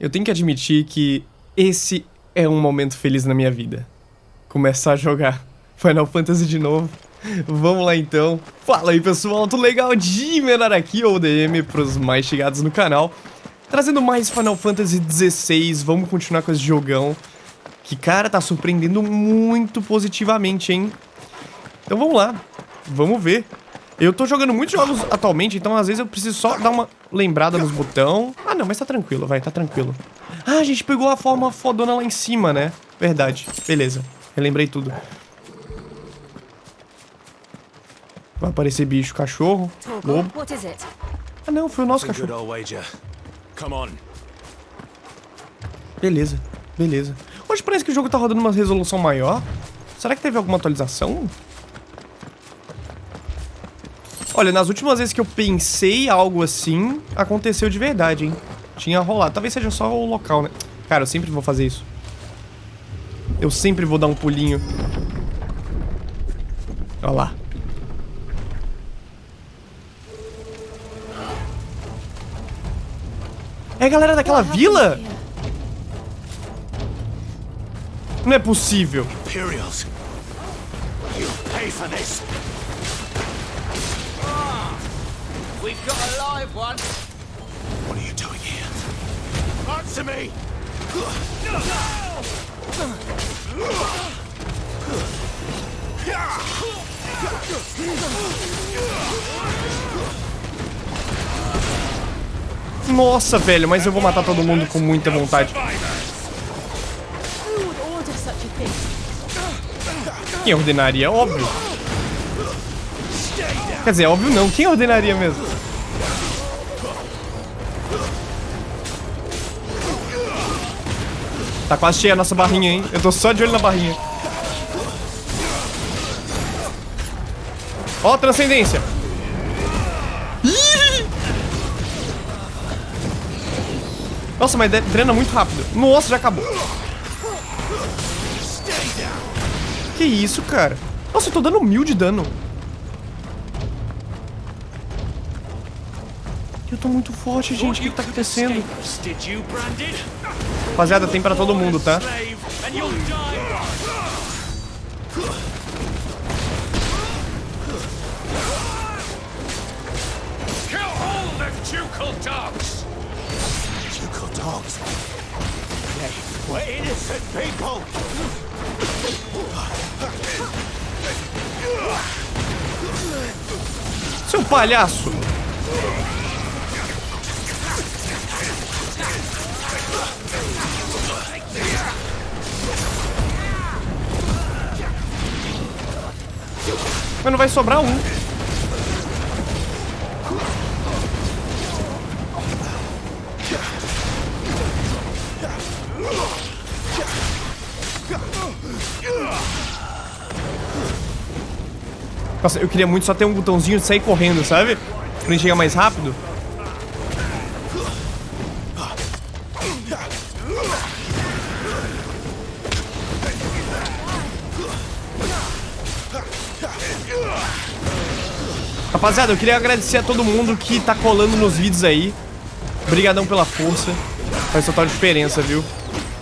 Eu tenho que admitir que esse é um momento feliz na minha vida. Começar a jogar Final Fantasy de novo. Vamos lá então. Fala aí pessoal, tudo legal? Dimenar aqui, ou DM pros mais chegados no canal. Trazendo mais Final Fantasy XVI, vamos continuar com esse jogão. Que cara, tá surpreendendo muito positivamente, hein? Então vamos lá, vamos ver. Eu tô jogando muitos jogos atualmente, então às vezes eu preciso só dar uma lembrada nos botões. Ah não, mas tá tranquilo, vai, tá tranquilo. Ah, a gente pegou a forma fodona lá em cima, né? Verdade, beleza, relembrei tudo. Vai aparecer bicho, cachorro, lobo. Ah não, foi o nosso cachorro. Beleza, beleza. Hoje parece que o jogo tá rodando uma resolução maior. Será que teve alguma atualização? Olha, nas últimas vezes que eu pensei algo assim, aconteceu de verdade, hein? Tinha rolado. Talvez seja só o local, né? Cara, eu sempre vou fazer isso. Eu sempre vou dar um pulinho. Olha lá. É a galera daquela vila? Não é possível. Imperials. You'll pay for this. We've got a live one. What are you doing here? Answer me! Nossa, velho, mas eu vou matar todo mundo com muita vontade. Quem ordenaria? Óbvio. Quer dizer, óbvio não. Quem ordenaria mesmo? Tá quase cheia a nossa barrinha, hein? Eu tô só de olho na barrinha. Ó, transcendência. Nossa, mas drena muito rápido. Nossa, já acabou. Que isso, cara? Nossa, eu tô dando 1000 de dano. Eu tô muito forte, gente. O que tá acontecendo? Rapaziada, tem pra todo mundo, tá? Dogs. We're innocent people. Seu palhaço. Mas não vai sobrar um. Nossa, eu queria muito só ter um botãozinho de sair correndo, sabe? Pra gente chegar mais rápido. Rapaziada, eu queria agradecer a todo mundo que tá colando nos vídeos aí. Obrigadão pela força. Faz total diferença, viu?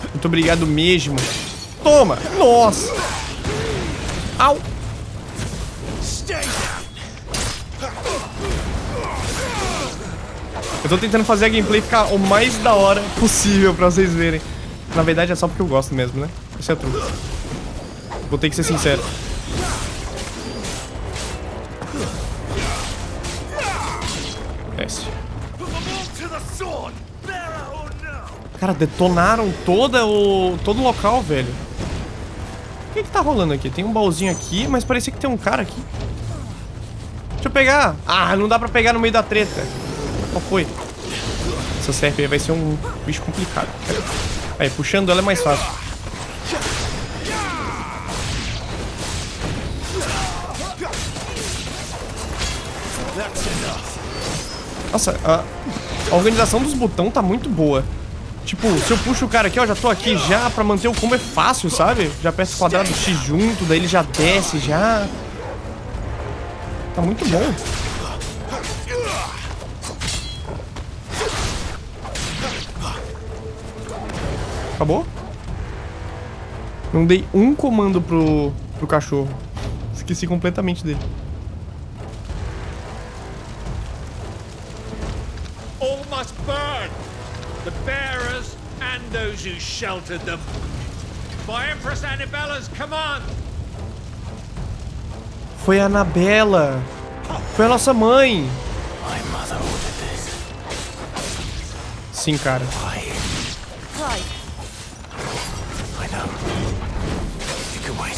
Muito obrigado mesmo. Toma! Nossa! Au! Eu tô tentando fazer a gameplay ficar o mais da hora possível pra vocês verem. Na verdade é só porque eu gosto mesmo, né? Esse é o truque. Vou ter que ser sincero. Desce. Cara, detonaram todo o local, velho. O que tá rolando aqui? Tem um baúzinho aqui, mas parecia que tem um cara aqui. Deixa eu pegar. Ah, não dá pra pegar no meio da treta. Qual foi? Essa serpe aí vai ser um bicho complicado. Aí, puxando ela é mais fácil. Nossa, a organização dos botões tá muito boa. Tipo, se eu puxo o cara aqui, ó, já tô aqui já pra manter o combo é fácil, sabe? Já aperto quadrado X junto, daí ele já desce, já. Tá muito bom. Acabou? Não dei um comando pro cachorro. Esqueci completamente dele. All must burn. The bearers and those who sheltered them. By Empress Annabella's command. Foi a Anabela. Foi a nossa mãe. My mother ordered this. Sim, cara. Clive. I know. You can wait.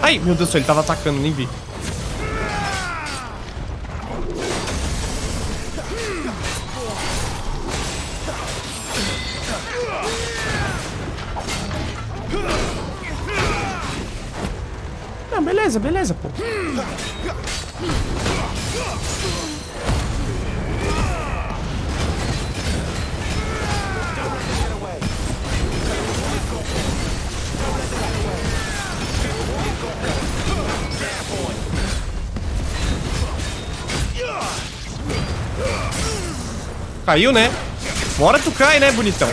Ai, meu Deus do céu, ele tava atacando, nem vi. Não, beleza, beleza, pô. Caiu, né? Uma hora tu cai, né, bonitão?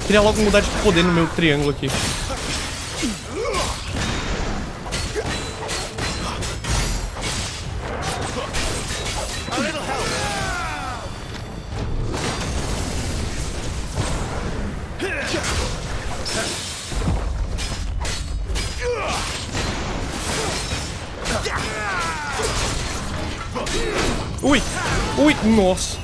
Queria logo mudar de poder no meu triângulo aqui. Ui! Ui! Nossa!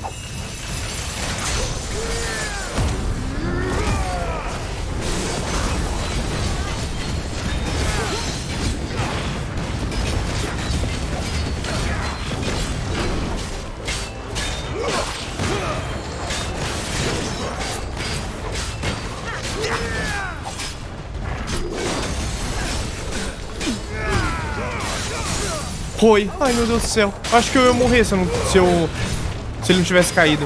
Foi. Ai, meu Deus do céu. Acho que eu ia morrer se ele não tivesse caído.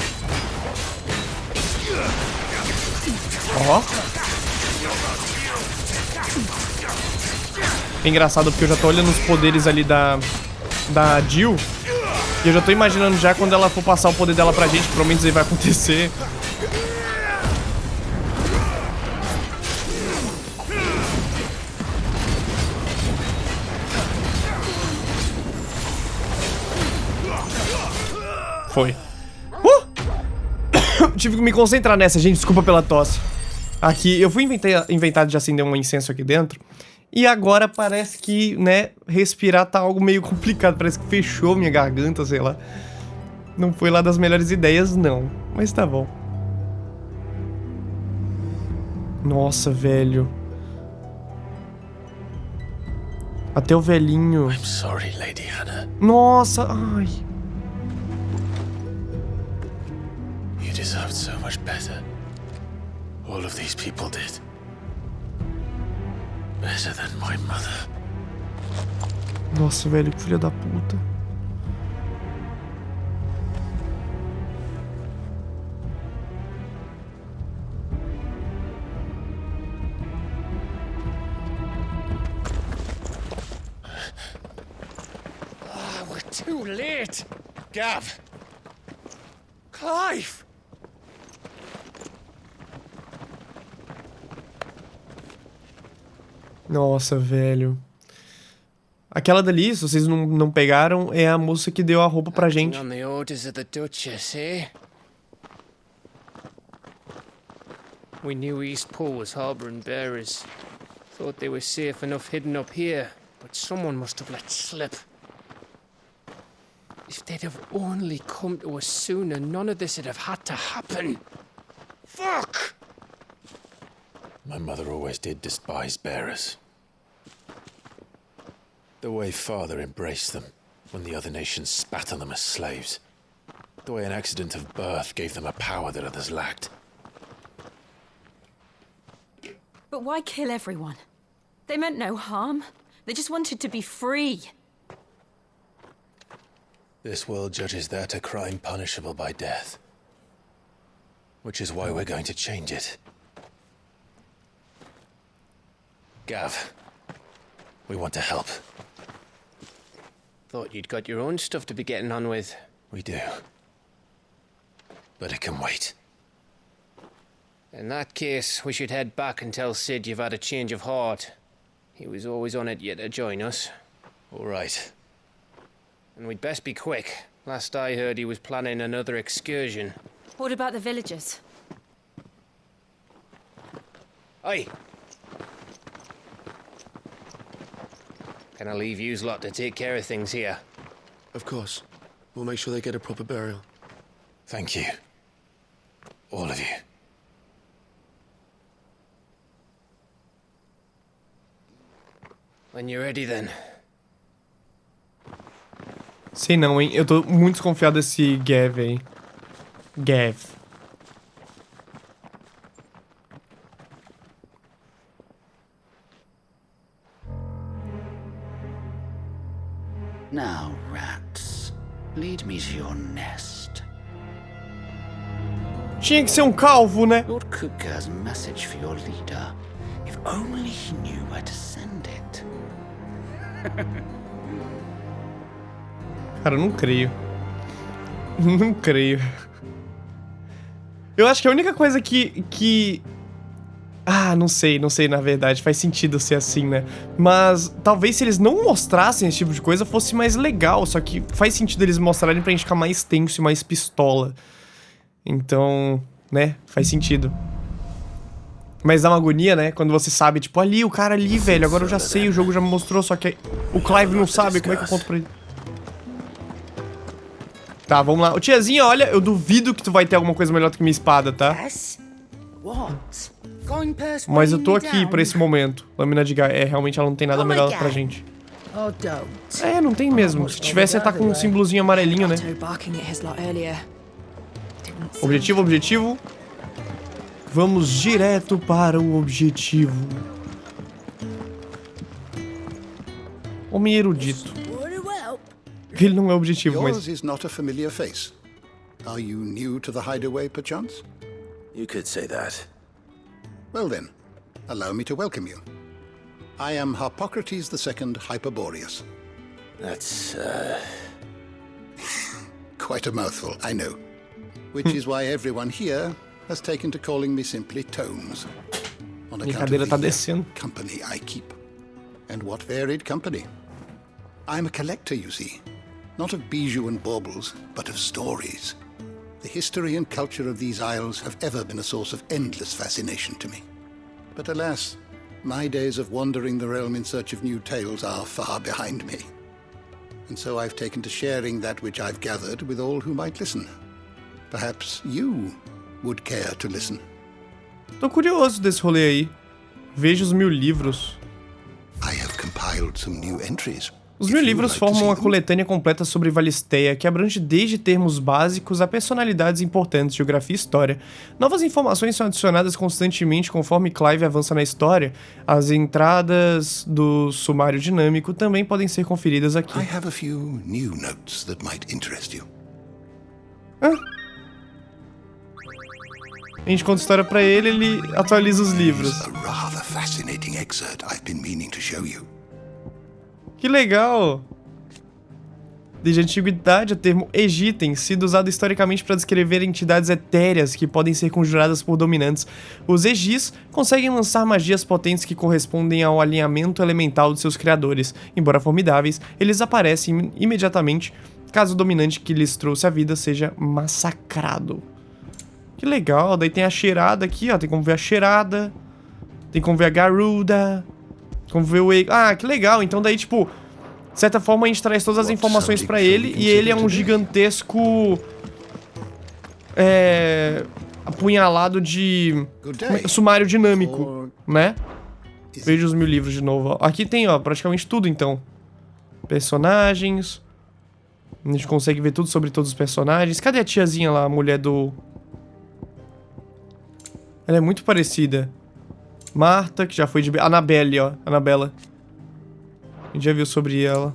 Ó. É engraçado porque eu já tô olhando os poderes ali da Jill. E eu já tô imaginando já quando ela for passar o poder dela pra gente, que provavelmente isso aí vai acontecer. Foi. Tive que me concentrar nessa, gente. Desculpa pela tosse. Aqui, eu fui inventar de acender um incenso aqui dentro. E agora parece que, né, respirar tá algo meio complicado. Parece que fechou minha garganta, sei lá. Não foi lá das melhores ideias, não. Mas tá bom. Nossa, velho. Até o velhinho. I'm sorry, Lady Hannah. Nossa, ai. You deserved so much better. All of these people did. Better than my mother. Nossa, velho, que filha da puta. We're too late. Gav. Clive. Nossa, velho. Aquela dali, se vocês não pegaram, é a moça que deu a roupa pra gente. On the orders of the Duchess, eh? We knew East Pool was harboring bearers. Thought they were safe enough hidden up here, but someone must have let slip. If they'd have only come to us sooner, none of this would have had to happen. Fuck! My mother always did despise bearers. The way Father embraced them when the other nations spat on them as slaves. The way an accident of birth gave them a power that others lacked. But why kill everyone? They meant no harm. They just wanted to be free. This world judges that a crime punishable by death. Which is why we're going to change it. Gav, we want to help. Thought you'd got your own stuff to be getting on with. We do. But it can wait. In that case, we should head back and tell Sid you've had a change of heart. He was always on it yet to join us. All right. And we'd best be quick. Last I heard, he was planning another excursion. What about the villagers? Aye. Can I leave yous lot to take care of things here? Of course. We'll make sure they get a proper burial. Thank you. All of you. When you're ready, then. Sei não, hein? Eu tô muito desconfiado desse Gav aí. Gav. Now, rats, lead me to your nest. Tinha que ser um calvo, né? Lord Cook has a message for your leader. If only he knew where to send it. Cara, eu não creio. Não creio. Eu acho que a única coisa que... Ah, não sei, na verdade. Faz sentido ser assim, né? Mas talvez se eles não mostrassem esse tipo de coisa fosse mais legal. Só que faz sentido eles mostrarem pra gente ficar mais tenso e mais pistola. Então, né? Faz sentido. Mas dá uma agonia, né? Quando você sabe, tipo, ali, o cara ali, velho. Agora eu já sei, o jogo já me mostrou. Só que o Clive não sabe. Como é que eu conto pra ele? Tá, vamos lá. Ô, tiazinha, olha, eu duvido que tu vai ter alguma coisa melhor do que minha espada, tá? Mas eu tô aqui pra esse momento. Lâmina de gás. É, realmente ela não tem nada melhor pra gente. É, não tem mesmo. Se tivesse, ia estar com um símbolozinho amarelinho, né? Objetivo, objetivo. Vamos direto para o objetivo. Homem erudito. Ele não é objetivo, mas... Yours is not a familiar face. Are you new to the hideaway, perchance? You could say that. Well then, allow me to welcome you. I am Harpocrates II Hyperboreus. That's, Quite a mouthful, I know. Which is why everyone here has taken to calling me simply Tomes. On Minha account cadeira of tá the descendo. company I keep. And what varied company. I'm a collector, you see. Not of bijou and baubles, but of stories. The history and culture of these isles have ever been a source of endless fascination to me. But alas, my days of wandering the realm in search of new tales are far behind me. And so I've taken to sharing that which I've gathered with all who might listen. Perhaps you would care to listen. Tô curioso desse rolê aí. Veja os 1000 livros. I have compiled some new entries. Os 1000 livros formam uma coletânea completa sobre Valisteia, que abrange desde termos básicos a personalidades importantes, geografia e história. Novas informações são adicionadas constantemente conforme Clive avança na história. As entradas do sumário dinâmico também podem ser conferidas aqui. I have a few new notes that might interest you. A gente conta história pra ele, ele atualiza os livros. A rather fascinating excerpt I've been meaning to show you. Que legal! Desde a antiguidade, o termo Egi tem sido usado historicamente para descrever entidades etéreas que podem ser conjuradas por dominantes. Os Egis conseguem lançar magias potentes que correspondem ao alinhamento elemental de seus criadores. Embora formidáveis, eles aparecem imediatamente caso o dominante que lhes trouxe a vida seja massacrado. Que legal! Daí tem a cheirada aqui, ó. Tem como ver a cheirada. Tem como ver a garuda. Como ver o... Ah, que legal. Então daí, tipo... De certa forma, a gente traz todas as informações pra ele. E ele é um gigantesco... apunhalado de... sumário dinâmico, né? Veja os 1000 livros de novo, ó. Aqui tem, ó, praticamente tudo, então. Personagens. A gente consegue ver tudo sobre todos os personagens. Cadê a tiazinha lá, a mulher do... Ela é muito parecida. Marta, que já foi de... Annabelle, ó. Annabella. A gente já viu sobre ela.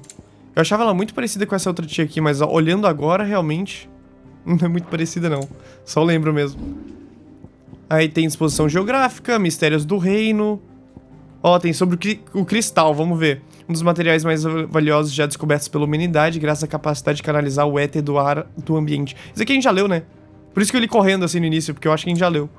Eu achava ela muito parecida com essa outra tia aqui, mas ó, olhando agora, realmente... Não é muito parecida, não. Só lembro mesmo. Aí tem disposição geográfica, mistérios do reino. Ó, tem sobre o cristal, vamos ver. Um dos materiais mais valiosos já descobertos pela humanidade, graças à capacidade de canalizar o éter do ar do ambiente. Isso aqui a gente já leu, né? Por isso que eu li correndo assim no início, porque eu acho que a gente já leu.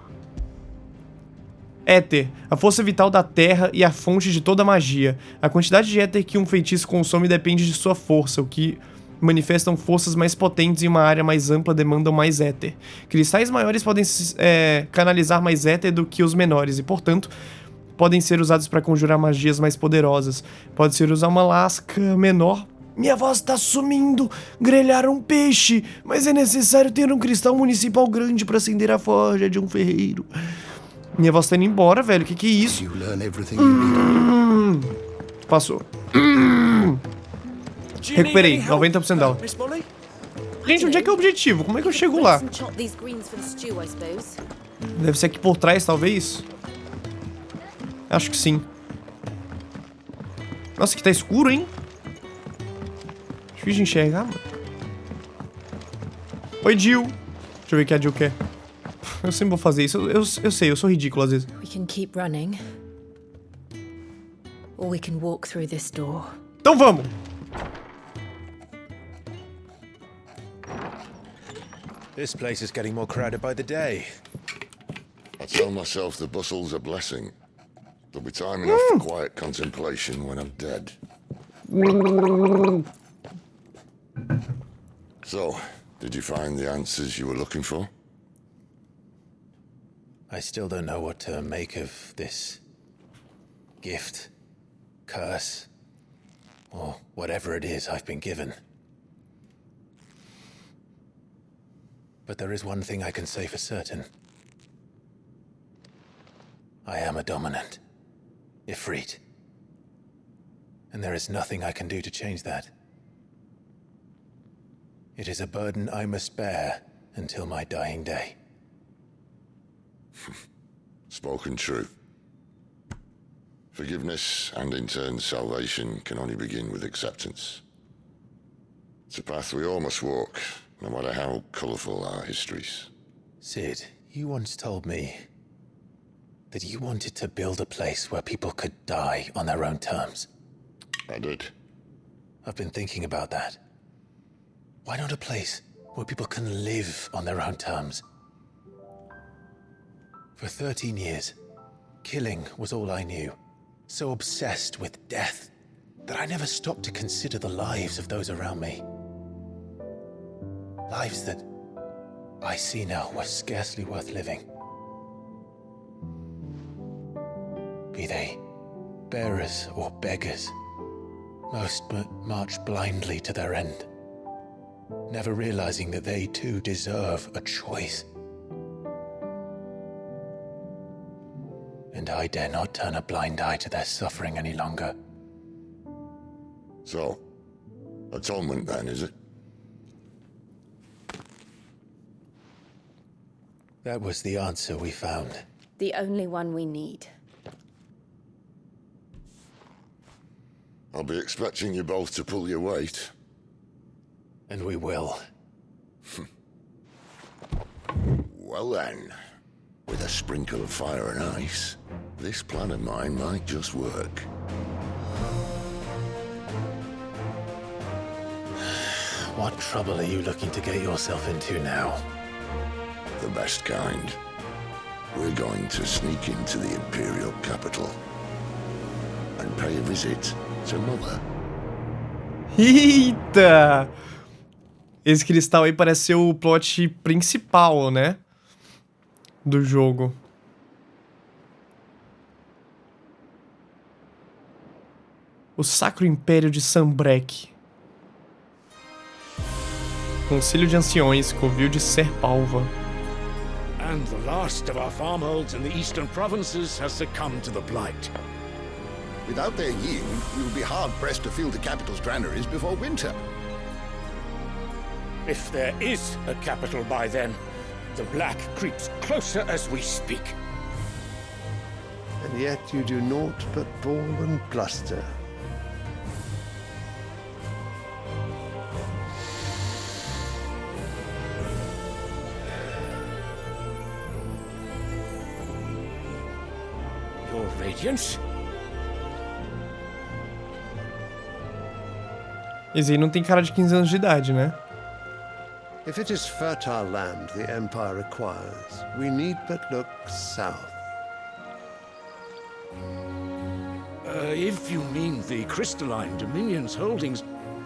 Éter, a força vital da Terra e a fonte de toda magia. A quantidade de éter que um feitiço consome depende de sua força, o que manifestam forças mais potentes em uma área mais ampla demandam mais éter. Cristais maiores podem canalizar mais éter do que os menores e, portanto, podem ser usados para conjurar magias mais poderosas. Pode-se usar uma lasca menor. Minha voz tá sumindo. Grelhar um peixe, mas é necessário ter um cristal municipal grande para acender a forja de um ferreiro. Minha voz tá indo embora, velho. Que é isso? Passou. Recuperei, 90% dela. Gente, onde é que é o objetivo? Como é que eu chego lá? Deve ser aqui por trás, talvez? Acho que sim. Nossa, aqui tá escuro, hein? Difícil de enxergar, mano. Oi, Jill. Deixa eu ver o que a Jill quer. Eu sempre vou fazer isso. Eu sei, eu sou ridículo às vezes. We can keep running. Or we can walk through this door. Então vamos! This place is getting more crowded by the day. I tell myself the bustle's a blessing. There'll be time enough for quiet contemplation when I'm dead. So, did you find the answers you were looking for? I still don't know what to make of this gift, curse, or whatever it is I've been given. But there is one thing I can say for certain. I am a dominant, Ifrit. And there is nothing I can do to change that. It is a burden I must bear until my dying day. Spoken true. Forgiveness and in turn salvation can only begin with acceptance. It's a path we all must walk, no matter how colourful our histories. Sid, you once told me that you wanted to build a place where people could die on their own terms. I did. I've been thinking about that. Why not a place where people can live on their own terms? For 13 years, killing was all I knew. So obsessed with death that I never stopped to consider the lives of those around me. Lives that I see now were scarcely worth living. Be they bearers or beggars, most march blindly to their end, never realizing that they too deserve a choice. And I dare not turn a blind eye to their suffering any longer. So, atonement then, is it? That was the answer we found. The only one we need. I'll be expecting you both to pull your weight. And we will. Well then, with a sprinkle of fire and ice, this plan of mine might just work. What trouble are you looking to get yourself into now? The best kind. We're going to sneak into the Imperial capital and pay a visit to Mother. Eita! Esse cristal aí parece ser o plot principal, né? Do jogo. O Sacro Império de Sanbreque. Concílio de Anciões, Covil de Serpalva. And the last of our farmholds in the eastern provinces has succumbed to the blight. Without their yield, we will be hard-pressed to fill the capital's granaries before winter. If there is a capital by then, the black creeps closer as we speak. And yet you do naught but bawl and bluster. Your Radiance? Esse aí não tem cara de 15 anos de idade, né? If it is fertile land the Empire requires, we need but look south. If you mean the crystalline Dominion's holdings,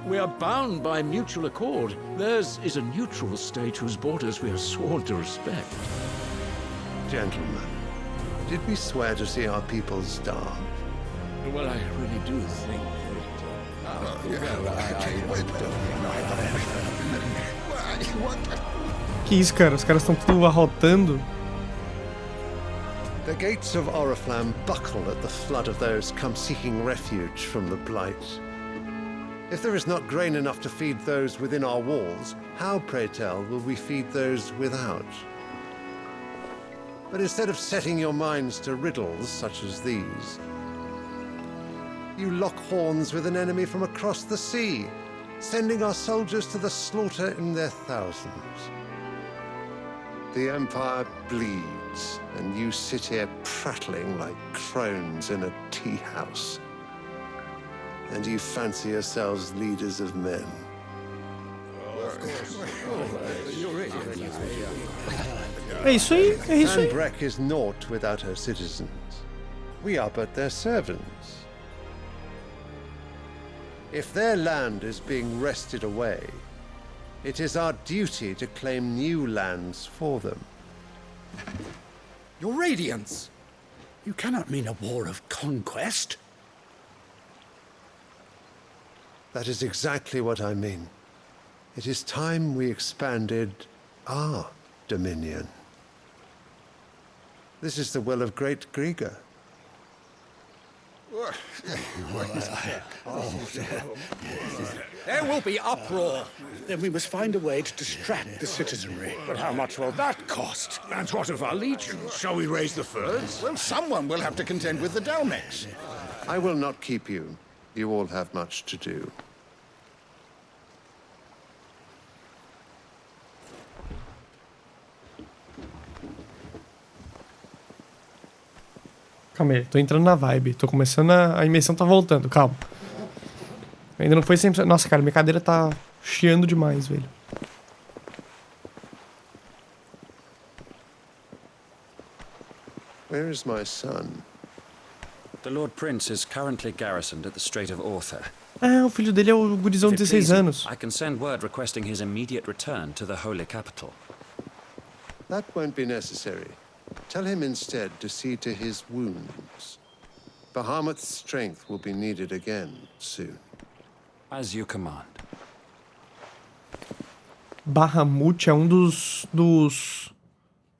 we are bound by mutual accord. Theirs is a neutral state whose borders we are sworn to respect. Gentlemen, did we swear to see our people starve? Well, I really do think Que isso, cara? Os caras estão tudo arrotando. The gates of Oriflamme buckle at the flood of those come seeking refuge from the Blight. If there is not grain enough to feed those within our walls, how, pray tell, will we feed those without? But instead of setting your minds to riddles such as these, you lock horns with an enemy from across the sea, sending our soldiers to the slaughter in their thousands. The Empire bleeds, and you sit here prattling like crones in a tea house. And you fancy yourselves leaders of men. É isso aí, é isso aí. Sanbreque is naught without her citizens. We are but their servants. If their land is being wrested away, it is our duty to claim new lands for them. Your Radiance! You cannot mean a war of conquest. That is exactly what I mean. It is time we expanded our dominion. This is the will of great Griga. There will be uproar. Then we must find a way to distract the citizenry. But how much will that cost? And what of our legions? Shall we raise the furs? Well, someone will have to contend with the Dalmex. I will not keep you. You all have much to do. Calma aí, tô entrando na vibe. Tô começando a imersão tá voltando, calma. Ainda não foi 100%. Nossa, cara, minha cadeira tá chiando demais, velho. Where is my son? The Lord Prince is currently garrisoned at the Strait of Arthur. Ah, o filho dele é o gurizão de 16 anos. I can send word requesting his immediate return to the Holy Capital. That won't be necessary. Tell him instead to see to his wounds. Bahamut's strength will be needed again soon. As you command. Bahamut é um dos...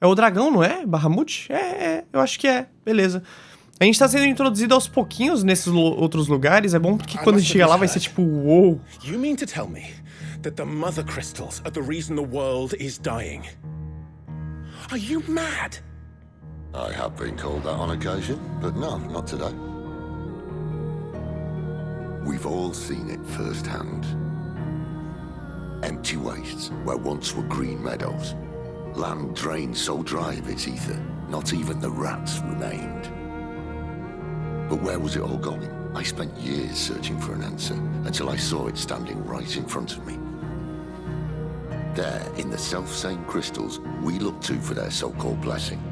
É o dragão, não é? Bahamut? Eu acho que é. Beleza. A gente tá sendo introduzido aos pouquinhos nesses outros lugares. É bom porque quando a gente chega lá vai ser tipo, uou. You mean to tell me that the Mother Crystals are the reason the world is dying? Are you mad? I have been called that on occasion, but no, not today. We've all seen it firsthand. Empty wastes where once were green meadows. Land drained so dry of its ether, not even the rats remained. But where was it all going? I spent years searching for an answer, until I saw it standing right in front of me. There, in the self-same crystals we look to for their so-called blessing.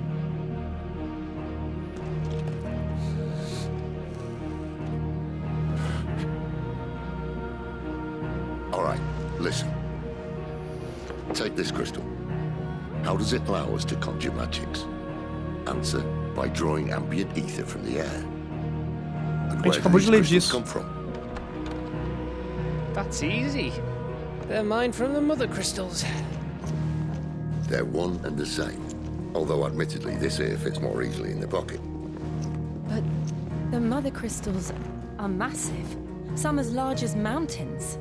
All right, listen. Take this crystal. How does it allow us to conjure magics? Answer, by drawing ambient ether from the air. And where do these crystals come from? That's easy. They're mined from the Mother Crystals. They're one and the same. Although admittedly this here fits more easily in the pocket. But the Mother Crystals are massive. Some as large as mountains.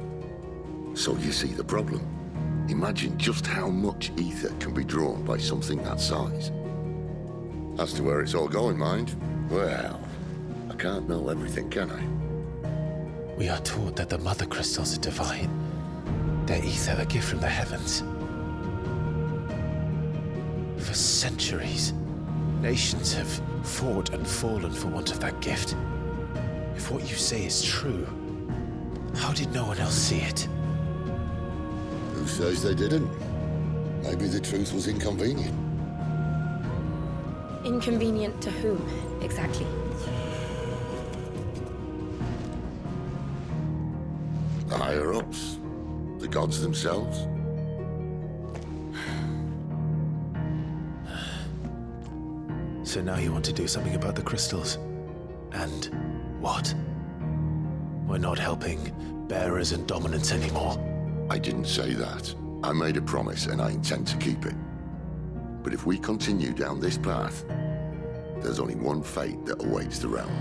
So you see the problem. Imagine just how much ether can be drawn by something that size. As to where it's all going, mind, well, I can't know everything, can I? We are taught that the Mother Crystals are divine. Their ether a gift from the heavens. For centuries, nations have fought and fallen for want of that gift. If what you say is true, How did no one else see it? Who says they didn't? Maybe the truth was inconvenient. Inconvenient to whom, exactly? The higher-ups? The gods themselves? So now you want to do something about the crystals? And what? We're not helping bearers and dominants anymore. I didn't say that. I made a promise and I intend to keep it. But if we continue down this path, there's only one fate that awaits the realm.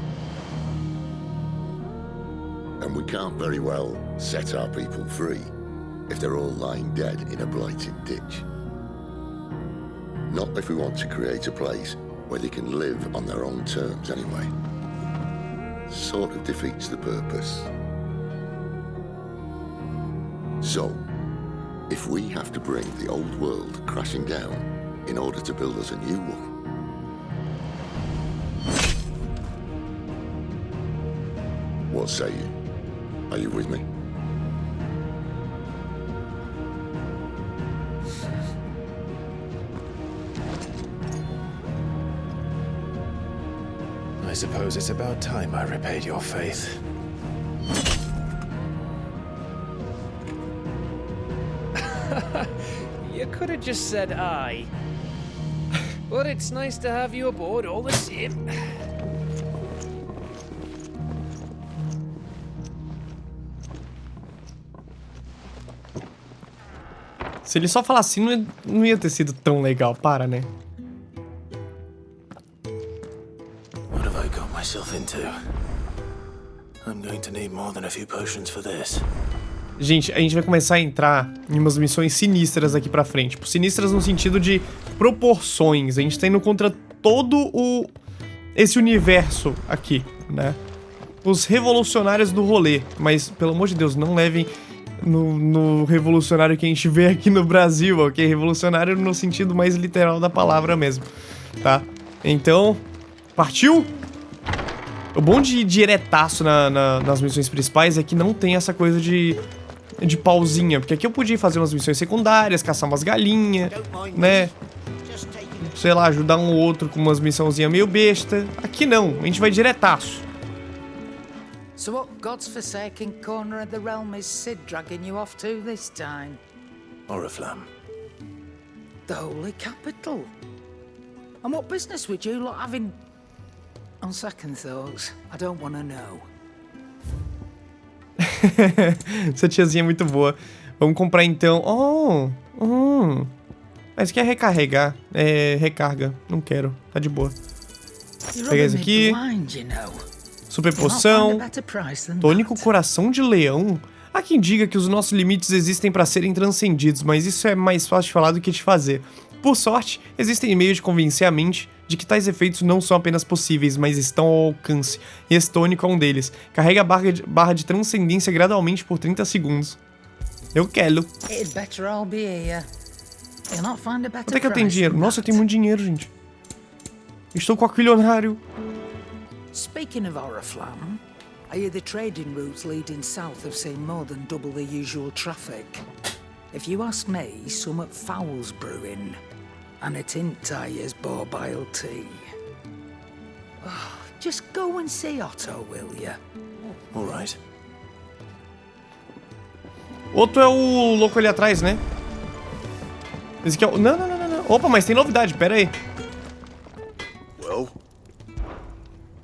And we can't very well set our people free if they're all lying dead in a blighted ditch. Not if we want to create a place where they can live on their own terms anyway. Sort of defeats the purpose. So, if we have to bring the old world crashing down in order to build us a new one, what say you? Are you with me? I suppose it's about time I repaid your faith. You could have just said aye. But it's nice to have you aboard all the same. Se ele só falasse assim, não ia ter sido tão legal. Para, né? What have I got myself into? I'm going to need more than a few potions for this. Gente, a gente vai começar a entrar em umas missões sinistras aqui pra frente. Tipo, sinistras no sentido de proporções. A gente tá indo contra todo esse universo aqui, né? Os revolucionários do rolê. Mas, pelo amor de Deus, não levem no revolucionário que a gente vê aqui no Brasil, ok? Revolucionário no sentido mais literal da palavra mesmo, tá? Então, partiu? O bom de ir diretaço nas missões principais é que não tem essa coisa de pausinha, porque aqui eu podia fazer umas missões secundárias, caçar umas galinhas, né? Sei lá, ajudar um ou outro com umas missãozinhas meio besta. Aqui não, a gente vai diretaço. So what God's forsaken corner of the realm is Sid dragging you off to this time? Oriflamme. The holy capital. And what business would you lot have in... On second thoughts, I don't want to know. Essa tiazinha é muito boa. Vamos comprar então... Mas quer recarregar? É, recarga. Não quero. Tá de boa. Vou pegar esse aqui. Super poção. Tônico coração de leão. Há quem diga que os nossos limites existem para serem transcendidos, mas isso é mais fácil de falar do que de fazer. Por sorte, existem meios de convencer a mente de que tais efeitos não são apenas possíveis, mas estão ao alcance, e esse tônico é um deles. Carrega a barra de transcendência gradualmente por 30 segundos. Eu quero. Até que eu tenho dinheiro. Nossa, eu tenho muito dinheiro, gente. Estou com aquilionário. Speaking of Oriflamme, I hear the trading routes leading south have seen more than double the usual traffic. If you ask me, some foul's brewing, and it ain't Tyre's borbile tea. Oh, just go and see Otto, will ya? All right. Otto é o louco ali atrás, né? Esse aqui é o... Não. Opa, mas tem novidade, pera aí. Well...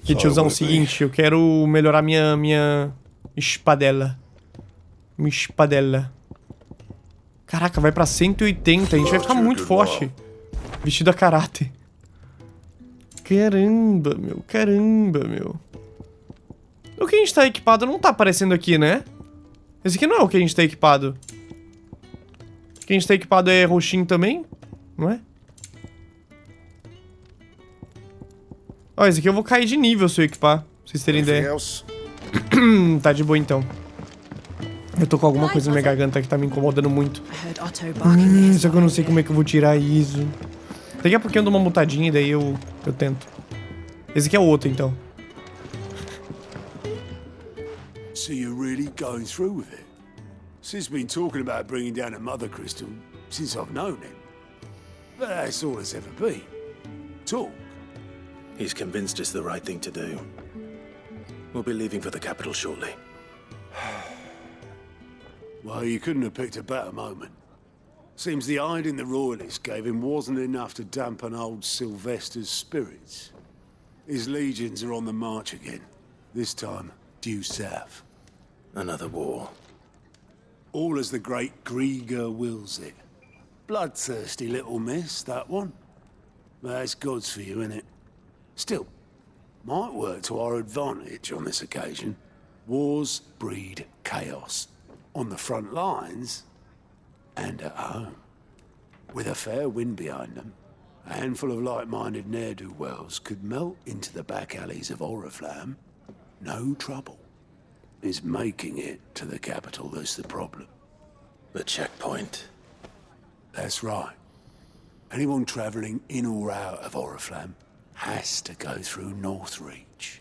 Que tiozão, o seguinte, eu quero melhorar minha espadela. Minha espadela. Caraca, vai pra 180, a gente vai ficar muito forte. Vestido a caráter. Caramba, meu. O que a gente tá equipado não tá aparecendo aqui, né? Esse aqui não é o que a gente tá equipado. O que a gente tá equipado é roxinho também, não é? Ó, esse aqui eu vou cair de nível se eu equipar, pra vocês terem ideia. Tá de boa então. Eu tô com alguma coisa na minha garganta que tá me incomodando muito. Só que eu não sei como é que eu vou tirar isso. Daqui a pouquinho eu dou uma mutadinha e daí eu tento. Esse aqui é o outro então. So you really really going through with it. Sid's been talking about bringing down a mother crystal since I've known him. But that's all it's ever been. Talk. He's convinced it's the right thing to do. We'll be leaving for the capital shortly. Well, you couldn't have picked a better moment. Seems the hiding the royalists gave him wasn't enough to dampen old Sylvester's spirits. His legions are on the march again. This time, due south. Another war. All as the great Grieger wills it. Bloodthirsty little miss, that one. That's God's for you, innit? Still, might work to our advantage on this occasion. Wars breed chaos. On the front lines, and at home. With a fair wind behind them, a handful of like-minded ne'er-do-wells could melt into the back alleys of Oriflamme. No trouble. It's making it to the capital that's the problem. The checkpoint. That's right. Anyone travelling in or out of Oriflamme has to go through Northreach.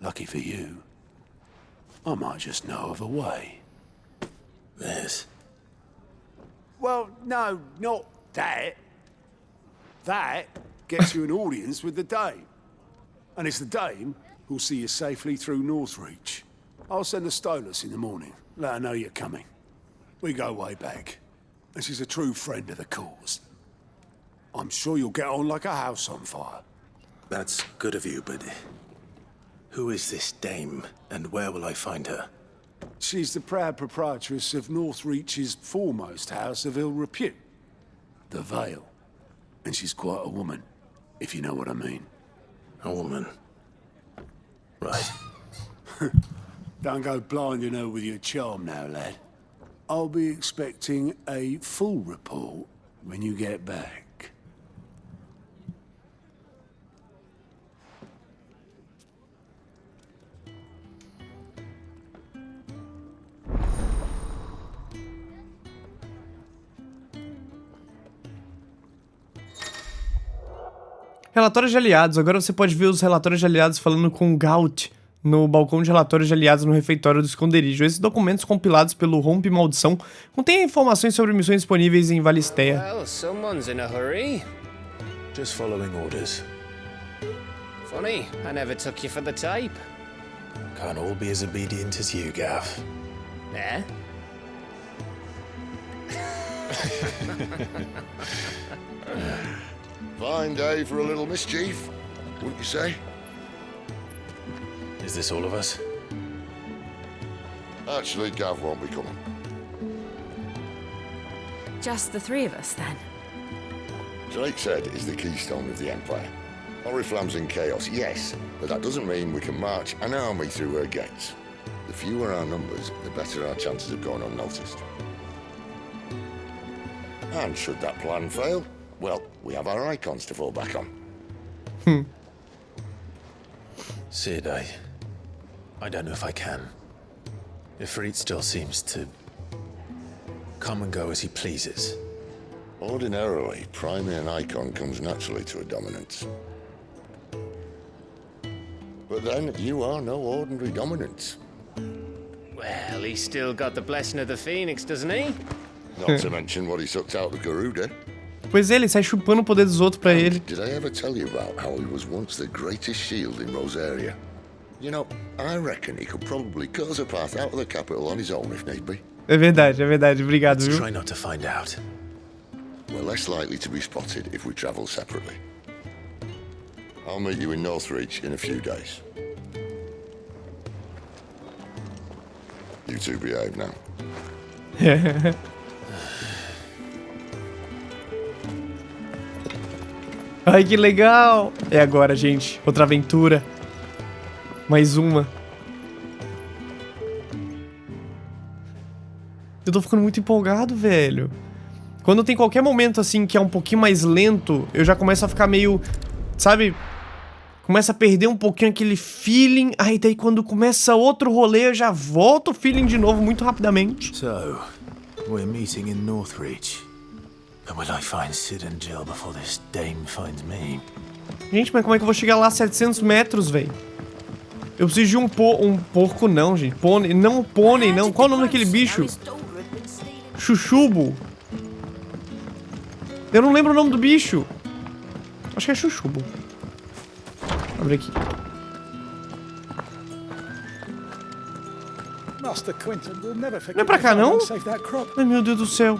Lucky for you, I might just know of a way. This? Well, no, not that. That gets you an audience with the Dame. And it's the Dame who'll see you safely through Northreach. I'll send a Stolas in the morning. Let her know you're coming. We go way back. And she's a true friend of the cause. I'm sure you'll get on like a house on fire. That's good of you, but who is this Dame, and where will I find her? She's the proud proprietress of Northreach's foremost house of ill repute, the Vale. And she's quite a woman, if you know what I mean. A woman? Right. Don't go blinding her with your charm now, lad. I'll be expecting a full report when you get back. Relatórios de aliados. Agora você pode ver os relatórios de aliados falando com Gaut no balcão de relatórios de aliados no refeitório do esconderijo. Esses documentos compilados pelo Rompe Maldição contêm informações sobre missões disponíveis em Valistea. Well, someone's in a hurry. Just following orders. Funny, I never took you for the type. Can't all be as obedient as you, Gav. Eh? Fine day for a little mischief, wouldn't you say? Is this all of us? Actually, Gav won't be coming. Just the three of us, then? Drake said is the keystone of the Empire. Oriflamme's in chaos, yes, but that doesn't mean we can march an army through her gates. The fewer our numbers, the better our chances of going unnoticed. And should that plan fail, well, we have our icons to fall back on. Sid, I don't know if I can. Ifrit still seems to come and go as he pleases. Ordinarily, priming an icon comes naturally to a dominance. But then, you are no ordinary dominance. Well, he's still got the blessing of the Phoenix, doesn't he? Not to mention what he sucked out of Garuda. Pois é, ele sai chupando o poder dos outros pra ele. Did I ever tell you about how he was once the greatest shield in Rosaria? You know, I reckon he could probably cut us a path out of the capital on his own if need be. É verdade. Obrigado, viu? Let's try not to find out. We're less likely to be spotted if we travel separately. I'll meet you in Northreach in a few days. You two behave now. Ai, que legal! É agora, gente. Outra aventura. Mais uma. Eu tô ficando muito empolgado, velho. Quando tem qualquer momento, assim, que é um pouquinho mais lento, eu já começo a ficar meio... Sabe? Começa a perder um pouquinho aquele feeling. Aí daí quando começa outro rolê, eu já volto o feeling de novo muito rapidamente. So, we're meeting in Northreach. But will I find Sid and Jill before this dame finds me? Gente, mas como é que eu vou chegar lá a 700 metros, velho? Eu preciso de um porco não, gente. Pônei, não pônei, não. Qual o nome daquele bicho? Chuchubo. Eu não lembro o nome do bicho. Acho que é chuchubo. Abre aqui. Não é pra cá, não? Ai, meu Deus do céu.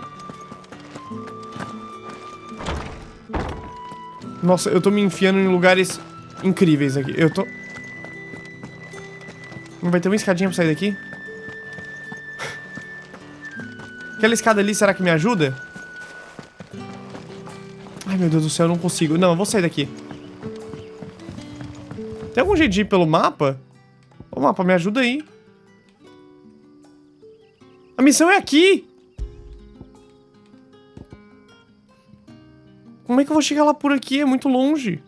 Nossa, eu tô me enfiando em lugares incríveis aqui. Eu tô... Não vai ter uma escadinha pra sair daqui? Aquela escada ali, será que me ajuda? Ai, meu Deus do céu, eu não consigo. Não, eu vou sair daqui. Tem algum jeito de ir pelo mapa? Ô, mapa, me ajuda aí. A missão é aqui! Como é que eu vou chegar lá por aqui? É muito longe.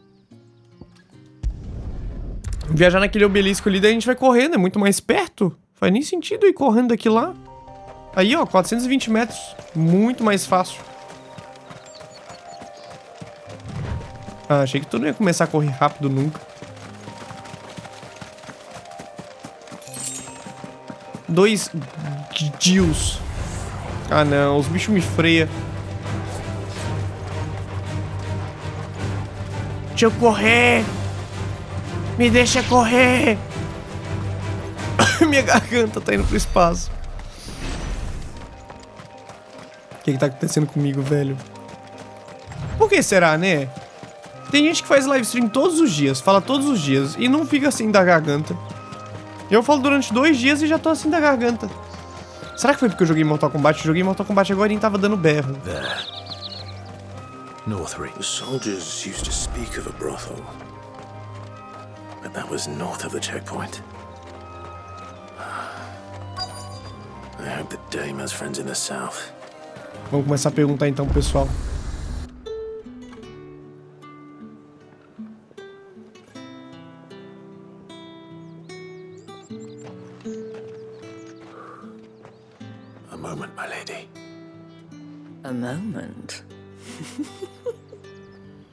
Viajar naquele obelisco ali, daí a gente vai correndo. É muito mais perto. Faz nem sentido ir correndo daqui lá. Aí, ó, 420 metros. Muito mais fácil. Ah, achei que tu não ia começar a correr rápido nunca. 2 Deals. Ah, não. Os bichos me freiam. Deixa eu correr. Me deixa correr. Minha garganta tá indo pro espaço. O que tá acontecendo comigo, velho? Por que será, né? Tem gente que faz live stream todos os dias, fala todos os dias e não fica assim da garganta. Eu falo durante 2 dias e já tô assim da garganta. Será que foi porque eu joguei Mortal Kombat? Eu joguei Mortal Kombat agora e tava dando berro. Northry. The soldiers used to speak of a brothel, but that was north of the checkpoint. I hope that Dame has friends in the south. Vamos começar a perguntar então, pessoal. A moment, my lady. A moment?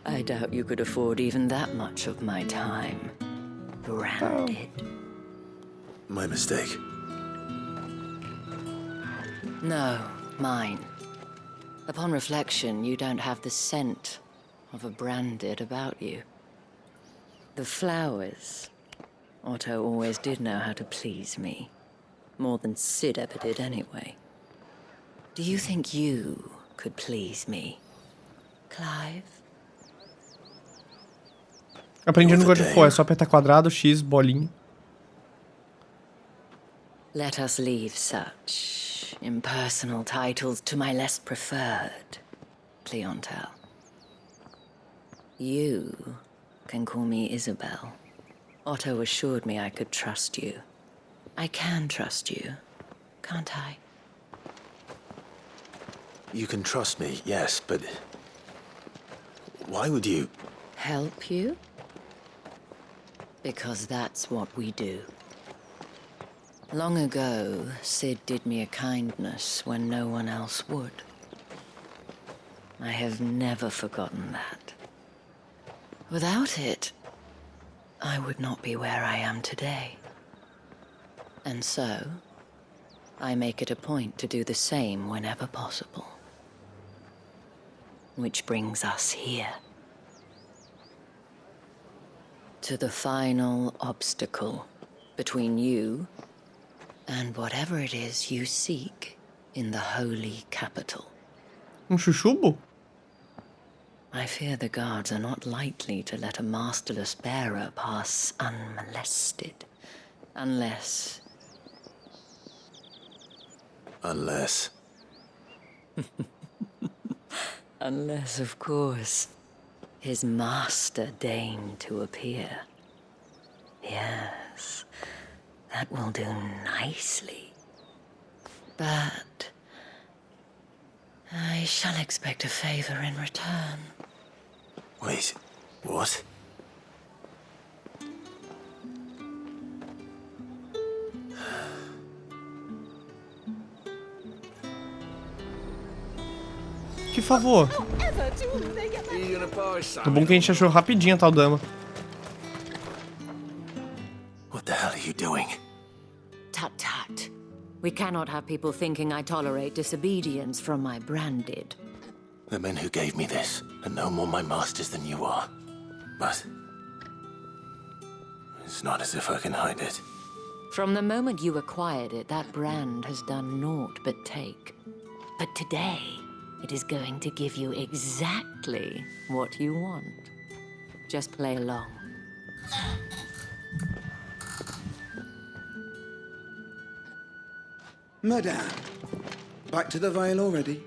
I doubt you could afford even that much of my time. Branded. My mistake. No, mine. Upon reflection, you don't have the scent of a branded about you. The flowers. Otto always did know how to please me. More than Sid ever did anyway. Do you think you could please me, Clive? Aprendi no God of War, é só apertar quadrado, X, bolinho. Let us leave such impersonal titles to my less preferred clientele. You can call me Isabel. Otto assured me I could trust you. I can trust you, can't I? You can trust me, yes, but why would you? Help you? Because that's what we do. Long ago, Sid did me a kindness when no one else would. I have never forgotten that. Without it, I would not be where I am today. And so, I make it a point to do the same whenever possible. Which brings us here. To the final obstacle between you and whatever it is you seek in the holy capital. Chuchubo? I fear the guards are not likely to let a masterless bearer pass unmolested. Unless... Unless... Unless, of course, his master deigned to appear. Yes, that will do nicely. But I shall expect a favor in return. Wait, what? Que favor? É bom que a gente achou rapidinho a tal dama. What the hell We cannot have people thinking I tolerate disobedience from my branded. The men who gave me this are no more my masters than you are. But it's not as if I can hide it. From the moment you acquired it, that brand has done naught but take. But today, it is going to give you exactly what you want. Just play along. Madame, back to the Vale already?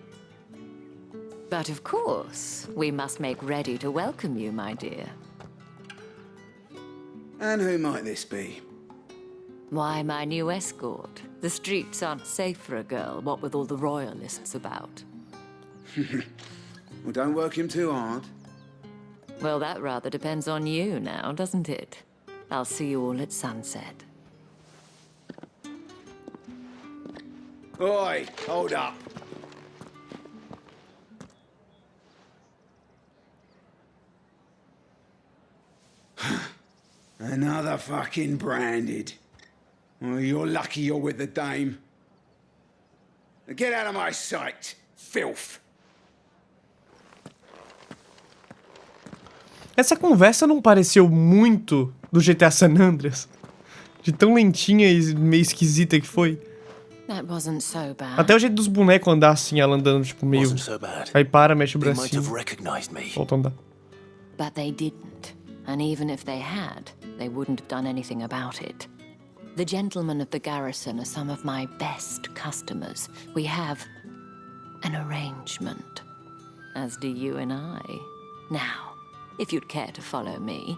But of course, we must make ready to welcome you, my dear. And who might this be? Why, my new escort. The streets aren't safe for a girl, what with all the royalists about. Well, don't work him too hard. Well, that rather depends on you now, doesn't it? I'll see you all at sunset. Oi, hold up. Another fucking branded. Well, you're lucky you're with the dame. Get out of my sight, filth. Essa conversa não pareceu muito do GTA San Andreas? De tão lentinha e meio esquisita que foi. That wasn't so bad. Até o jeito dos bonecos andar assim, ela andando tipo meio... Aí para, mexe o bracinho. Volta a andar. But they didn't. And even if they had, they wouldn't have done anything about it. The gentlemen of the garrison are some of my best customers. We have an arrangement, as do you and I. Now, if you'd care to follow me,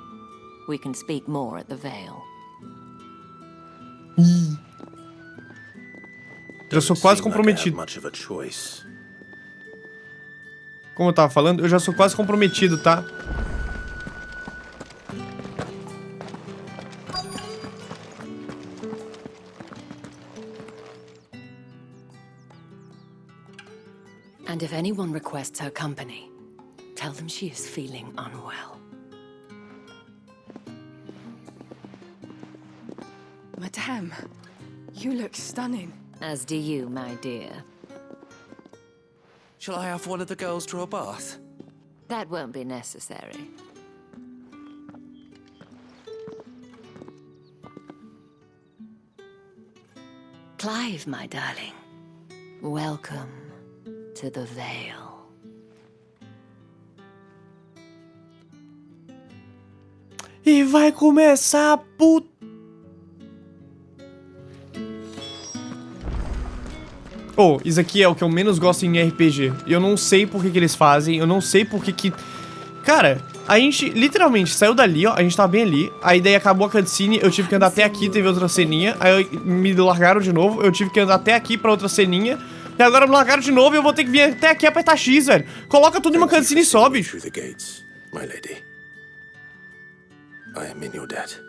we can speak more at the Vale. Eu sou quase comprometido. Como eu tava falando, eu já sou quase comprometido, tá? And if anyone requests her company, tell them she is feeling unwell. Madame, you look stunning. As do you, my dear. Shall I have one of the girls draw a bath? That won't be necessary. Clive, my darling. Welcome to the Vale. E vai começar a puta. Oh, isso aqui é o que eu menos gosto em RPG. Eu não sei por que eles fazem, eu não sei por que... Cara, a gente literalmente saiu dali, ó, a gente tava bem ali, aí daí acabou a cutscene, eu tive que andar até aqui, teve outra ceninha, aí me largaram de novo, eu tive que andar até aqui pra outra ceninha, e agora me largaram de novo e eu vou ter que vir até aqui e apertar X, velho. Coloca tudo em uma cutscene e sobe. I am in your debt.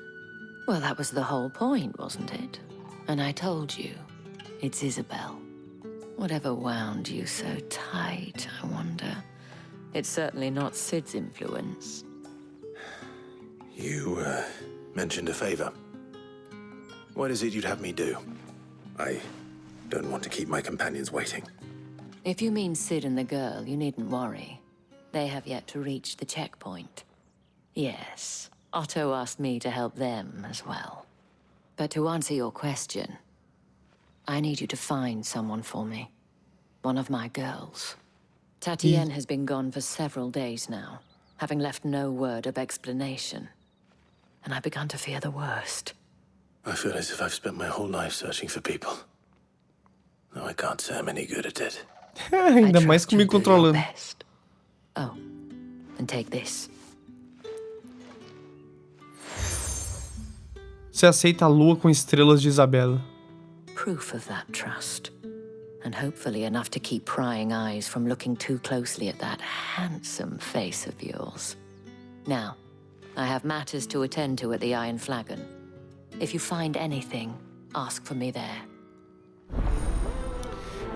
Well, that was the whole point, wasn't it? And I told you, it's Isabel. Whatever wound you so tight, I wonder. It's certainly not Sid's influence. You, mentioned a favor. What is it you'd have me do? I don't want to keep my companions waiting. If you mean Sid and the girl, you needn't worry. They have yet to reach the checkpoint. Yes, Otto asked me to help them as well. But to answer your question, I need you to find someone for me. One of my girls. Tatienne has been gone for several days now, having left no word of explanation. And I've begun to fear the worst. I feel as if I've spent my whole life searching for people. Though I can't say I'm any good at it. Ainda mais comigo controlando. Oh, and take this. Você aceita a lua com estrelas de Isabela. Proof of that trust. And hopefully enough to keep prying eyes from looking too closely at that handsome face of yours. Now, I have matters to attend to at the Iron Flagon. If you find anything, ask for me there.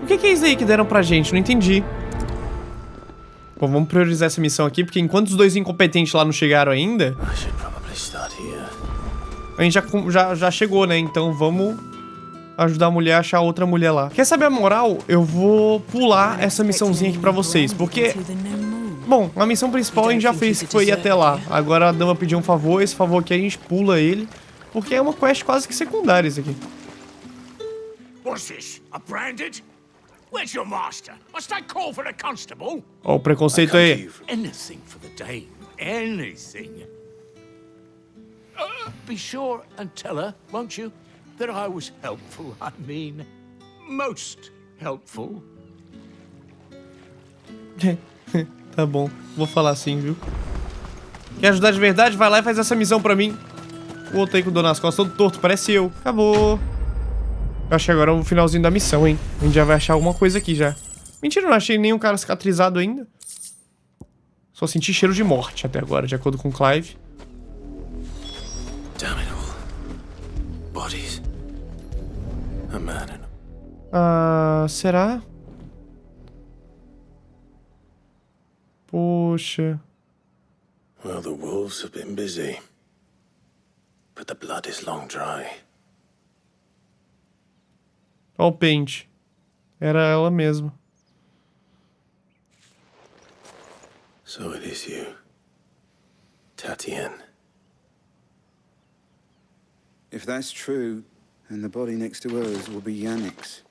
O que é isso aí que deram pra gente? Não entendi. Bom, vamos priorizar essa missão aqui, porque enquanto os dois incompetentes lá não chegaram ainda... A gente já chegou, né? Então vamos ajudar a mulher a achar outra mulher lá. Quer saber a moral? Eu vou pular essa missãozinha aqui pra vocês, porque... Bom, a missão principal a gente já fez, que foi ir até lá. Agora a dama pediu um favor, esse favor aqui a gente pula ele, porque é uma quest quase que secundária isso aqui. What's this? A branded? Where's your master? Must I call for a constable? Ó o preconceito aí. Anything for the dame. Anything. Be sure and tell her, won't you, that I was helpful. I mean, most helpful. Tá bom, vou falar assim, viu? Quer ajudar de verdade? Vai lá e faz essa missão pra mim. O outro aí com dor nas costas, todo torto, parece eu. Acabou. Eu acho que agora é o finalzinho da missão, hein? A gente já vai achar alguma coisa aqui já. Mentira, eu não achei nenhum cara cicatrizado ainda. Só senti cheiro de morte até agora, de acordo com Clive. Damn it all. Bodies. A man and... Ah, será? Poxa. Well, the wolves have been busy. But the blood is long dry. Ó o pente. Era ela mesma. So it is you, Tatienne. If that's true, then the body next to hers will be Yannick's.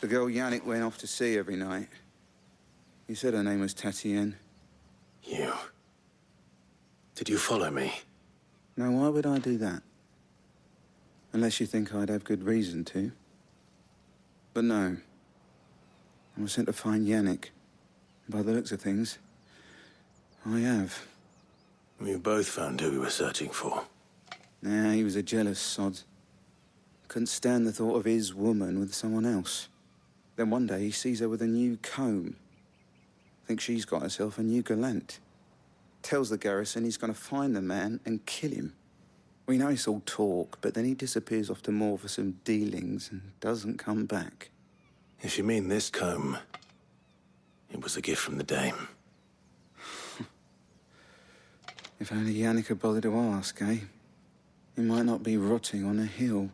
The girl Yannick went off to sea every night. You said her name was Tatienne. You? Did you follow me? Now, why would I do that? Unless you think I'd have good reason to. But no. I was sent to find Yannick. By the looks of things, I have. We both found who we were searching for. Nah, he was a jealous sod. Couldn't stand the thought of his woman with someone else. Then one day he sees her with a new comb. Thinks she's got herself a new gallant. Tells the garrison he's gonna find the man and kill him. We know it's all talk, but then he disappears off to Moor for some dealings and doesn't come back. If you mean this comb, it was a gift from the dame. If only Yannick had bothered to ask, eh? He might not be rotting on a hill.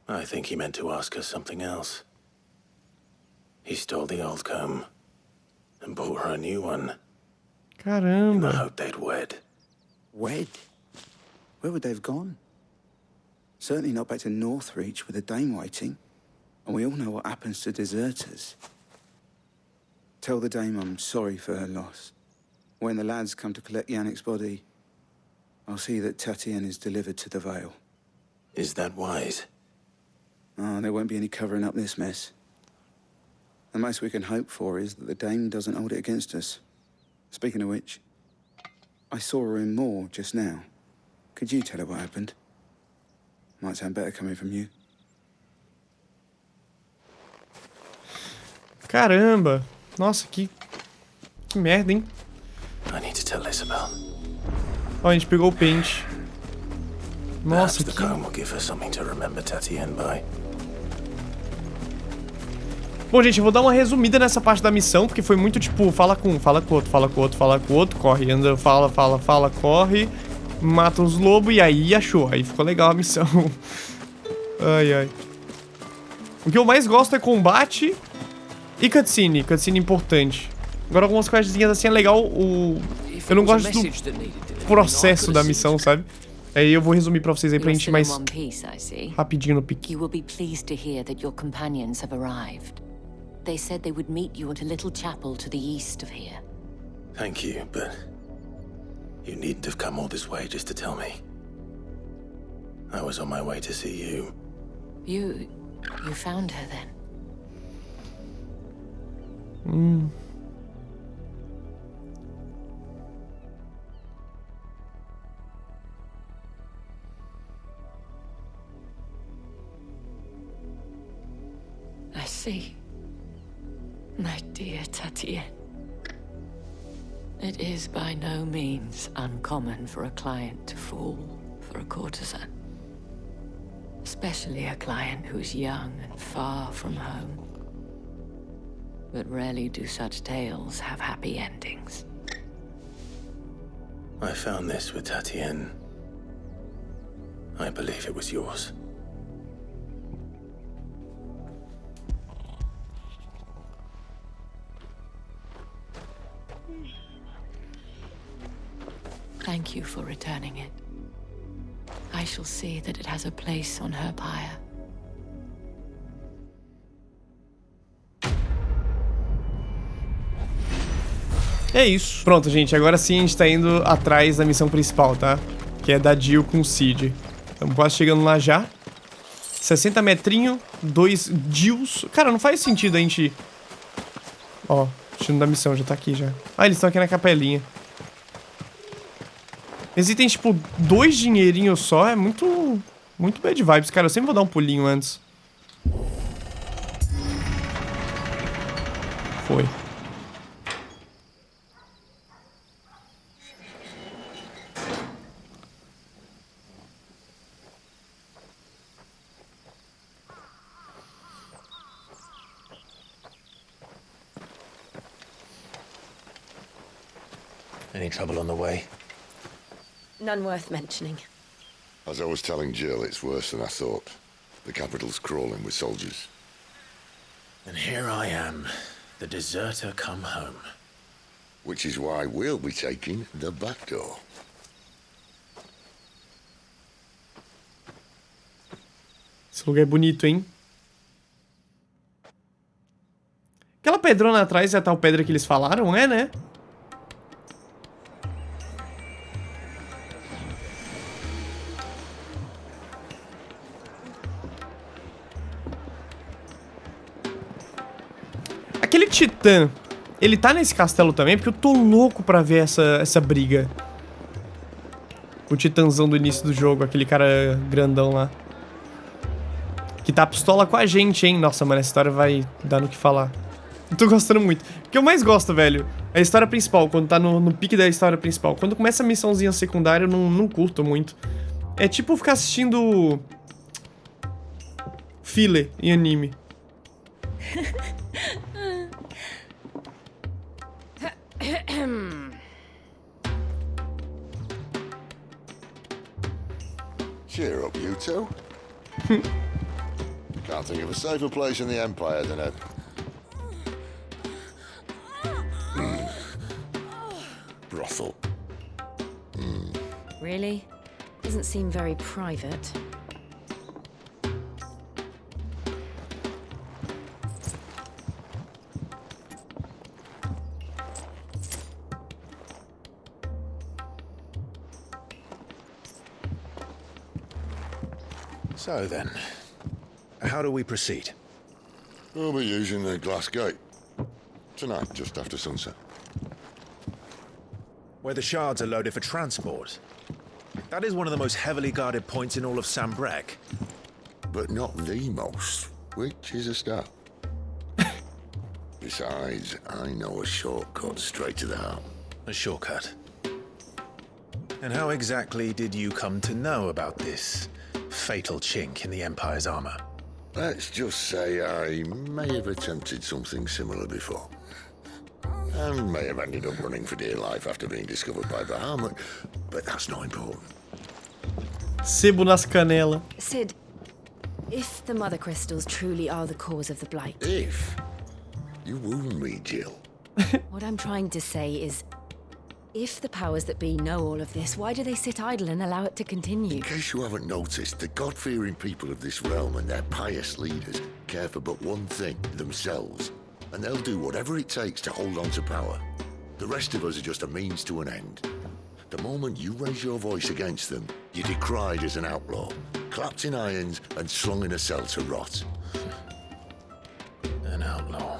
I think he meant to ask her something else. He stole the old comb and bought her a new one. Caramba. In the hope they'd wed. Wed? Where would they have gone? Certainly not back to Northreach with a dame waiting. And we all know what happens to deserters. Tell the dame I'm sorry for her loss. When the lads come to collect Yannick's body, I'll see that Tatienne is delivered to the Vale. Is that wise? Oh, there won't be any covering up this mess. The most we can hope for is that the dame doesn't hold it against us. Speaking of which, I saw her in Moor just now. Could you tell her what happened? Might sound better coming from you. Caramba. Nossa, que merda, hein? I need to tell Isabel. Ó, a gente pegou o pente. Nossa, the comb will give her something to remember Tatienne by. Bom, gente, eu vou dar uma resumida nessa parte da missão, porque foi muito tipo, fala com um, fala com outro, fala com outro, fala com outro, corre, anda, fala, corre, mata os lobos e aí achou. Aí ficou legal a missão. Ai, ai. O que eu mais gosto é combate e cutscene importante. Agora algumas questzinhas assim é legal, eu não gosto do processo da missão, sabe? Aí eu vou resumir pra vocês aí pra gente ir mais rapidinho no pique. You will be pleased to hear that your companions have arrived. They said they would meet you at a little chapel to the east of here. Thank you, but you needn't have come all this way just to tell me. I was on my way to see you. You found her then? I see. My dear Tatienne. It is by no means uncommon for a client to fall for a courtesan. Especially a client who's young and far from home. But rarely do such tales have happy endings. I found this with Tatienne. I believe it was yours. Thank you for returning it. I shall see that it has a place on her pyre. É isso. Pronto, gente. Agora sim a gente tá indo atrás da missão principal, tá? Que é da Jill com o Cid. Estamos quase chegando lá já. 60 metrinho, 2 Jills. Cara, não faz sentido a gente... Ó, o destino da missão já tá aqui já. Ah, eles estão aqui na capelinha. Esse item, tipo, 2 dinheirinhos só é muito... Muito bad vibes, cara. Eu sempre vou dar um pulinho antes. Foi. Any trouble on the way? None worth mentioning. As I was telling Jill, it's worse than I thought. The capital's crawling with soldiers. And here I am, the deserter come home. Which is why we'll be taking the back door. Esse lugar é bonito, hein? Aquela pedrona atrás é a tal pedra que eles falaram, é, né? Aquele titã, ele tá nesse castelo também? Porque eu tô louco pra ver essa briga. O titãzão do início do jogo, aquele cara grandão lá. Que tá pistola com a gente, hein? Nossa, mano, essa história vai dar no que falar. Eu tô gostando muito. O que eu mais gosto, velho, é a história principal, quando tá no pique da história principal. Quando começa a missãozinha secundária, eu não curto muito. É tipo ficar assistindo... filler em anime. Cheer up, you two. Can't think of a safer place in the Empire than a... brothel. Really? Doesn't seem very private. So then, how do we proceed? We'll be using the glass gate. Tonight, just after sunset. Where the shards are loaded for transport. That is one of the most heavily guarded points in all of Sambrek. But not the most, which is a start. Besides, I know a shortcut straight to the heart. A shortcut? And how exactly did you come to know about this fatal chink in the Empire's armor? Let's just say I may have attempted something similar before. And may have ended up running for dear life after being discovered by Bahamut, but that's not important. Sebo nas canela. Sid, if the Mother Crystals truly are the cause of the Blight... If? You wound me, Jill. What I'm trying to say is, if the powers that be know all of this, why do they sit idle and allow it to continue? In case you haven't noticed, the God-fearing people of this realm and their pious leaders care for but one thing, themselves. And they'll do whatever it takes to hold on to power. The rest of us are just a means to an end. The moment you raise your voice against them, you're decried as an outlaw, clapped in irons and slung in a cell to rot. An outlaw.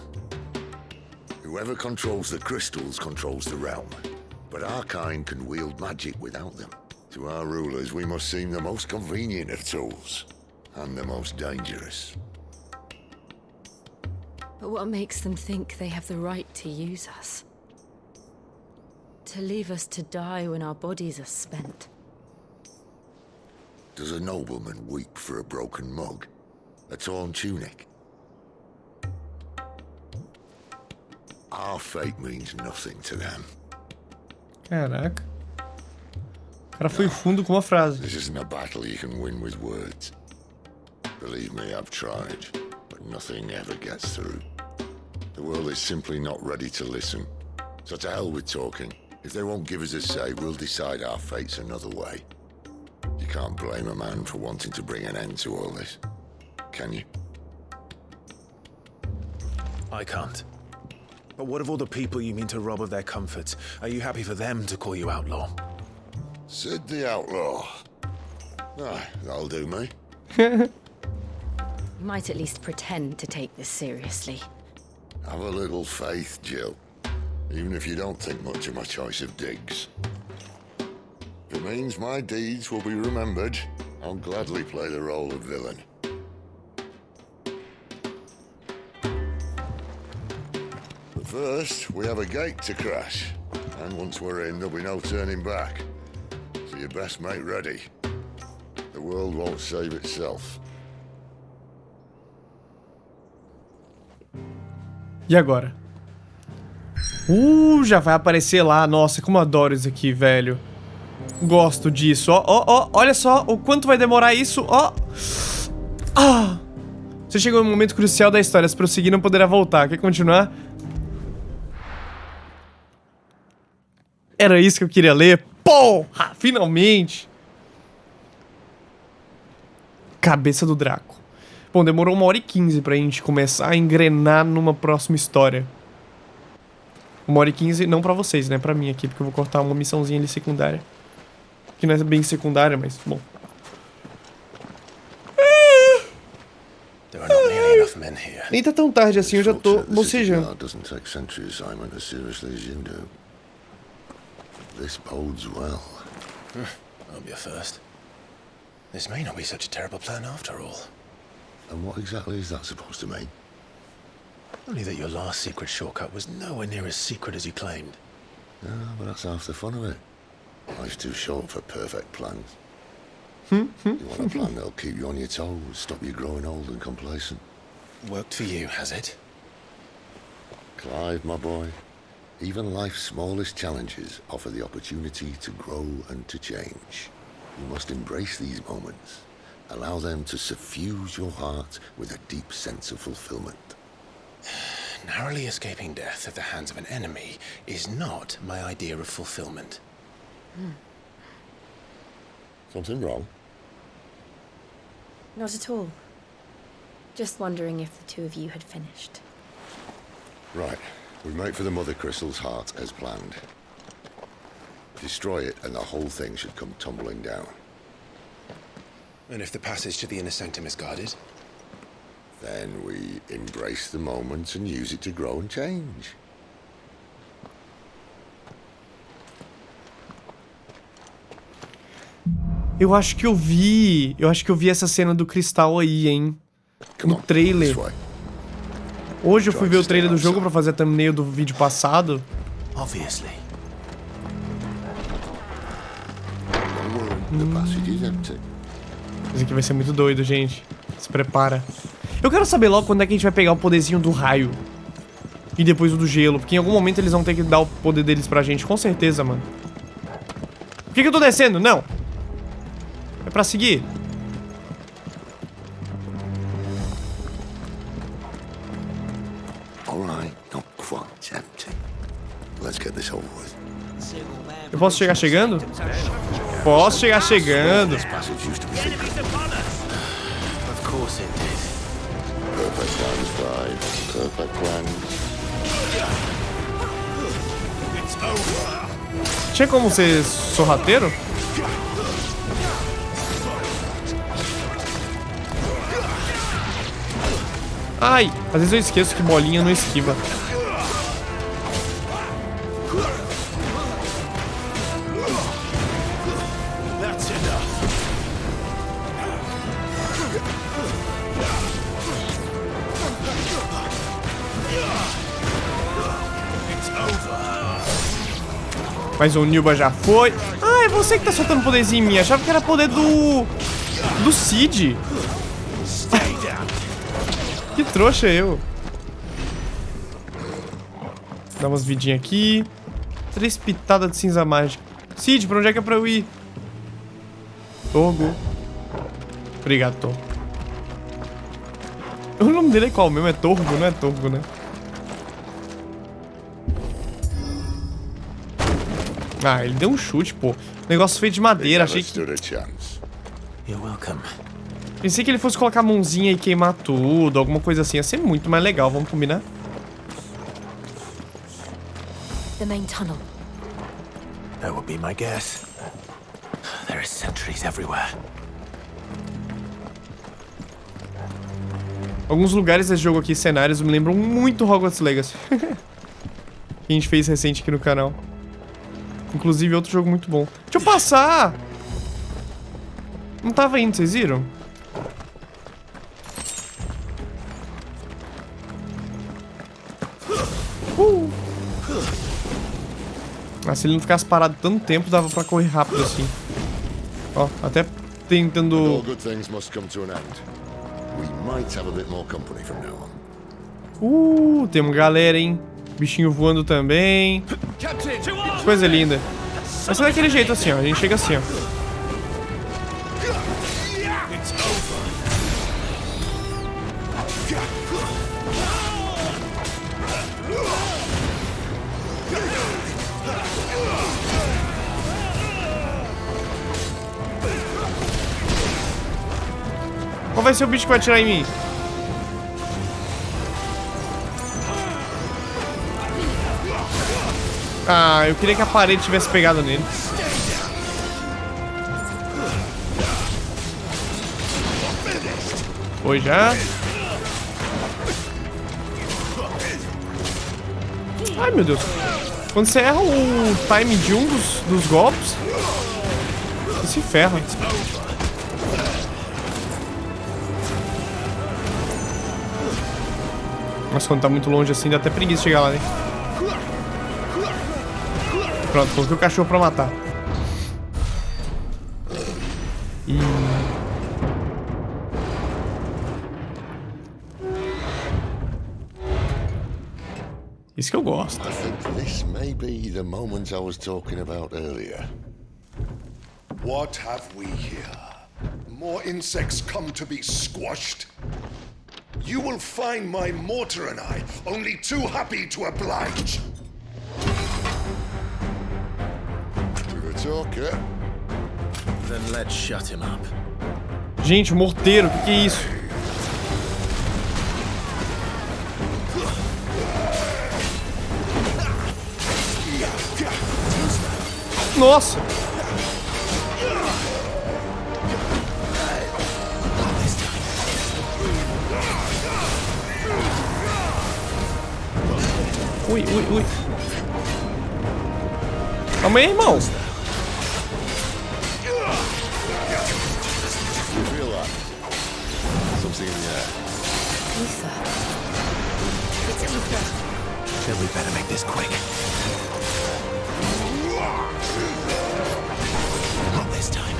Whoever controls the crystals controls the realm. But our kind can wield magic without them. To our rulers, we must seem the most convenient of tools, and the most dangerous. But what makes them think they have the right to use us? To leave us to die when our bodies are spent? Does a nobleman weep for a broken mug? A torn tunic? Our fate means nothing to them. Caraca. O cara foi fundo com uma frase. This isn't a battle you can win with words. Believe me, I've tried, but nothing ever gets through. The world is simply not ready to listen. So to hell with talking. If they won't give us a say, we'll decide our fates another way. You can't blame a man for wanting to bring an end to all this, can you? I can't. But what of all the people you mean to rob of their comforts? Are you happy for them to call you outlaw? Sid the Outlaw. Ah, that'll do me. You might at least pretend to take this seriously. Have a little faith, Jill. Even if you don't think much of my choice of digs. If it means my deeds will be remembered, I'll gladly play the role of villain. But first, we have a gate to crash. And once we're in, there'll be no turning back. So you best make ready. The world won't save itself. E agora? Já vai aparecer lá. Nossa, como eu adoro isso aqui, velho. Gosto disso. Ó, olha só o quanto vai demorar isso. Ó. Ah! Você chegou no momento crucial da história. Se prosseguir, não poderá voltar. Quer continuar? Era isso que eu queria ler. Porra! Finalmente! Cabeça do Draco. Bom, demorou 1h15 pra gente começar a engrenar numa próxima história. 1h15, não pra vocês, né? Pra mim aqui, porque eu vou cortar uma missãozinha ali secundária. Que não é bem secundária, mas, bom. Nem tá tão tarde assim, eu já tô bocejando. This bodes well. I'll be a first. This may not be such a terrible plan after all. And what exactly is that supposed to mean? Only that your last secret shortcut was nowhere near as secret as you claimed. No, but that's half the fun of it. Life's too short for perfect plans. You want a plan that'll keep you on your toes, stop you growing old and complacent. Worked for you, has it? Clive, my boy. Even life's smallest challenges offer the opportunity to grow and to change. You must embrace these moments. Allow them to suffuse your heart with a deep sense of fulfillment. Narrowly escaping death at the hands of an enemy is not my idea of fulfillment. Something wrong? Not at all. Just wondering if the two of you had finished. Right. We make for the Mother Crystal's heart as planned. Destroy it and the whole thing should come tumbling down. And if the passage to the inner sanctum is guarded? Then we embrace the moment and use it to grow and change. Eu acho que eu vi essa cena do cristal aí, hein? No trailer. Hoje eu fui ver o trailer do jogo pra fazer a thumbnail do vídeo passado. Obviously. Isso aqui vai ser muito doido, gente. Se prepara. Eu quero saber logo quando é que a gente vai pegar o poderzinho do raio. E depois o do gelo. Porque em algum momento eles vão ter que dar o poder deles pra gente. Com certeza, mano. Por que eu tô descendo? Não. É pra seguir. Eu posso chegar chegando? Posso chegar chegando. Of course it did. Perfect plans, Clive. Perfect plans. Tinha como ser sorrateiro? Ai, às vezes eu esqueço que bolinha não esquiva. Mas o Nilba já foi. Ah, é você que tá soltando poderzinho em mim. Achava que era poder do Cid. Que trouxa eu. Dá umas vidinhas aqui. 3 pitadas de cinza mágica. Cid, pra onde é que é pra eu ir? Togo. Obrigado, Togo. O nome dele é qual mesmo? É Torgo, não é Torgo, né? Ah, ele deu um chute, pô. Negócio feito de madeira, achei que... You're welcome. Pensei que ele fosse colocar a mãozinha e queimar tudo, alguma coisa assim. Ia ser muito mais legal, vamos combinar? The main tunnel. That would be my guess. There are sentries everywhere. Alguns lugares desse jogo aqui, cenários, me lembram muito Hogwarts Legacy. Que a gente fez recente aqui no canal. Inclusive, outro jogo muito bom. Deixa eu passar! Não tava indo, vocês viram? Ah, se ele não ficasse parado tanto tempo, dava pra correr rápido assim. Ó, até tentando... tem uma galera, hein? Bichinho voando também. Coisa linda. Vai ser daquele jeito assim, ó. A gente chega assim, ó. Qual vai ser o bicho que vai atirar em mim? Ah, eu queria que a parede tivesse pegado nele. Foi já. Ai, meu Deus. Quando você erra o time de um dos golpes, você se ferra. Nossa, quando tá muito longe assim, dá até preguiça de chegar lá, né? Pronto, coloquei o cachorro pra matar. Isso que eu gosto. I think this may be the moment I was talking about earlier. What have we here? More insects come to be squashed? You will find my mortar and I only too happy to oblige. We're a talker. Then let's shut him up. Gente, morteiro, o que é isso? Nossa! Ui, ui, ui. Calma aí, irmão. Then we better make this quick. Not this time.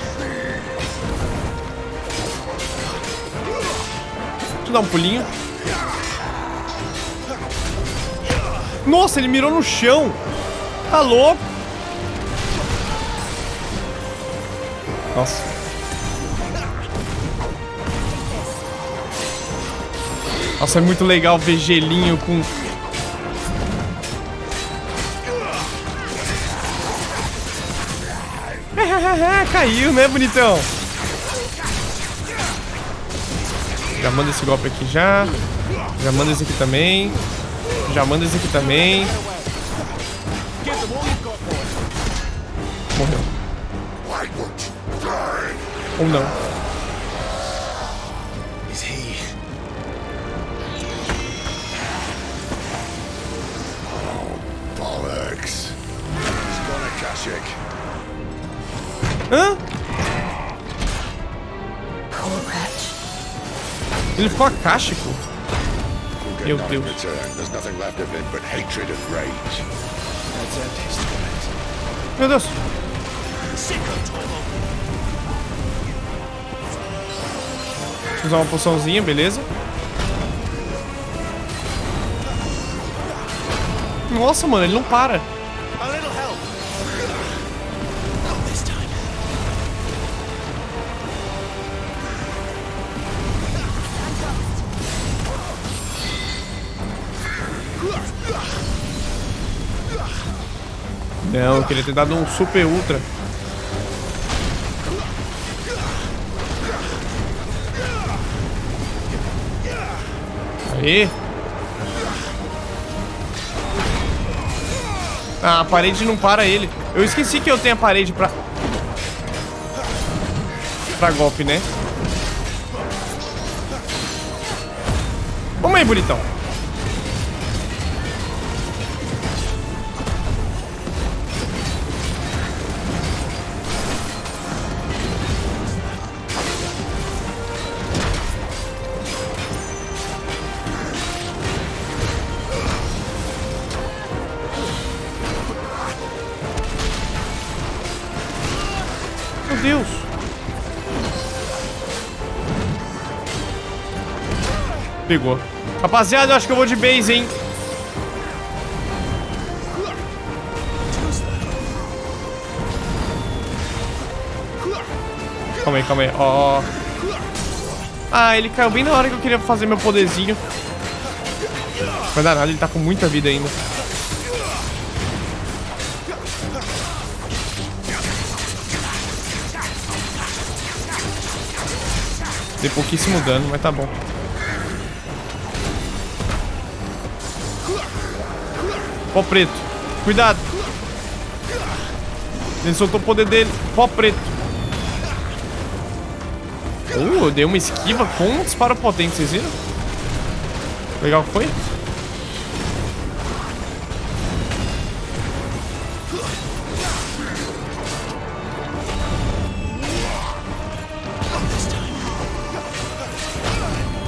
Deixa eu dar um pulinho. Nossa, ele mirou no chão. Tá louco. Nossa. Nossa, é muito legal ver gelinho com... Caiu, né, bonitão? Já manda esse golpe aqui já. Já manda esse aqui também. Já manda esse aqui também. Morreu. Ou não. Hã? Ele ficou acástico. Meu Deus. Meu Deus. Deixa eu usar uma poçãozinha, beleza. Nossa, mano, ele não para. Não, eu queria ter dado um super ultra. Aí. Ah, a parede não para ele. Eu esqueci que eu tenho a parede pra golpe, né? Vamos aí, bonitão. Meu Deus. Pegou. Rapaziada, eu acho que eu vou de base, hein? Calma aí. Ó. Ah, ele caiu bem na hora que eu queria fazer meu poderzinho. Não vai dar nada, ele tá com muita vida ainda. Dei pouquíssimo dano, mas tá bom. Pó preto. Cuidado. Ele soltou o poder dele. Pó preto. Eu dei uma esquiva com um disparo potente, vocês viram? Legal que foi?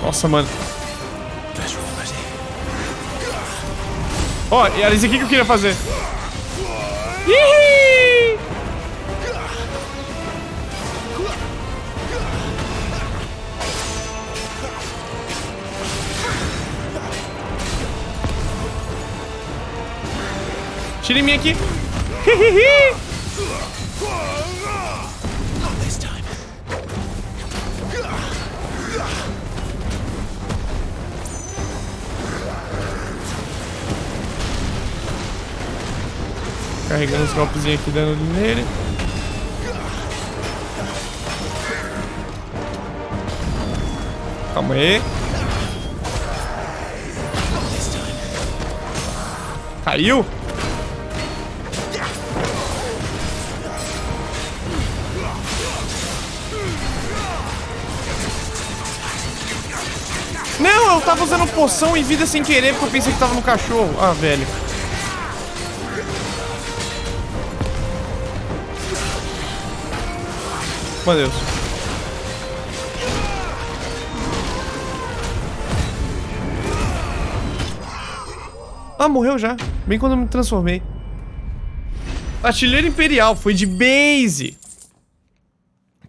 Nossa, mano. Ó, era isso aqui que eu queria fazer. Ih! Tira em mim aqui. Carregando os golpezinhos aqui, dando nele. Calma aí. Caiu? Não, eu tava usando poção e vida sem querer porque eu pensei que tava no cachorro. Ah, velho. Meu Deus. Ah, morreu já. Bem quando eu me transformei. Artilheiro Imperial. Foi de base.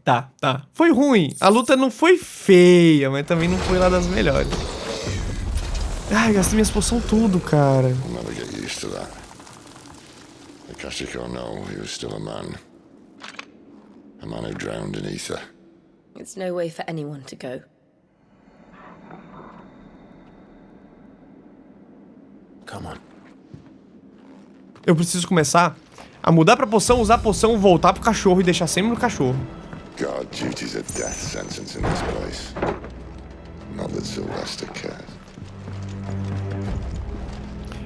Tá. Foi ruim. A luta não foi feia, mas também não foi lá das melhores. Ai, gastei minhas poções tudo, cara. I'll never get used to that. Akashiko know he was still a man. A man who drowned in ether. It's no way for anyone to go. Come on. Eu preciso começar a mudar pra poção, usar a poção, voltar pro cachorro e deixar sempre no cachorro. God, duty's a death sentence in this place. Not that Sylvester cares.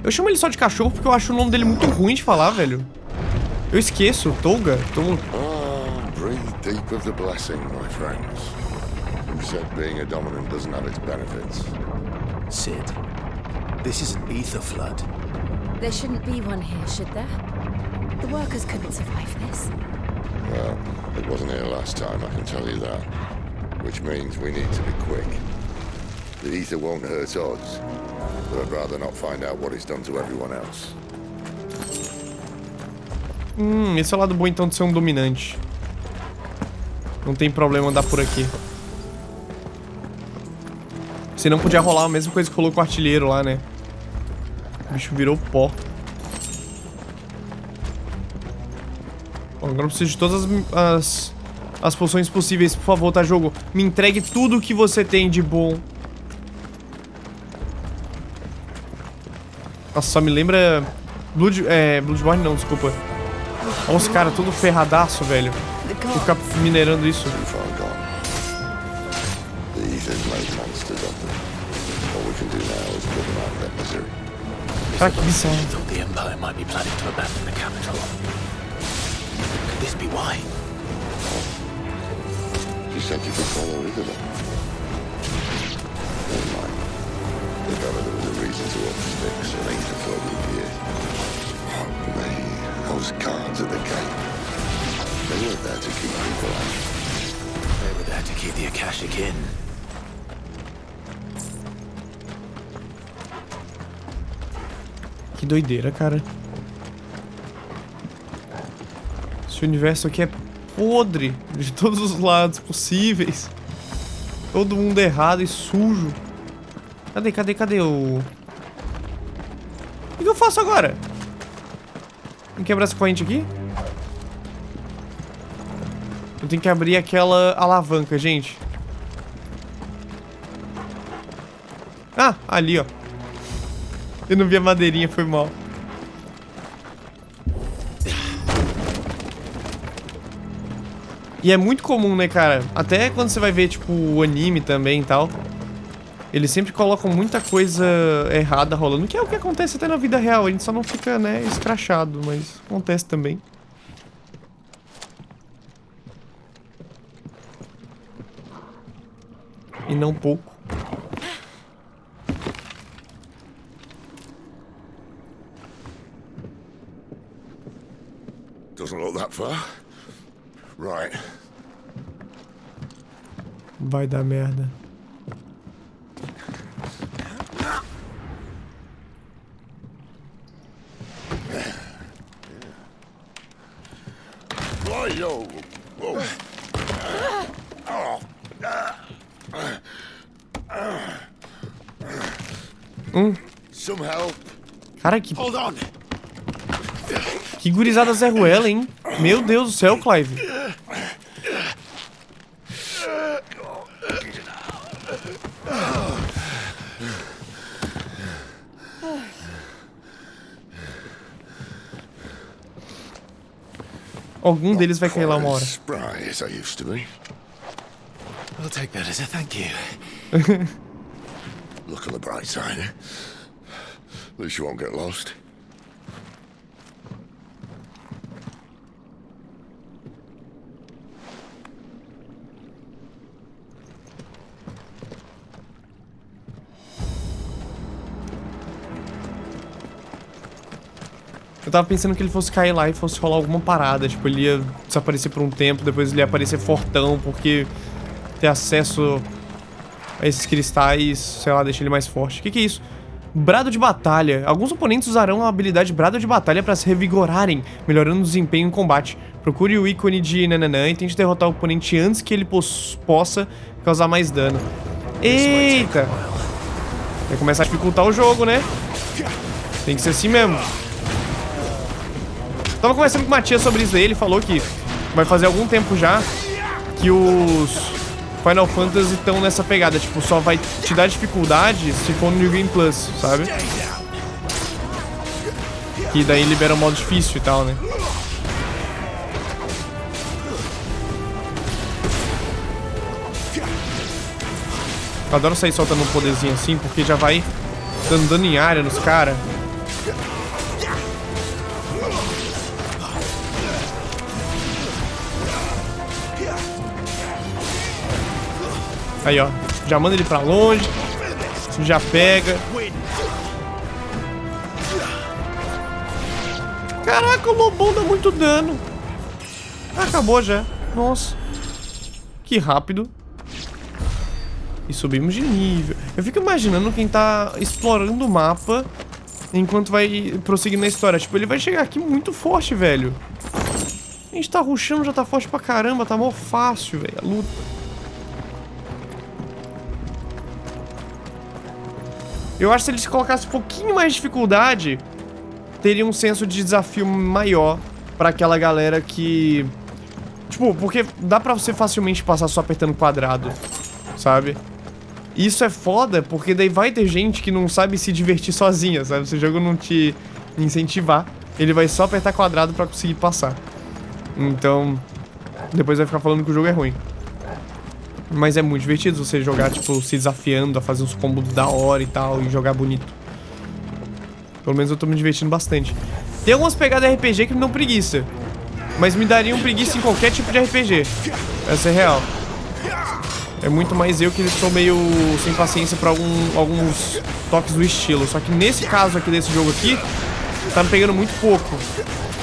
Eu chamo ele só de cachorro porque eu acho o nome dele muito ruim de falar, velho. Eu esqueço, Tolga. Breathe deep of the blessing, my friends. Who said being a dominant doesn't have its benefits? Sid, this is an ether flood. There shouldn't be one here, should there? The workers couldn't survive this. Well, it wasn't here last time, I can tell you that. Which means we need to be quick. The ether won't hurt us, but I'd rather not find out what it's done to everyone else. Esse é o lado bom então de ser um dominante. Não tem problema andar por aqui. Se não podia rolar a mesma coisa que rolou com o artilheiro lá, né? O bicho virou pó. Bom, agora eu preciso de todas as poções possíveis. Por favor, tá, jogo? Me entregue tudo que você tem de bom. Nossa, só me lembra... Bloodborne não, desculpa. Olha os caras tudo ferradaço, velho. Vou ficar minerando isso. Cara, que bizarro. The Empire might be planning to abandon the capital. Could this be why? She said you could follow Isabel. Never mind. If ever there was a reason to up sticks, it ain't for 30 years. Oh, me, those guards at the gate. They weren't there to keep people out. They were there to keep the Akashic in. Que doideira, cara. Esse universo aqui é podre de todos os lados possíveis. Todo mundo errado e sujo. Cadê o... O que eu faço agora? Tem que quebrar essa corrente aqui? Eu tenho que abrir aquela alavanca, gente. Ah, ali, ó. Eu não vi a madeirinha, foi mal. E é muito comum, né, cara? Até quando você vai ver, tipo, o anime também e tal. Eles sempre colocam muita coisa errada rolando. Que é o que acontece até na vida real. A gente só não fica, né, escrachado. Mas acontece também. E não pouco. Doesn't look that far. Right. Vai dar merda. Yo. Some help. Cara, que... Hold on. Que gurizada Zé Ruela, hein? Meu Deus do céu, Clive. Algum deles vai cair lá uma hora. I'll take that as a thank you. Look on the bright side. At least you won't get lost. Eu tava pensando que ele fosse cair lá e fosse rolar alguma parada. Tipo, ele ia desaparecer por um tempo, depois ele ia aparecer fortão, porque ter acesso a esses cristais, sei lá, deixa ele mais forte. O que é isso? Brado de batalha. Alguns oponentes usarão a habilidade Brado de batalha para se revigorarem, melhorando o desempenho em combate. Procure o ícone de nananã e tente derrotar o oponente antes que ele possa causar mais dano. Eita! Vai começar a dificultar o jogo, né? Tem que ser assim mesmo. Tava conversando com o Matias sobre isso aí, ele falou que vai fazer algum tempo já que os Final Fantasy estão nessa pegada, tipo, só vai te dar dificuldade se for no New Game Plus, sabe? Que daí libera o modo difícil e tal, né? Eu adoro sair soltando um poderzinho assim, porque já vai dando dano em área nos caras. Aí, ó. Já manda ele pra longe. Já pega. Caraca, o lobão dá muito dano. Acabou já. Nossa. Que rápido. E subimos de nível. Eu fico imaginando quem tá explorando o mapa enquanto vai prosseguir na história. Tipo, ele vai chegar aqui muito forte, velho. A gente tá rushando, já tá forte pra caramba. Tá mó fácil, velho, a luta. Eu acho que se eles colocassem um pouquinho mais de dificuldade, teria um senso de desafio maior pra aquela galera que... Tipo, porque dá pra você facilmente passar só apertando quadrado, sabe? Isso é foda, porque daí vai ter gente que não sabe se divertir sozinha, sabe? Se o jogo não te incentivar ele vai só apertar quadrado pra conseguir passar. Então, depois vai ficar falando que o jogo é ruim. Mas é muito divertido você jogar, tipo, se desafiando a fazer uns combos da hora e tal, e jogar bonito. Pelo menos eu tô me divertindo bastante. Tem algumas pegadas RPG que me dão preguiça, mas me dariam preguiça em qualquer tipo de RPG. Essa é real. É muito mais eu que sou meio sem paciência pra alguns toques do estilo. Só que nesse caso aqui desse jogo aqui, tá me pegando muito pouco.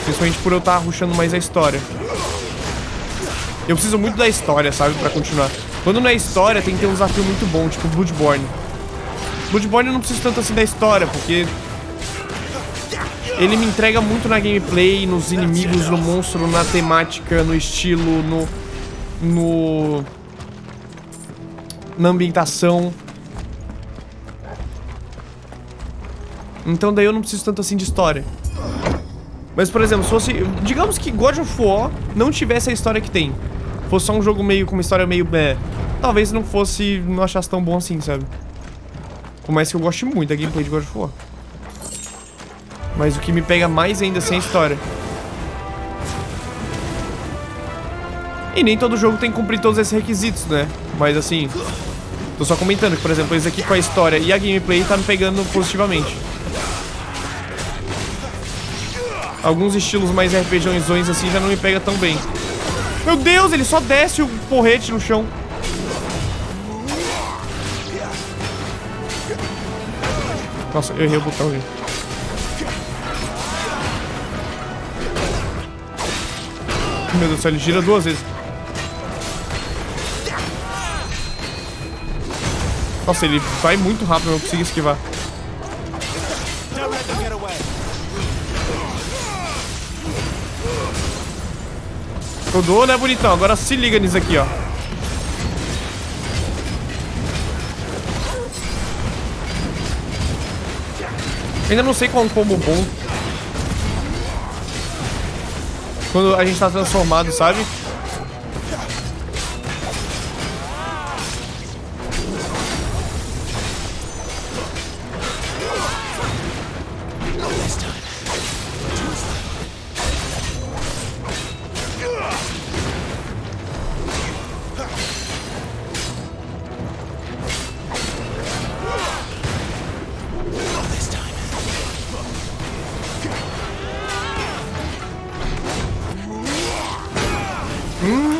Principalmente por eu estar rushando mais a história. Eu preciso muito da história, sabe, pra continuar. Quando não é história, tem que ter um desafio muito bom, tipo Bloodborne. Bloodborne eu não preciso tanto assim da história, porque ele me entrega muito na gameplay, nos inimigos, no monstro, na temática, no estilo, na ambientação. Então daí eu não preciso tanto assim de história. Mas, por exemplo, se fosse... Digamos que God of War não tivesse a história que tem. Fosse só um jogo meio com uma história meio... talvez não fosse... Não achasse tão bom assim, sabe? Por mais que eu goste muito da gameplay de God of War. Mas o que me pega mais ainda assim é a história. E nem todo jogo tem que cumprir todos esses requisitos, né? Mas assim... Tô só comentando que, por exemplo, esse aqui com a história e a gameplay tá me pegando positivamente. Alguns estilos mais RPGzões assim já não me pega tão bem. Meu Deus, ele só desce o porrete no chão. Nossa, eu errei o botão, gente. Meu Deus do céu, ele gira 2 vezes. Nossa, ele vai muito rápido, eu não consigo esquivar. Eu dou, né, bonitão? Agora se liga nisso aqui, ó. Ainda não sei qual é um combo bom. Quando a gente tá transformado, sabe?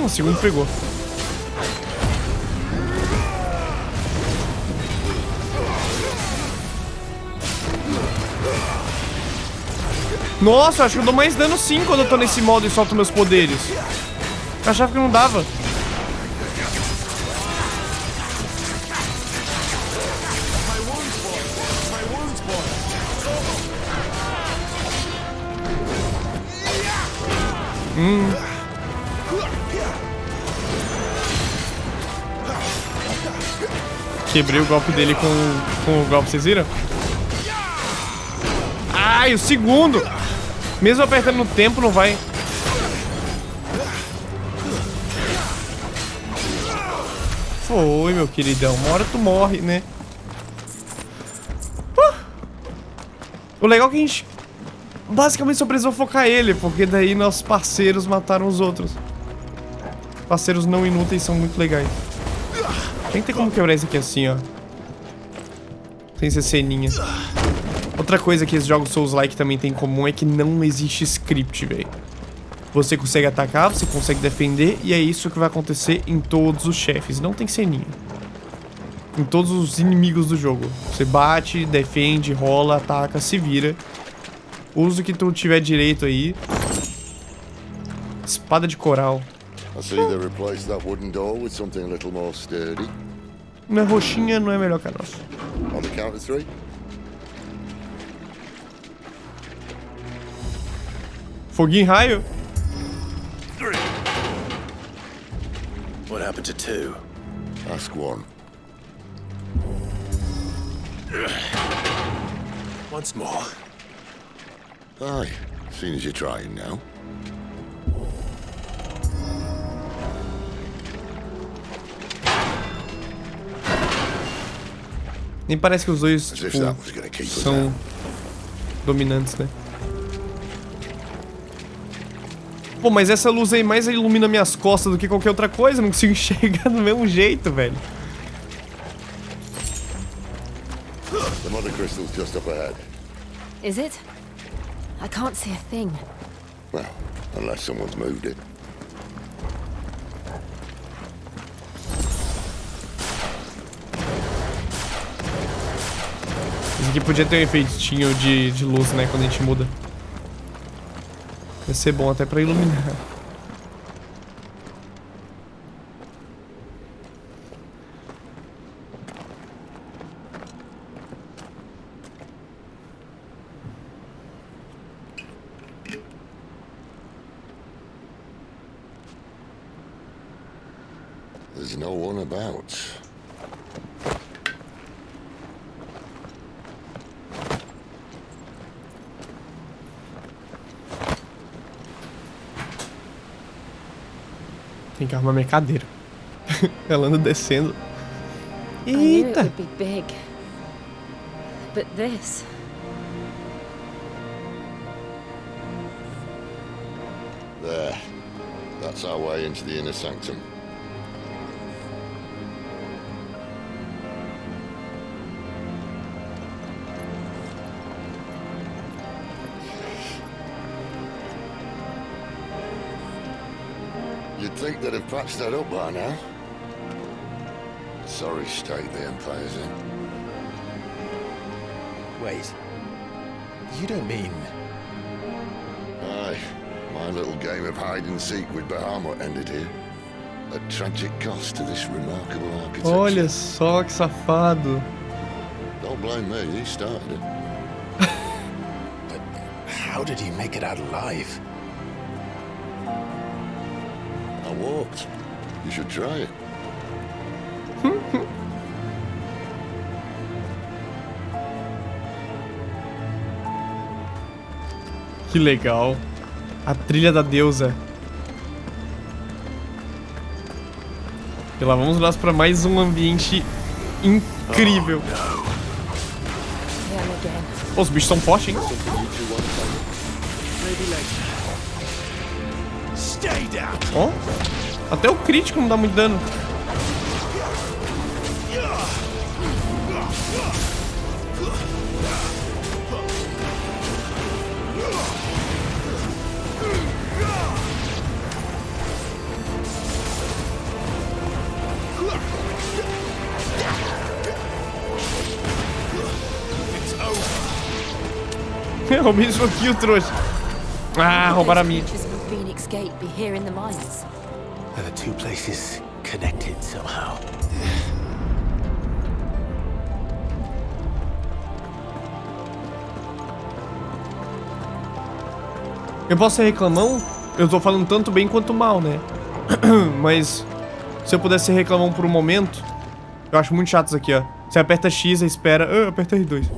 O segundo pegou. Nossa, acho que eu dou mais dano sim quando eu tô nesse modo e solto meus poderes. Eu achava que não dava. Quebrei o golpe dele com o golpe, vocês viram? Ai, o segundo! Mesmo apertando no tempo, não vai. Foi, meu queridão. Uma hora tu morre, né? O legal é que a gente basicamente só precisou focar ele, porque daí nossos parceiros mataram os outros. Parceiros não inúteis são muito legais. Tem que ter como quebrar isso aqui assim, ó. Sem ser ceninha. Outra coisa que esses jogos Souls-like também tem em comum é que não existe script, velho. Você consegue atacar, você consegue defender, e é isso que vai acontecer em todos os chefes. Não tem ceninha. Em todos os inimigos do jogo. Você bate, defende, rola, ataca, se vira. Usa o que tu tiver direito aí. Espada de coral. I see they replaced that wooden door with something a little more sturdy. Minha roxinha não é melhor que a nossa. On the count of 3. Foguinho em raio? What happened to 2? Ask 1. Once more. Aye, seeing as you're trying now. Nem parece que os dois tipo, são dominantes, né? Pô, mas essa luz aí mais ilumina minhas costas do que qualquer outra coisa. Eu não consigo enxergar do mesmo jeito, velho. The mother crystal's just up ahead. Is it? I can't see a thing. Well, unless someone's moved it. Esse aqui podia ter um efeitinho de luz, né, quando a gente muda. Vai ser bom até pra iluminar. There's no one about. Tem que arrumar minha cadeira. Ela anda descendo. I knew it Eita! would be big. But this... There. That's our way into the inner sanctum. You'd think they'd have patched that up by now. Sorry state the Empire's in. Wait. You don't mean... Aye. My little game of hide-and-seek with Bahamut ended here. A tragic cost to this remarkable architecture. Olha só que safado. Don't blame me, he started it. But how did he make it out alive? I walked. You should try it. Que legal. A trilha da deusa. E lá vamos nós pra mais um ambiente incrível. Pô, os bichos são fortes, hein? Ó, até o crítico não dá muito dano. Roubei isso aqui, o trouxa. Ah, roubaram a minha. Are the two places connected somehow? Eu posso ser reclamão? Eu tô falando tanto bem quanto mal, né? Mas se eu pudesse ser reclamão por um momento, eu acho muito chato isso aqui, ó. Você aperta X e espera. Aperta R2.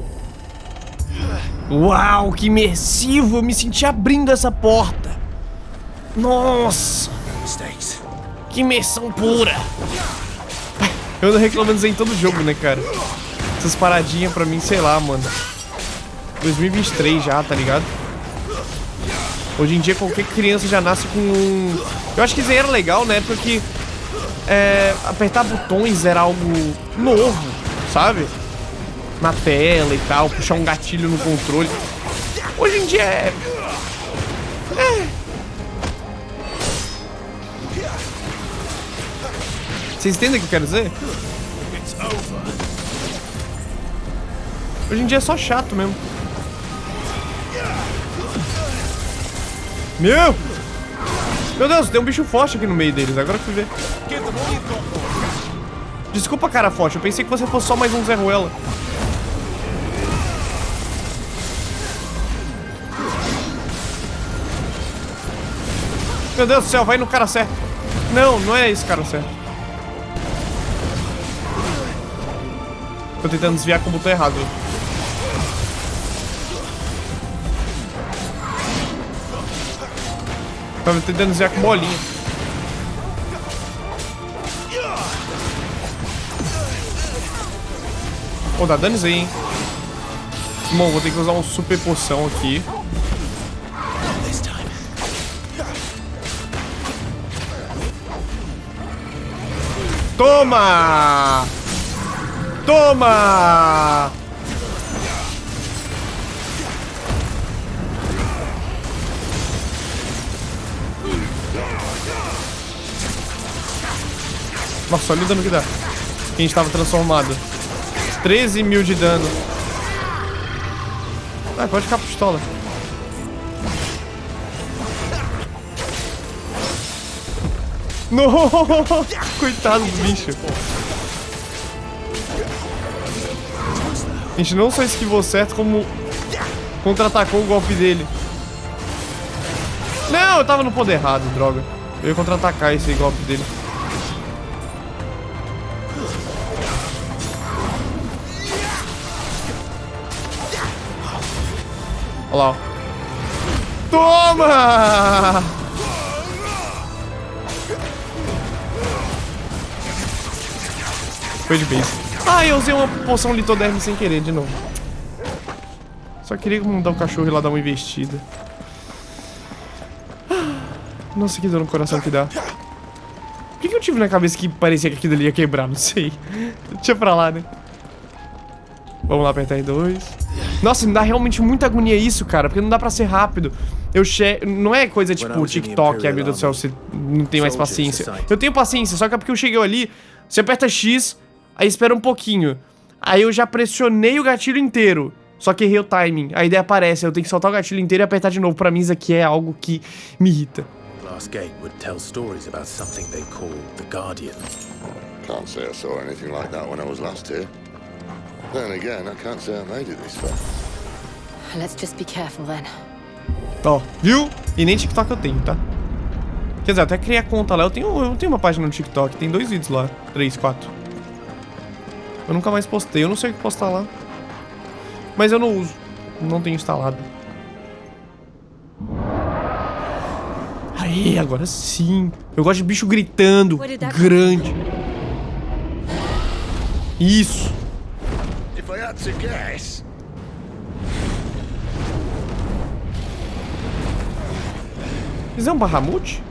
Uau, que imersivo! Eu me senti abrindo essa porta. Nossa! Que imersão pura! Eu ando reclamando isso em todo jogo, né, cara? Essas paradinhas pra mim, sei lá, mano. 2023 já, tá ligado? Hoje em dia qualquer criança já nasce com um... Eu acho que isso aí era legal, né? Porque apertar botões era algo novo, sabe? Na tela e tal, puxar um gatilho no controle. Hoje em dia Vocês entendem o que eu quero dizer? Hoje em dia é só chato mesmo. Meu Deus, tem um bicho forte aqui no meio deles, agora que eu fui ver. Desculpa, cara forte, eu pensei que você fosse só mais um Zé Ruela. Meu Deus do céu, vai no cara certo. Não, não é esse cara certo. Tô tentando desviar com o botão errado. Tava tentando desviar com bolinha. Pô, dá danos aí, hein? Bom, vou ter que usar um super poção aqui. Toma! Toma! Nossa, olha o dano que dá. A gente tava transformado. 13 mil de dano. Ah, pode ficar a pistola. Não! Coitado do bicho. A gente não só esquivou certo, como contra-atacou o golpe dele. Não, eu tava no poder errado, droga. Eu ia contra-atacar esse golpe dele. Olha lá, ó. Toma! Foi de vez. Ah, eu usei uma poção litoderme sem querer de novo. Só queria mandar o cachorro ir lá dar uma investida. Nossa, que dor no coração que dá. Por que eu tive na cabeça que parecia que aquilo ali ia quebrar? Não sei. Deixa pra lá, né? Vamos lá apertar R2. Nossa, me dá realmente muita agonia isso, cara. Porque não dá pra ser rápido. Não é coisa tipo TikTok, ai meu Deus do céu, você não tem mais paciência. Eu tenho paciência, só que é porque eu cheguei ali, você aperta X, aí espera um pouquinho. Aí eu já pressionei o gatilho inteiro. Só que errei o timing. A ideia aparece, eu tenho que soltar o gatilho inteiro e apertar de novo. Pra mim isso aqui é algo que me irrita. Glass Gate would tell stories about something they call the Guardian. Can't say I saw anything like that when I was last here. Then again, I can't say I made it this far. Let's just be careful then. Ó, viu? E nem TikTok eu tenho, tá? Quer dizer, até criei a conta lá. Eu tenho uma página no TikTok, tem 2 vídeos lá. 3, 4. Eu nunca mais postei, eu não sei o que postar lá. Mas eu não uso. Não tenho instalado. Aí, agora sim. Eu gosto de bicho gritando. Grande. Isso. If I had to guess. Isso é um Bahamut?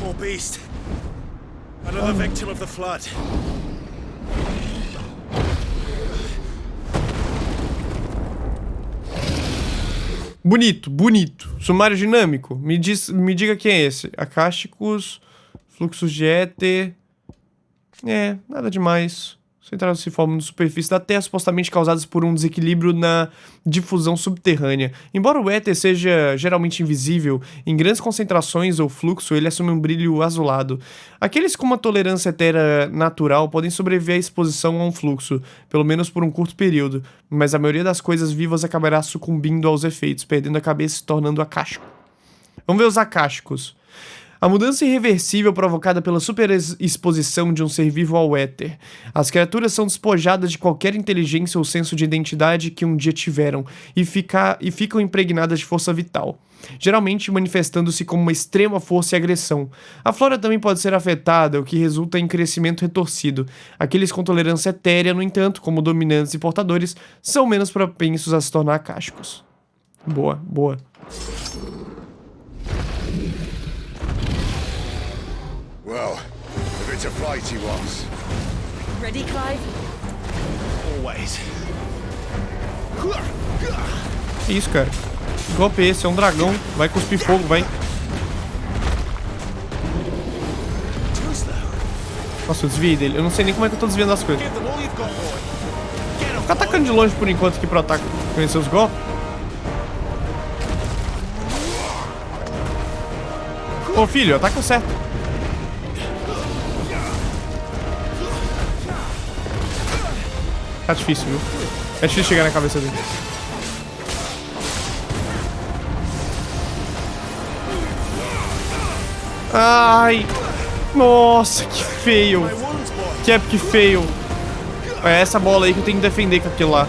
Poor beast. Another victim of the flood. Bonito, bonito. Sumário dinâmico. Me diga quem é esse. Acásticos, fluxos de éter. É, nada demais. Centrados se formam na superfície da Terra, supostamente causadas por um desequilíbrio na difusão subterrânea. Embora o éter seja geralmente invisível, em grandes concentrações ou fluxo, ele assume um brilho azulado. Aqueles com uma tolerância etérea natural podem sobreviver à exposição a um fluxo, pelo menos por um curto período, mas a maioria das coisas vivas acabará sucumbindo aos efeitos, perdendo a cabeça e se tornando acástico. Vamos ver os acásticos. A mudança irreversível provocada pela superexposição de um ser vivo ao éter. As criaturas são despojadas de qualquer inteligência ou senso de identidade que um dia tiveram e ficam impregnadas de força vital, geralmente manifestando-se como uma extrema força e agressão. A flora também pode ser afetada, o que resulta em crescimento retorcido. Aqueles com tolerância etérea, no entanto, como dominantes e portadores, são menos propensos a se tornar acásticos. Boa, boa. Well, if it's a fight he wants. Ready, Clive? Always. Que isso, cara? Que golpe é esse? É um dragão. Vai cuspir fogo, vai. Nossa, eu desviei dele. Eu não sei nem como é que eu tô desviando das coisas. Vou ficar atacando de longe por enquanto aqui pra conhecer os golpes. Ô filho, ataca certo. Tá difícil, viu? É difícil chegar na cabeça dele. Ai! Nossa, que feio! Que epic feio! É essa bola aí que eu tenho que defender com aquilo lá.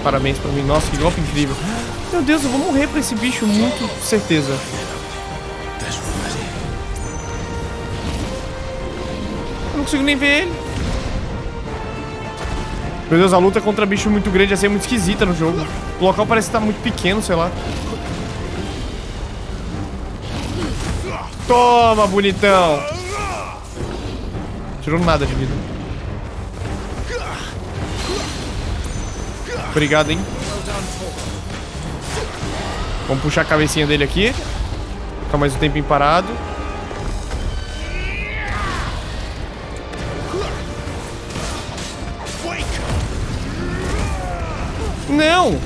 Parabéns pra mim. Nossa, que golpe incrível. Meu Deus, eu vou morrer pra esse bicho, muito certeza. Eu não consigo nem ver ele. Meu Deus, a luta contra bicho muito grande ia ser muito esquisita no jogo. O local parece estar muito pequeno, sei lá. Toma, bonitão. Tirou nada de vida. Obrigado, hein. Vamos puxar a cabecinha dele aqui. Ficar mais um tempinho parado. Não!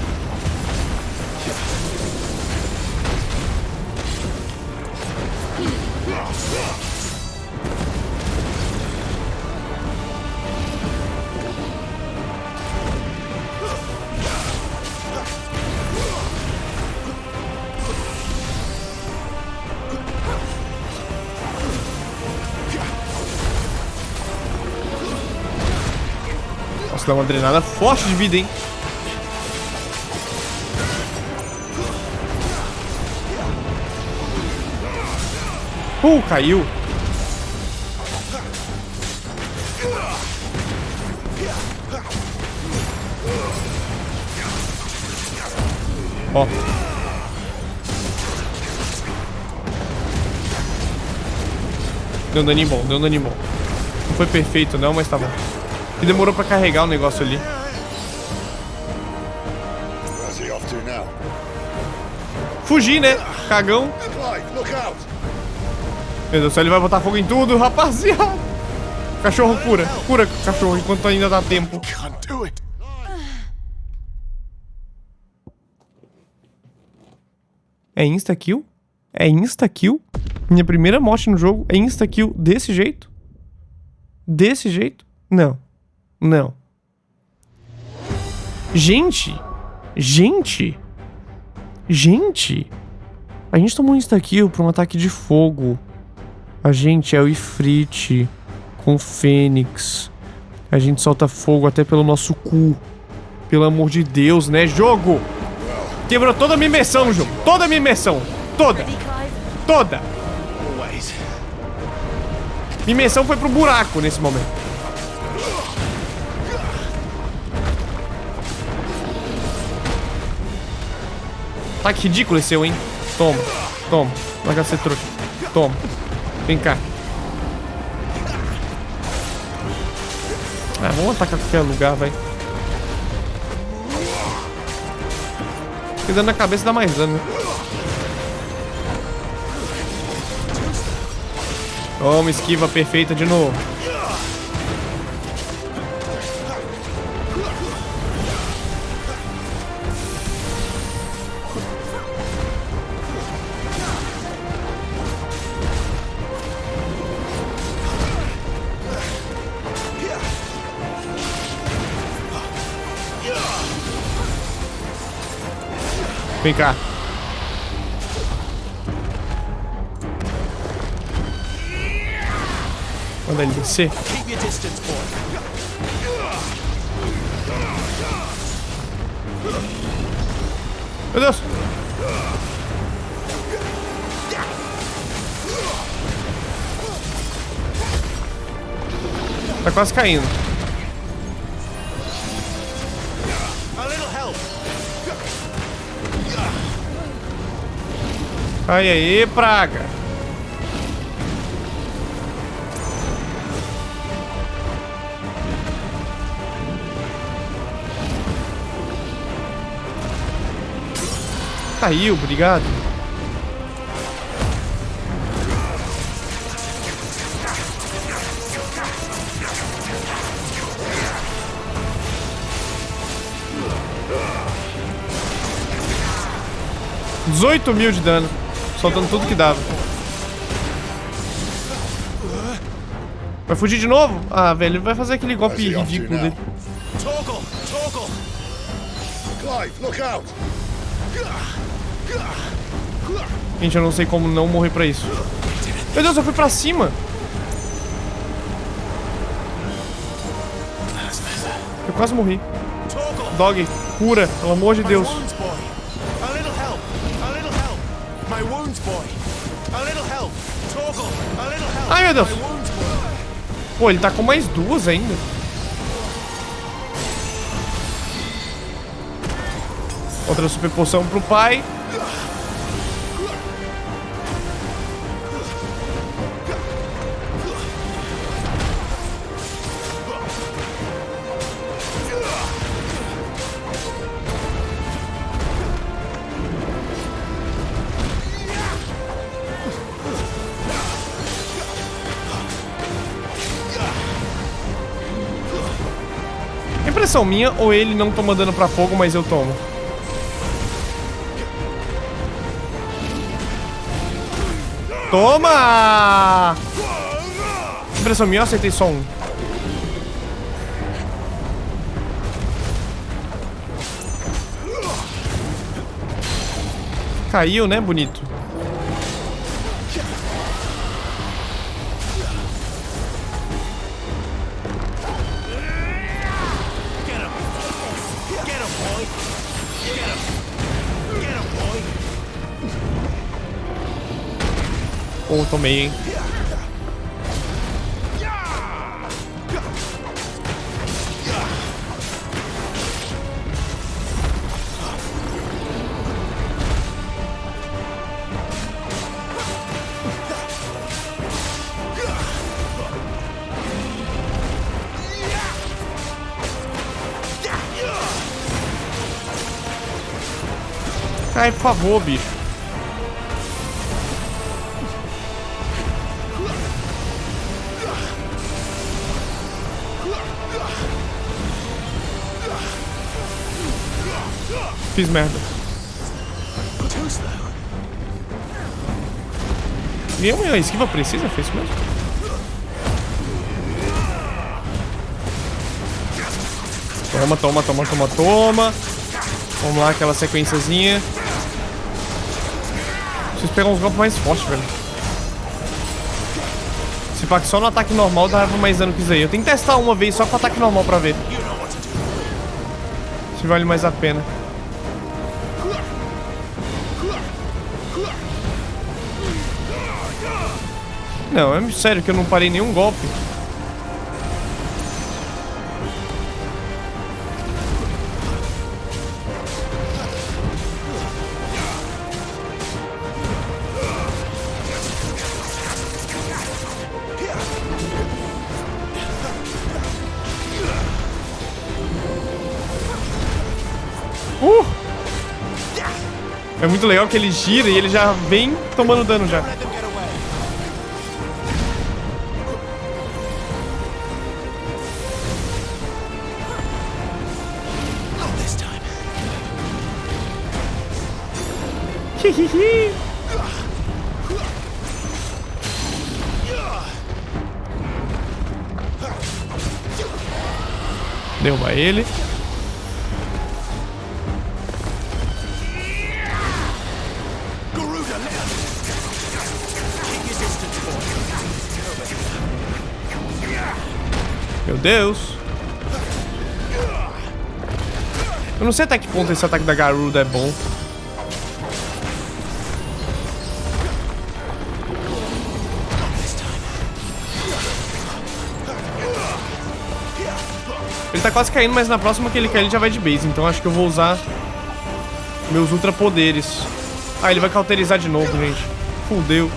Nossa, dá uma drenada forte de vida, hein? Caiu. Ó. Deu um daninho bom, deu um daninho bom. Não foi perfeito não, mas tá bom. E demorou pra carregar o negócio ali. Fugir, né? Cagão. Meu Deus do céu, ele vai botar fogo em tudo, rapaziada. Cachorro, cura. Cura, cachorro, enquanto ainda dá tempo. É insta-kill? É insta-kill? Minha primeira morte no jogo é insta-kill desse jeito? Desse jeito? Não. Não. Gente! Gente! Gente! A gente tomou um insta-kill por um ataque de fogo. A gente é o Ifrit com o Fênix. A gente solta fogo até pelo nosso cu. Pelo amor de Deus, né, jogo? Quebrou toda a minha imersão no jogo. Toda a minha imersão. Toda. Toda. Minha imersão foi pro buraco nesse momento. Tá que ridículo esse seu, hein? Toma. Toma. Larga ser trouxa. Toma. Vem cá. Ah, vamos atacar qualquer lugar, vai. Porque dano na cabeça dá mais dano, né? Toma, esquiva perfeita de novo. Vem cá. Manda ele descer. Meu Deus. Tá quase caindo. Ai, aí, praga. Caiu, obrigado. $18.000 de dano. Soltando tudo que dava. Vai fugir de novo? Ah, velho, ele vai fazer aquele golpe ridículo dele. Gente, eu não sei como não morrer pra isso. Meu Deus, eu fui pra cima. Eu quase morri. Dog, cura, pelo amor de Deus. Ai, meu Deus. Pô, ele tá com mais duas ainda. Outra super poção pro pai. Impressão minha, ou ele não toma dano pra fogo, mas eu tomo? Toma! Impressão minha, eu acertei só um. Caiu, né, bonito? Pô, tomei, hein? Ai, por favor, bicho. Fiz merda. E a esquiva precisa? Fez isso mesmo? Toma, toma, toma, toma, toma. Vamos lá, aquela sequenciazinha. Preciso pegar uns golpes mais fortes, velho. Se pá que só no ataque normal dava mais dano que isso aí. Eu tenho que testar uma vez só com ataque normal pra ver se vale mais a pena. Não, é sério que eu não parei nenhum golpe. É muito legal que ele gira e ele já vem tomando dano já. Derruba ele. Meu Deus. Eu não sei até que ponto esse ataque da Garuda é bom. Ele tá quase caindo, mas na próxima que ele cair ele já vai de base. Então acho que eu vou usar meus ultra poderes. Ah, ele vai cauterizar de novo, gente. Fudeu.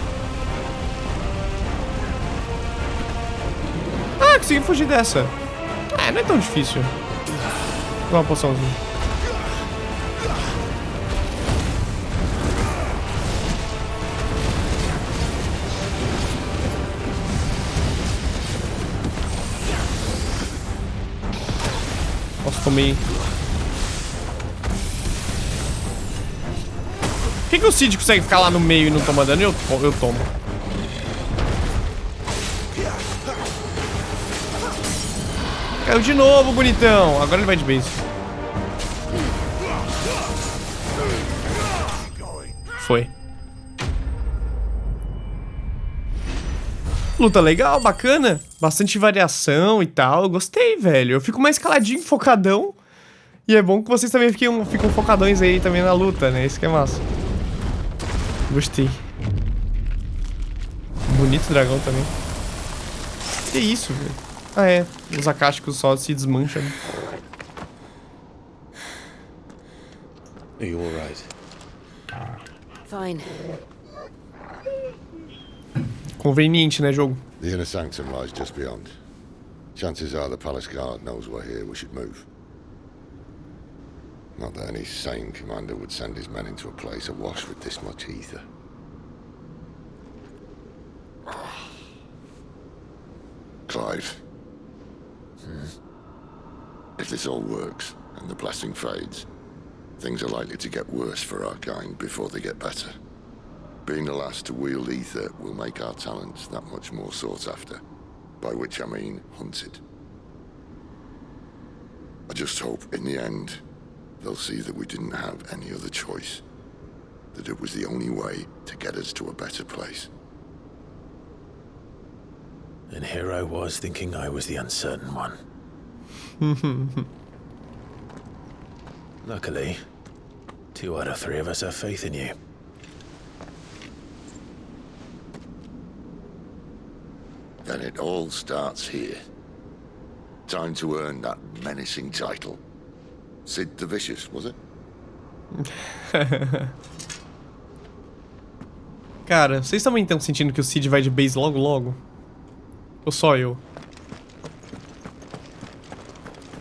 Ah, consegui fugir dessa. Ah, não é tão difícil. Vou dar uma poçãozinha. Nossa, tomei. Por que o Cid consegue ficar lá no meio e não toma dano? Eu tomo. Caiu de novo, bonitão. Agora ele vai de base. Foi. Luta legal, bacana. Bastante variação e tal. Eu gostei, velho. Eu fico mais caladinho, focadão. E é bom que vocês também ficam focadões aí também na luta, né? Isso que é massa. Gostei. Bonito dragão também. Que isso, velho? Ah, é. Os acásticos só se desmancham. Né? Are you all right? Fine. Conveniente, né, jogo? The inner sanctum lies just beyond. Chances are the palace guard knows we're here. We should move. Not that any sane commander would send his men into a place awash with this much ether. Clive. If this all works, and the blessing fades, things are likely to get worse for our kind before they get better. Being the last to wield ether will make our talents that much more sought after. By which I mean hunted. I just hope, in the end, they'll see that we didn't have any other choice. That it was the only way to get us to a better place. And here I was thinking I was the uncertain one. Luckily, 2 out of 3 of us have faith in you. Then it all starts here. Time to earn that menacing title. Sid the Vicious, was it? Cara, vocês também estão sentindo que o Cid vai de base logo logo? Ou só eu?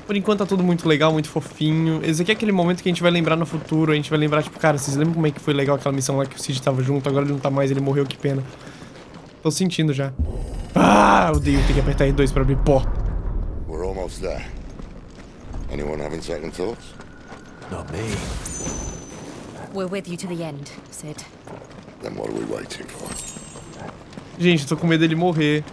Por enquanto tá tudo muito legal, muito fofinho. Esse aqui é aquele momento que a gente vai lembrar no futuro. A gente vai lembrar, tipo, cara, vocês lembram como é que foi legal aquela missão lá que o Cid tava junto? Agora ele não tá mais, ele morreu, que pena. Tô sentindo já. Ah, eu odeio ter que apertar R2 pra abrir porta. We're almost there. Anyone having second thoughts? Not me. We're with you to the end, Sid. Then what are we waiting for? Gente, eu tô com medo dele morrer.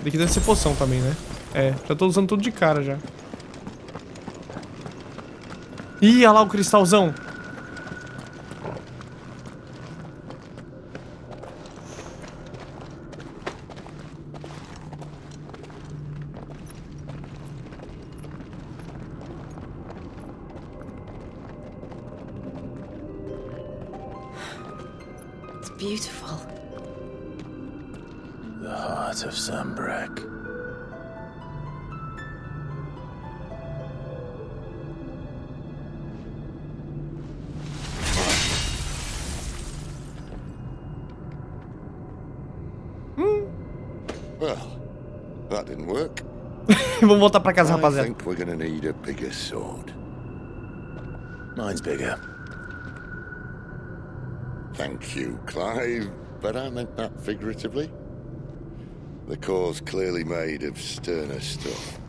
Daqui deve ser poção também, né? É, já tô usando tudo de cara já. Ih, olha lá o cristalzão. It's beautiful. The heart of Sambrek. Well, that didn't work. Vamos voltar pra casa, I rapaziada. think we're gonna need a bigger sword. Mine's bigger. Thank you, Clive, but I meant that figuratively. The core's clearly made of sterner stuff.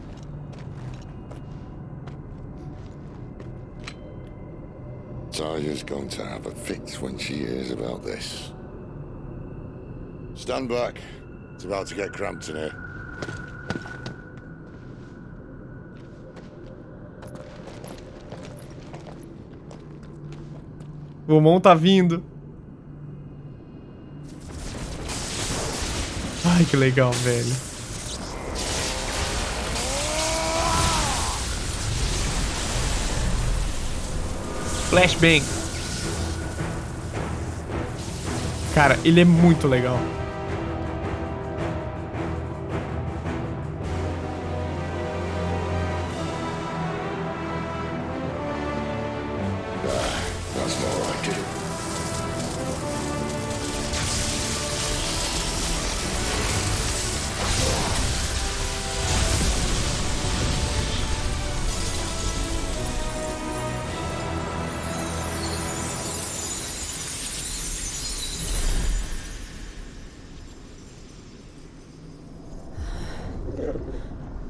Taya's going to have a fit when she hears about this. Stand back. It's about to get cramped in here. O Omon tá vindo. Ai, que legal, velho. Flashbang. Cara, ele é muito legal. That's more like it.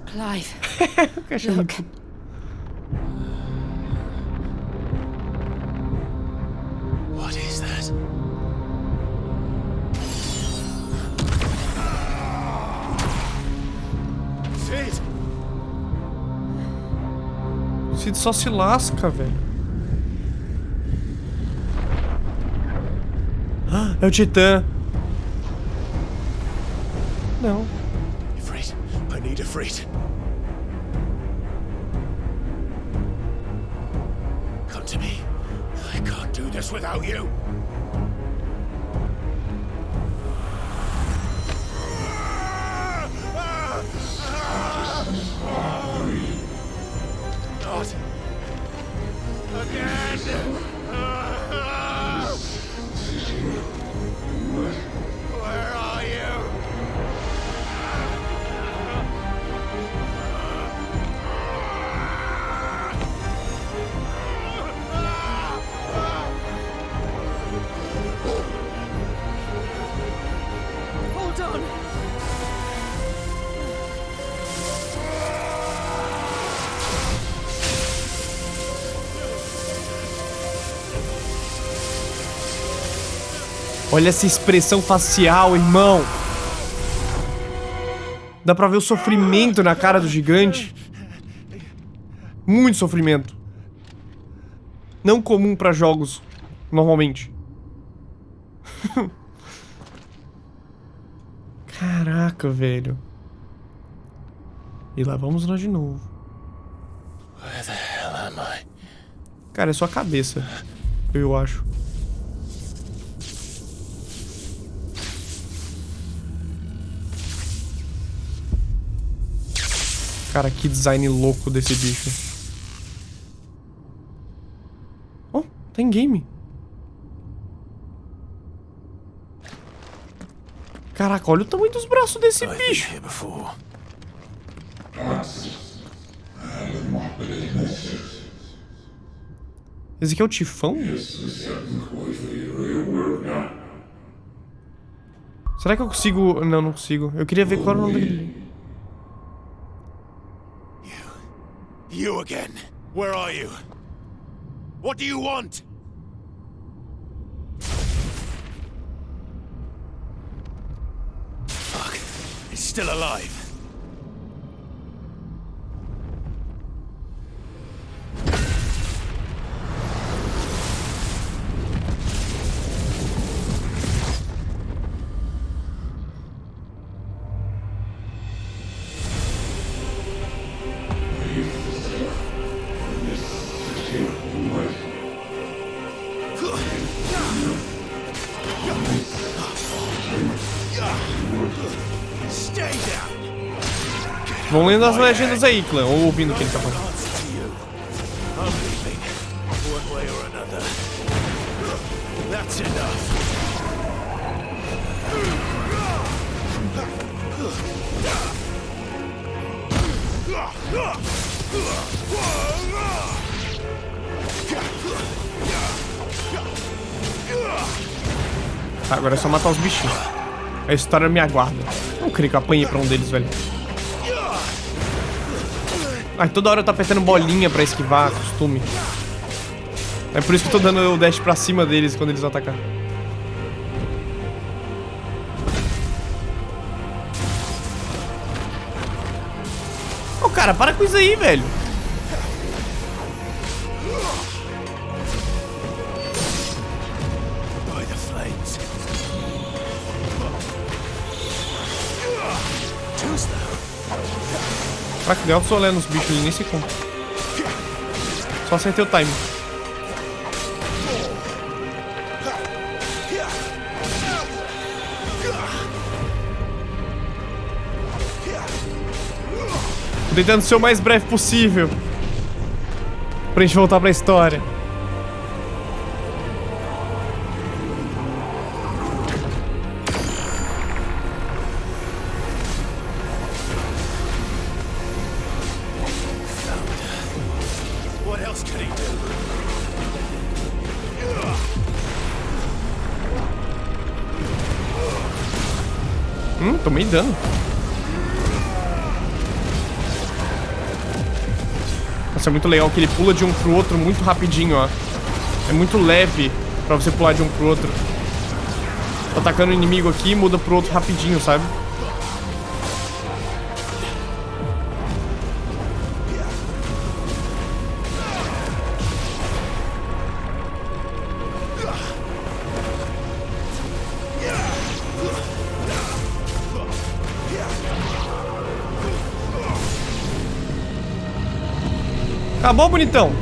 Clive. Look. What is that? Sid! Cid só se lasca, velho. Ah, é o Titã. Não. Ifrit, I need Ifrit. Come to me. I can't do this without you. Olha essa expressão facial, irmão. Dá pra ver o sofrimento na cara do gigante. Muito sofrimento. Não comum pra jogos, normalmente. Caraca, velho. E lá vamos nós de novo. Where the hell am I? Cara, é só a cabeça, eu acho. Cara, que design louco desse bicho. Oh, tem game. Caraca, olha o tamanho dos braços desse bicho. Esse aqui é o tifão? Será que eu consigo... Não, não consigo. Eu queria ver qual era o nome daquele... You again. Where are you? What do you want? Fuck. It's still alive. Vão lendo as legendas aí, clã, ou ouvindo o que ele tá falando. Tá, agora é só matar os bichinhos. A história me aguarda. Não creio que eu apanhei pra um deles, velho. Ai, toda hora eu tô apertando bolinha pra esquivar, costume. É por isso que eu tô dando o dash pra cima deles quando eles atacar. Ô, cara, para com isso aí, velho. Caraca, deu alto solé nos bichos ali, nem sei como. Só acertei o time. Tô tentando ser o mais breve possível pra gente voltar pra história. Tomei dano. Nossa, é muito legal que ele pula de um pro outro muito rapidinho, ó. É muito leve pra você pular de um pro outro. Tô atacando o inimigo aqui e muda pro outro rapidinho, sabe? Acabou, bonitão?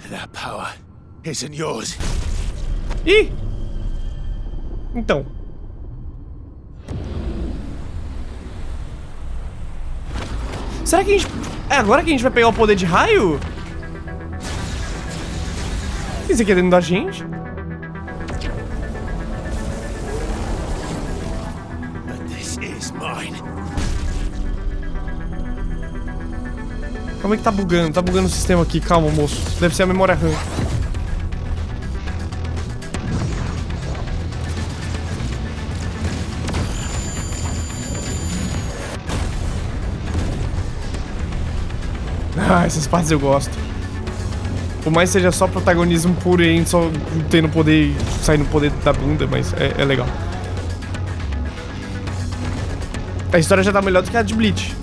That power isn't yours. Ih! Então. Será que a gente... É agora que a gente vai pegar o poder de raio? que isso aqui é dentro da gente? This is mine. Como é que tá bugando? Tá bugando o sistema aqui. Calma, moço. Deve ser a memória RAM. Ah, essas partes eu gosto. Por mais que seja só protagonismo puro e a gente só tendo poder, saindo poder da bunda, mas é legal. A história já tá melhor do que a de Bleach.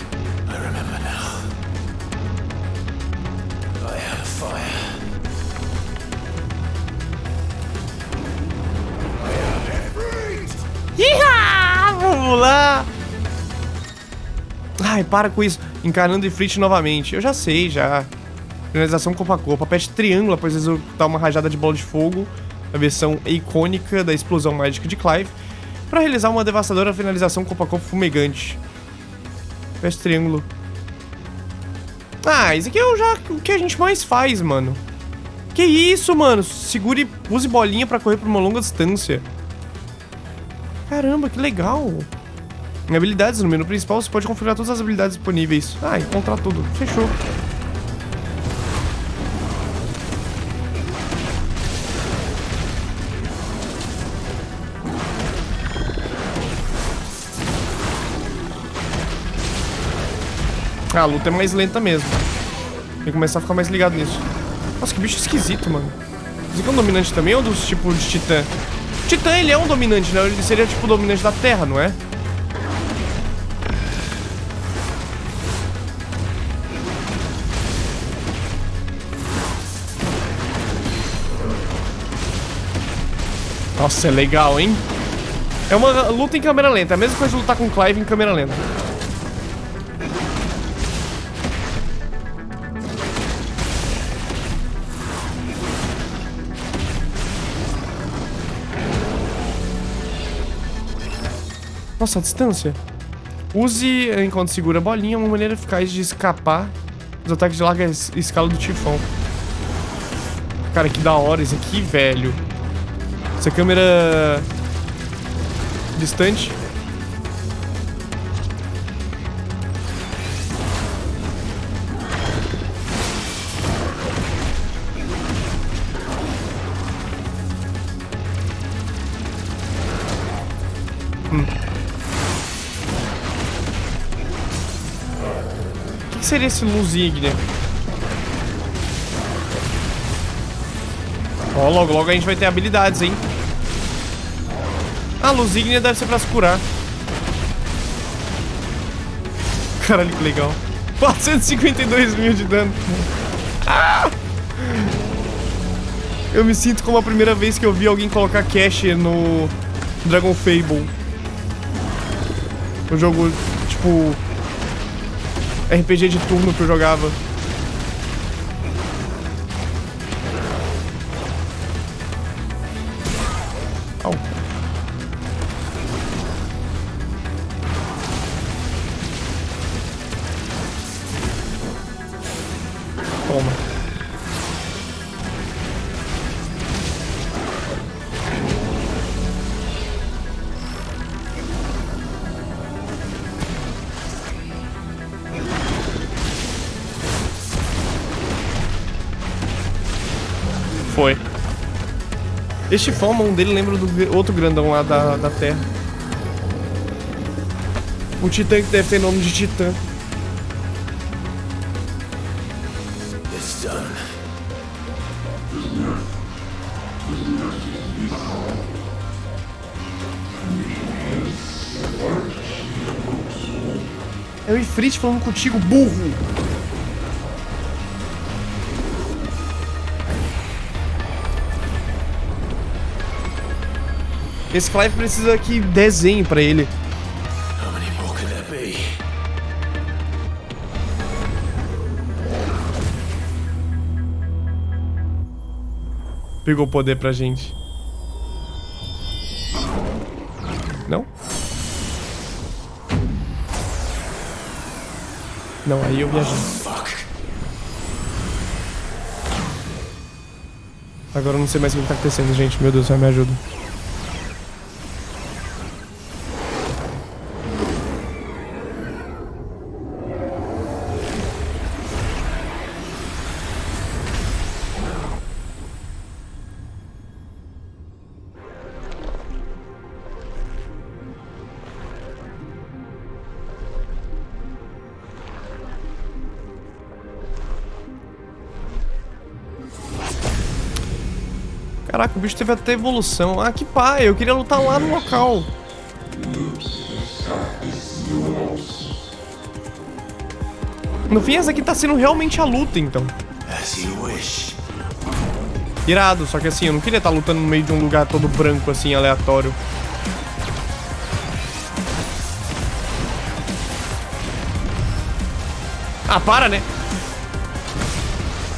Iha! Vamos lá! Ai, para com isso. Encarando Ifrit novamente. Eu já sei, já. Finalização corpo a corpo. Aperte triângulo após executar uma rajada de bola de fogo, a versão icônica da explosão mágica de Clive, para realizar uma devastadora finalização corpo a corpo fumegante. Aperte triângulo. Ah, isso aqui é o que a gente mais faz, mano. Que isso, mano? Segure, use bolinha pra correr por uma longa distância. Caramba, que legal. Em habilidades, no menu principal, você pode configurar todas as habilidades disponíveis. Ah, encontrar tudo. Fechou. Ah, a luta é mais lenta mesmo. Tem que começar a ficar mais ligado nisso. Nossa, que bicho esquisito, mano. Isso aqui é um dominante também ou dos tipos de titã? Titã, ele é um dominante, né? Ele seria tipo o dominante da Terra, não é? Nossa, é legal, hein? É uma luta em câmera lenta. É a mesma coisa de lutar com Clive em câmera lenta. Nossa, a distância. Use, enquanto segura a bolinha, uma maneira eficaz de escapar dos ataques de larga escala do tifão. Cara, que da hora isso aqui, velho. Essa câmera distante. O que seria esse luz ígnea? Ó, logo a gente vai ter habilidades, hein? A luz ígnea deve ser pra se curar. Caralho, que legal. 452 mil de dano. Ah! Eu me sinto como a primeira vez que eu vi alguém colocar cash no Dragon Fable. O jogo, tipo, RPG de turno que eu jogava. Au. Toma. Foi. Este fã, a mão dele lembra do outro grandão lá da Terra. O Titã que deve ter nome de Titã. É o Ifrit falando contigo, burro! Esse Clive precisa que desenhe pra ele. Pegou o poder pra gente. Não? Não, aí eu viajei. Agora eu não sei mais o que tá acontecendo, gente. Meu Deus, me ajuda. Caraca, o bicho teve até evolução. Ah, que pai, eu queria lutar lá no local. No fim, essa aqui tá sendo realmente a luta, então. Irado, só que assim, eu não queria estar lutando no meio de um lugar todo branco, assim, aleatório. Ah, para, né?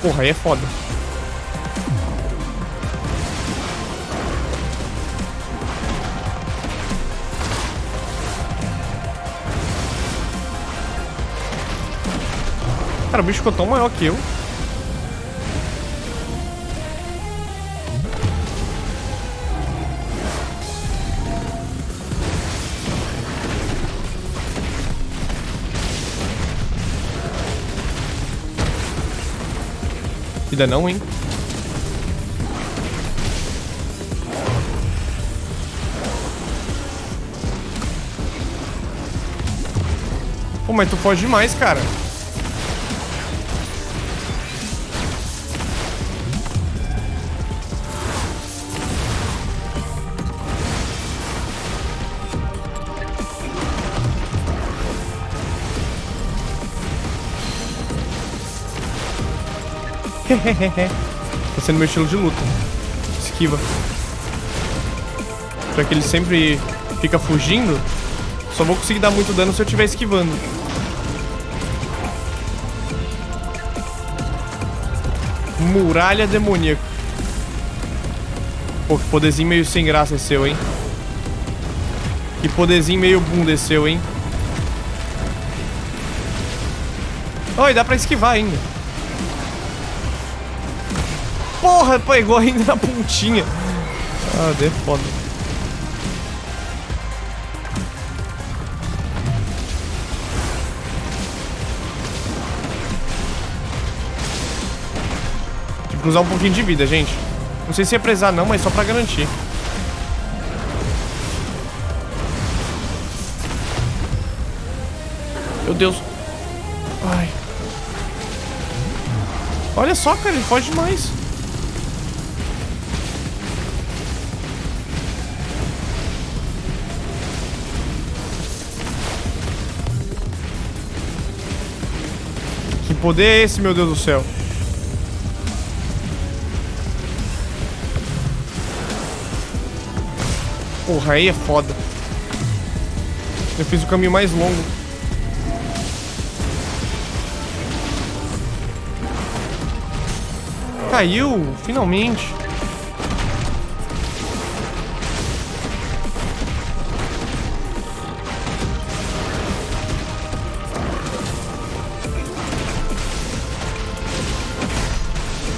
Porra, aí é foda. Cara, o bicho ficou tão maior que eu. Vida não, hein? Pô, mas tu foge demais, cara. Tá sendo meu estilo de luta. Esquiva. Já que ele sempre fica fugindo, só vou conseguir dar muito dano se eu estiver esquivando. Muralha demoníaca. Pô, que poderzinho meio sem graça esse seu, hein? Que poderzinho meio boom desse seu, hein? Oi, dá pra esquivar ainda. Porra, pegou ainda na pontinha. Ah, é foda. Tive que usar um pouquinho de vida, gente. Não sei se ia precisar não, mas só pra garantir. Meu Deus. Ai. Olha só, cara, ele foge demais. Que poder é esse, meu Deus do céu? Porra, aí é foda. Eu fiz o caminho mais longo. Caiu, finalmente.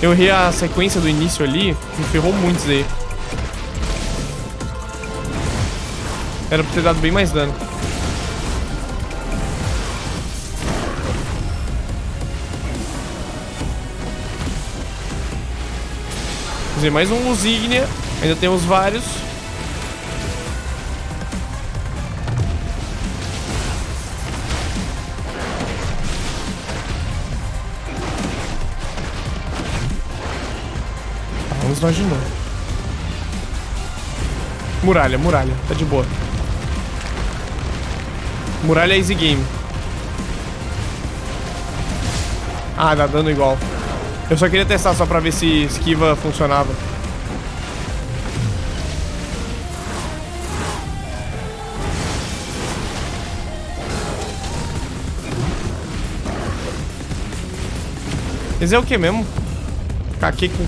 Eu errei a sequência do início ali, me ferrou muito isso aí. Era pra ter dado bem mais dano. Usei mais um luz ígnea. Ainda temos vários. Vamos nós de novo. Muralha, muralha. Tá de boa. Muralha é easy game. Ah, dá dano igual. Eu só queria testar só pra ver se esquiva funcionava. Esse é o que mesmo? Caquecu.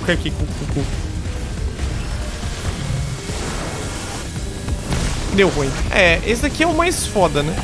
Deu ruim. É, esse daqui é o mais foda, né?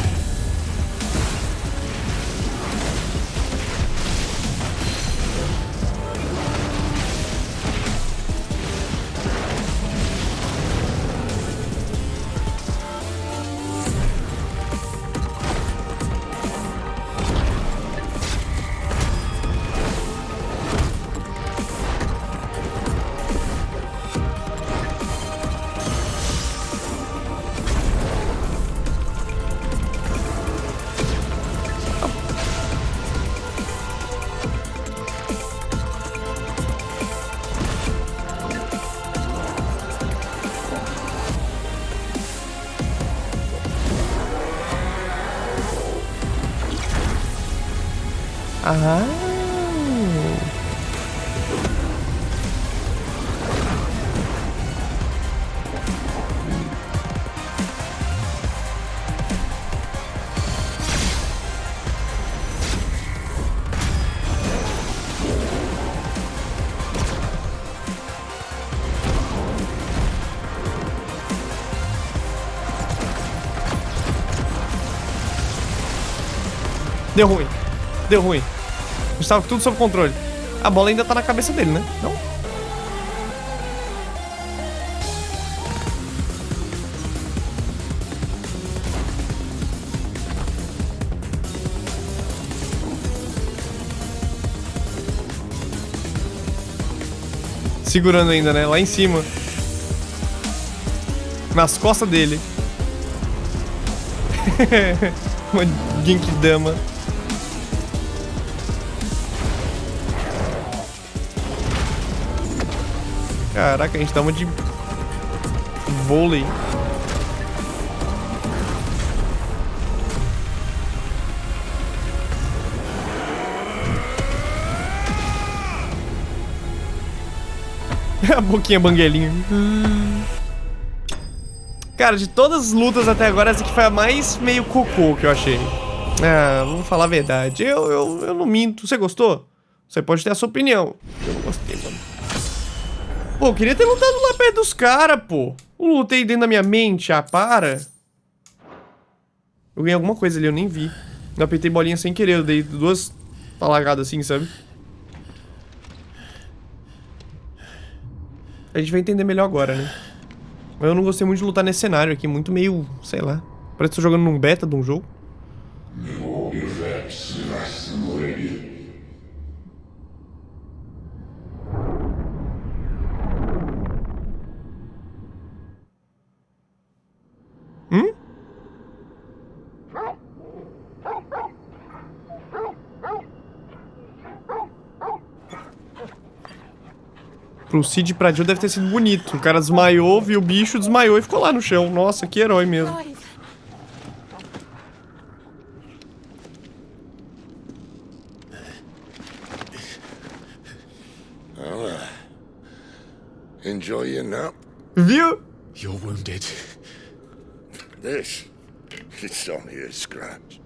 Ah. Deu ruim. Deu ruim. Estava tudo sob controle. A bola ainda tá na cabeça dele, né? Não? Segurando ainda, né? Lá em cima. Nas costas dele. Uma Genkidama. Caraca, a gente dá uma de vôlei. A boquinha banguelinha. Cara, de todas as lutas até agora, essa aqui foi a mais meio cocô que eu achei. Ah, vamos falar a verdade. Eu não minto. Você gostou? Você pode ter a sua opinião. Eu não gostei, mano. Pô, eu queria ter lutado lá perto dos caras, pô. Eu lutei dentro da minha mente. Ah, para. Eu ganhei alguma coisa ali, eu nem vi. Eu apertei bolinha sem querer. Eu dei duas talagadas assim, sabe? A gente vai entender melhor agora, né? Mas eu não gostei muito de lutar nesse cenário aqui. Muito meio, sei lá. Parece que tô jogando num beta de um jogo. Pro Cid e pra Jill deve ter sido bonito. O cara desmaiou, viu o bicho, desmaiou e ficou lá no chão. Nossa, que herói mesmo. Enjoy your nap. Viu? You're wounded. This? It's only a scratch.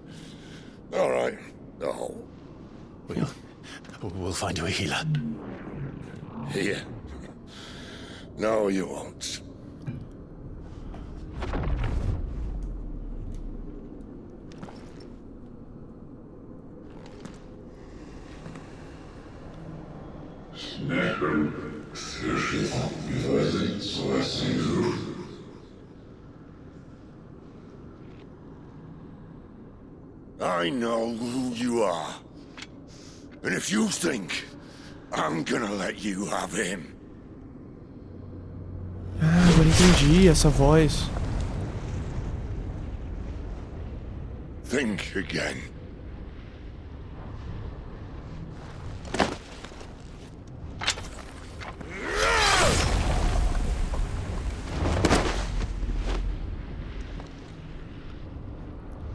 All right, the hole. We'll find you a healer. Here. No, you won't. I know who you are. And if you think I'm gonna let you have him. Ah, agora entendi essa voz. Think again.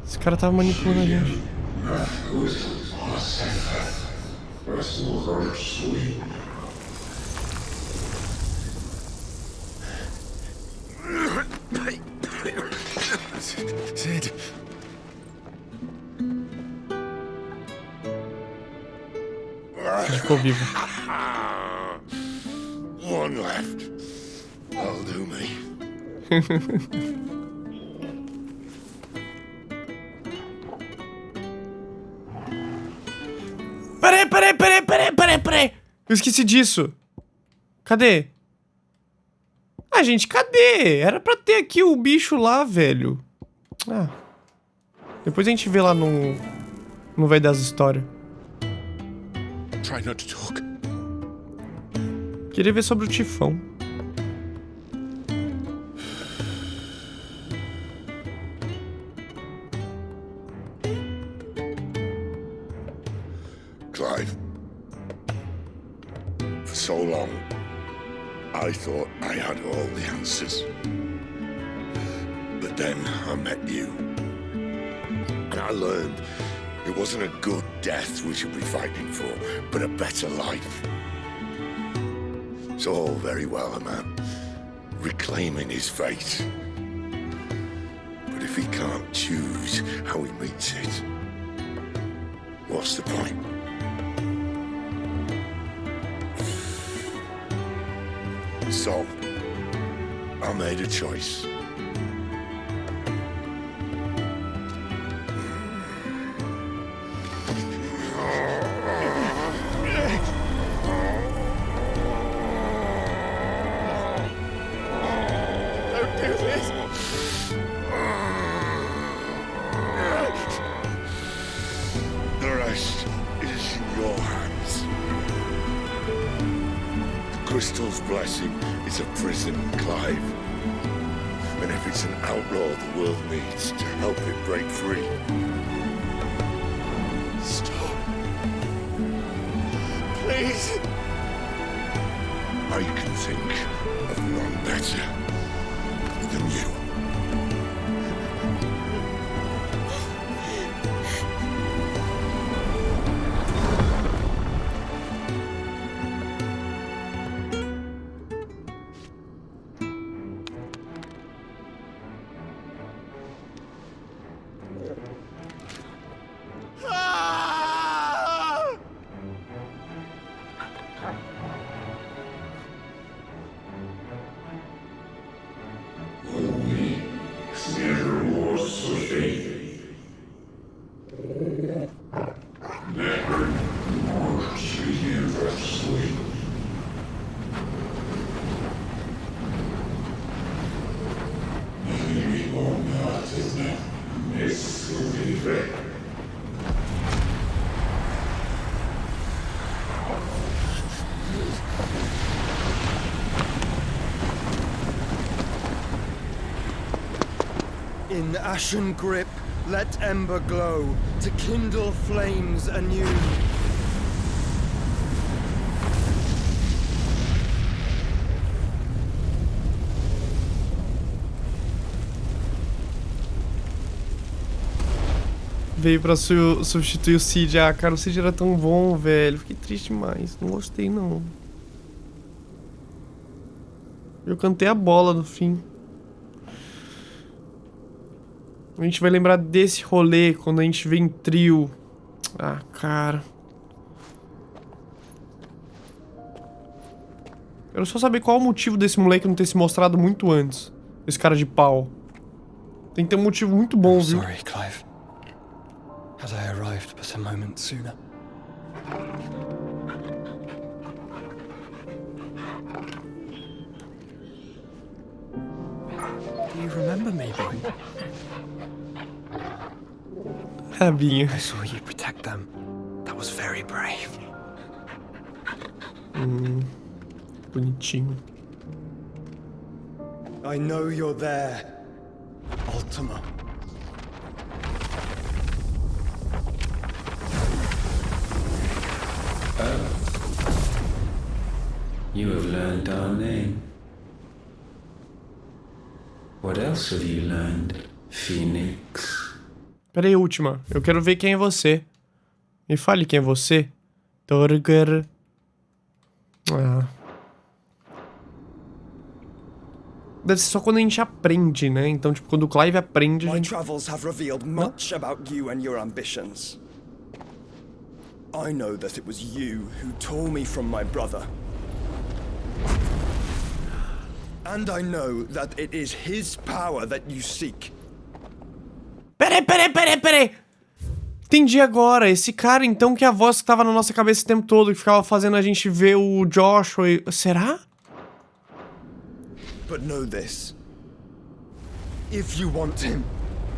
Esse cara tava manipulando a gente. Sid. Ficou vivo. One left. That'll do me. Peraí. Eu esqueci disso. Cadê? Ah, gente, cadê? Era pra ter aqui o bicho lá, velho. Ah. Depois a gente vê lá no Vai das Histórias. Try not to talk. Queria ver sobre o tifão. Clive. For so long, I thought I had all the answers. But then I met you. And I learned It wasn't a good death we should be fighting for, but a better life. It's all very well, a man reclaiming his fate. But if he can't choose how he meets it, what's the point? So, I made a choice. Crystal's blessing is a prison, Clive. And if it's an outlaw the world needs to help it break free. Stop. Please. I can think of none better than you. In ashen grip, let ember glow, to kindle flames anew. Veio pra substituir o Cid. Ah, cara, o Cid era tão bom, velho. Fiquei triste demais. Não gostei, não. Eu cantei a bola no fim. A gente vai lembrar desse rolê quando a gente vê em trio. Ah, cara. Quero só saber qual é o motivo desse moleque não ter se mostrado muito antes. Esse cara de pau. Tem que ter um motivo muito bom, viu? Sorry, Clive. Had I arrived but a moment sooner. Do you remember me, boy? Rabinho. I saw you protect them. That was very brave. Bonitinho. I know you're there, Ultima. You have learned our name. What else have you learned, Phoenix? Pera aí, última. Eu quero ver quem é você. Me fale quem é você. Torger. Ah. Deve ser só quando a gente aprende, né? Então, tipo, quando o Clive aprende... My travels have revealed much about you and your ambitions. I know that it was you who tore me from my brother. And I know that it is his power that you seek. Peraí. Entendi agora. Esse cara, então, que é a voz que tava na nossa cabeça o tempo todo, que ficava fazendo a gente ver o Joshua e... Será? But know this. If you want him,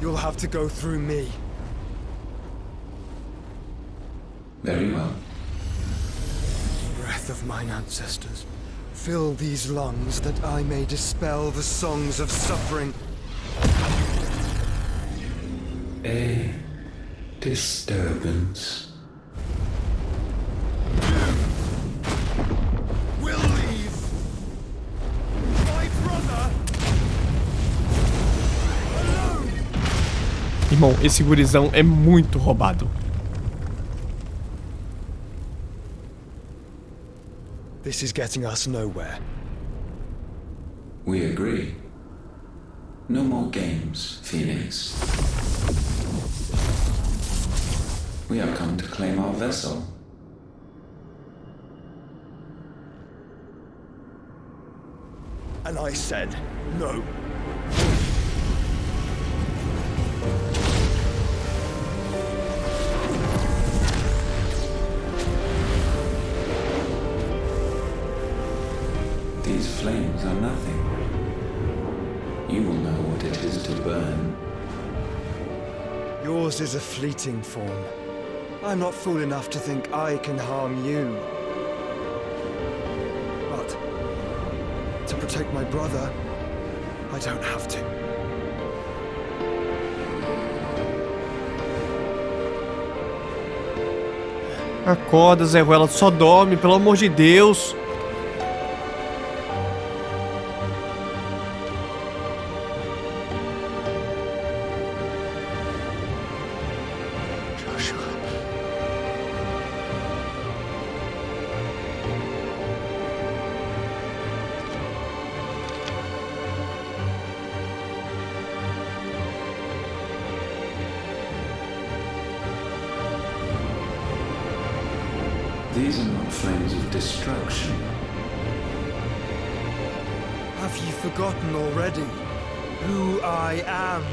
you'll have to go through me. Very well. Breath of mine ancestors, fill these lungs that I may dispel the songs of suffering. A disturbance. We'll leave. My brother alone. Irmão, esse gurizão é muito roubado. This is getting us nowhere. We agree. No more games, Phoenix. We have come to claim our vessel. And I said no. These flames are nothing. You will know what it is to burn. Yours is a fleeting form. I'm not fool enough to think I can harm you. But to protect my brother, I don't have to. Acorda, Zé Ruela, só dorme, pelo amor de Deus. These are not flames of destruction. Have you forgotten already who I am?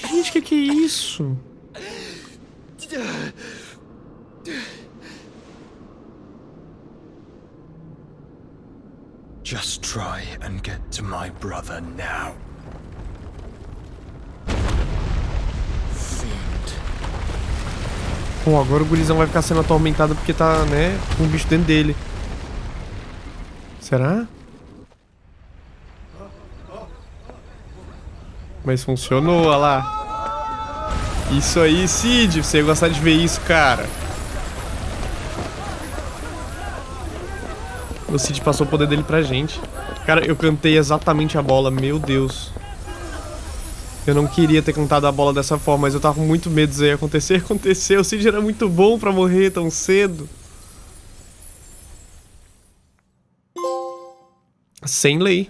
Gente, que é isso? Just try and get to my brother now. Pô, agora o gurizão vai ficar sendo atormentado porque tá, né, com um bicho dentro dele. Será? Mas funcionou, olha lá. Isso aí, Cid, você ia gostar de ver isso, cara. O Cid passou o poder dele pra gente. Cara, eu cantei exatamente a bola, meu Deus. Eu não queria ter cantado a bola dessa forma, mas eu tava com muito medo disso aí acontecer. Aconteceu, o Cid era muito bom pra morrer tão cedo. Sem lei.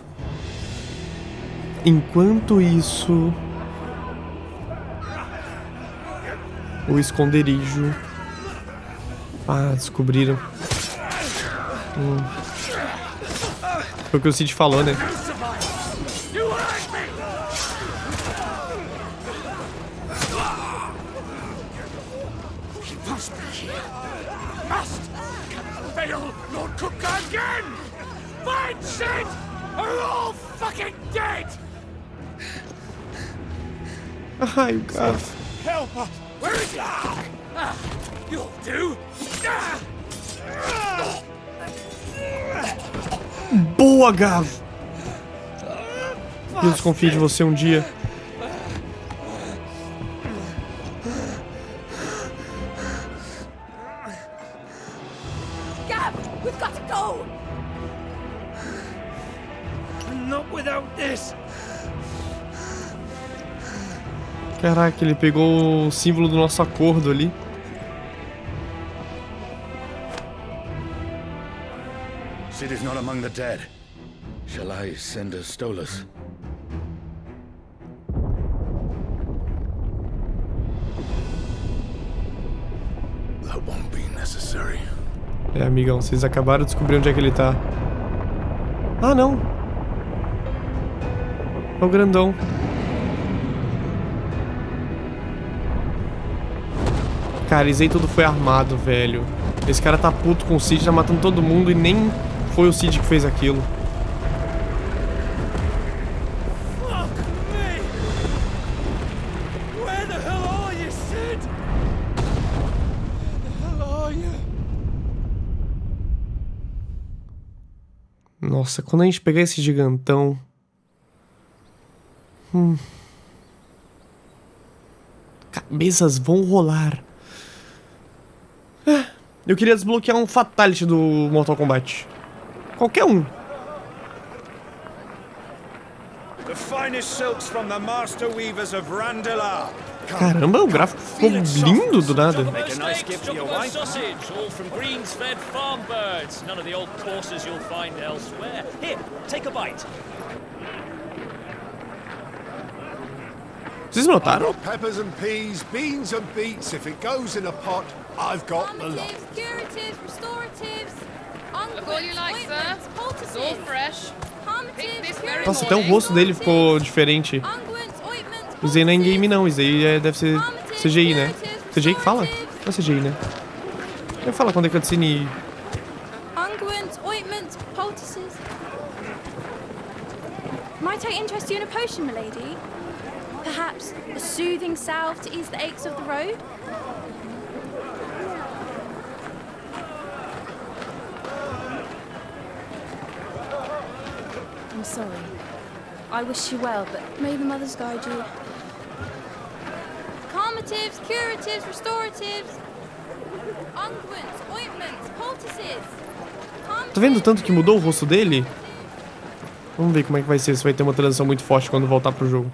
Enquanto isso... O esconderijo. Ah, descobriram. Foi o que o Cid falou, né? Ai, cara. Help us! Where is he? You'll do. Boa, Gav! Eu desconfio de você um dia. Gav, we've got to go. Not without this. Caraca, ele pegou o símbolo do nosso acordo ali. Sid is not among the dead. Shall I send a Stolas? That won't be necessary. É, amigão, vocês acabaram de descobrir onde é que ele tá. Ah, não. É o grandão. Cara, isso aí tudo foi armado, velho. Esse cara tá puto com o Cid, tá matando todo mundo e nem foi o Cid que fez aquilo. Nossa, quando a gente pegar esse gigantão... Cabeças vão rolar. Eu queria desbloquear um Fatality do Mortal Kombat. Qualquer um. The finest silks from the master weavers of Randalar. Caramba, o gráfico ficou lindo do nada. Make a nice gift for your wife. Sausage, all from greens-fed farm birds. None of the old courses you'll find elsewhere. Here, take a bite. Vocês notaram? I've got peppers and peas, beans and beets. If it goes in a pot, I've got the lot. Curatives, restoratives, Look all you like, sir. It's all fresh. Pick this very Nossa, até o rosto dele ficou diferente. Isso aí não é in-game não, isso aí deve ser CGI, né? CGI que fala? Não é CGI, né? Eu falo quando é cutscene. Unguents, ointments, poultices. Might I interest you in a potion, milady? Perhaps a soothing salve to ease the aches of the road? I'm sorry. I wish you well, but may the mothers guide you. Calmatives, curatives, restoratives. Unguents, ointments, poultices. Tá vendo tanto que mudou o rosto dele? Vamos ver como é que vai ser, se vai ter uma transição muito forte quando voltar pro jogo.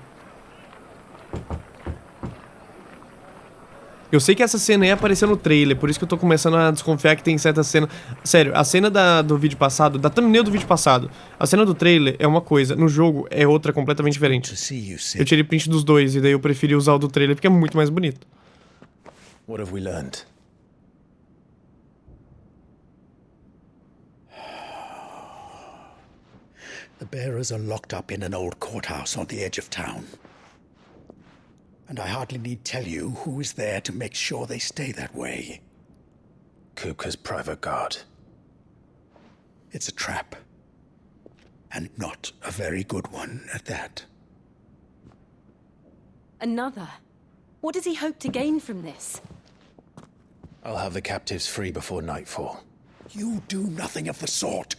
Eu sei que essa cena ia aparecer no trailer, por isso que eu tô começando a desconfiar que tem certa cena... Sério, a cena do vídeo passado, da thumbnail do vídeo passado, a cena do trailer é uma coisa, no jogo é outra completamente diferente. Eu tirei print dos dois e daí eu preferi usar o do trailer porque é muito mais bonito. What have we learned? The bearers are locked up in an old courthouse on the edge of town. And I hardly need tell you who is there to make sure they stay that way. Kupka's private guard. It's a trap. And not a very good one at that. Another? What does he hope to gain from this? I'll have the captives free before nightfall. You do nothing of the sort.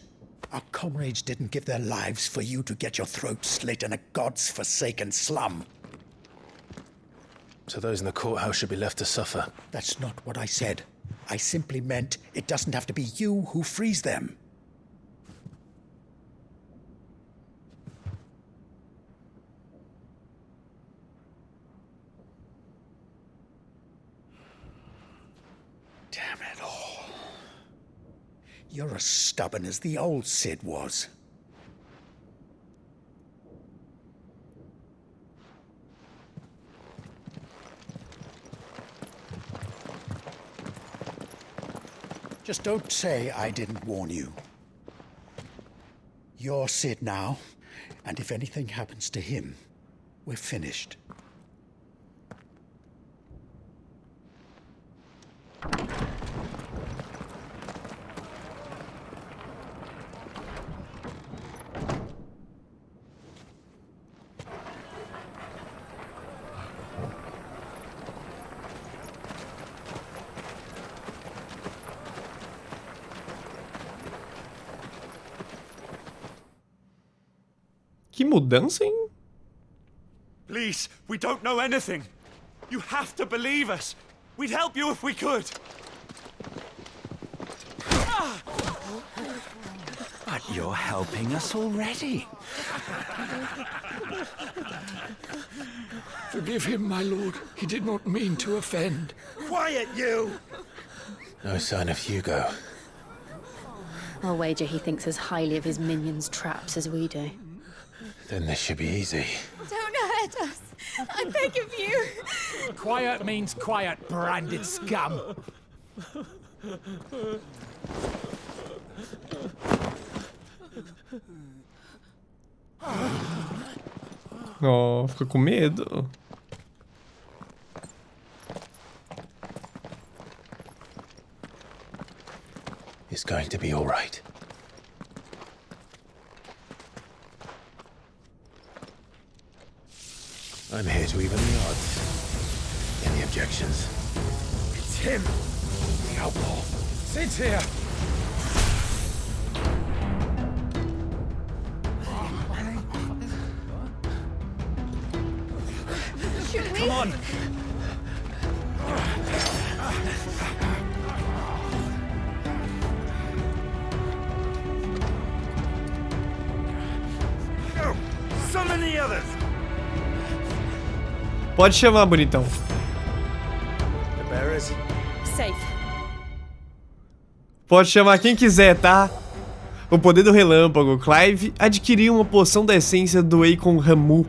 Our comrades didn't give their lives for you to get your throat slit in a god's-forsaken slum. So those in the courthouse should be left to suffer. That's not what I said. I simply meant it doesn't have to be you who frees them. Damn it all. You're as stubborn as the old Cid was. Just don't say I didn't warn you. You're Cid now, and if anything happens to him, we're finished. Que mudança, hein? Please, we don't know anything. You have to believe us. We'd help you if we could. But you're helping us already. Forgive him, my lord. He did not mean to offend. Quiet, you! No sign of Hugo. I'll wager he thinks as highly of his minions' traps as we do. Then this should be easy. Don't hurt us. I beg of you. Quiet means quiet, branded scum. Oh, fica com medo. It's going to be all right. I'm here to even the odds. Any objections? It's him, the outlaw. Sid's here. Should we? Come on. Pode chamar, bonitão. Safe. Pode chamar quem quiser, tá? O poder do relâmpago. Clive adquiriu uma poção da essência do Eikon Ramu.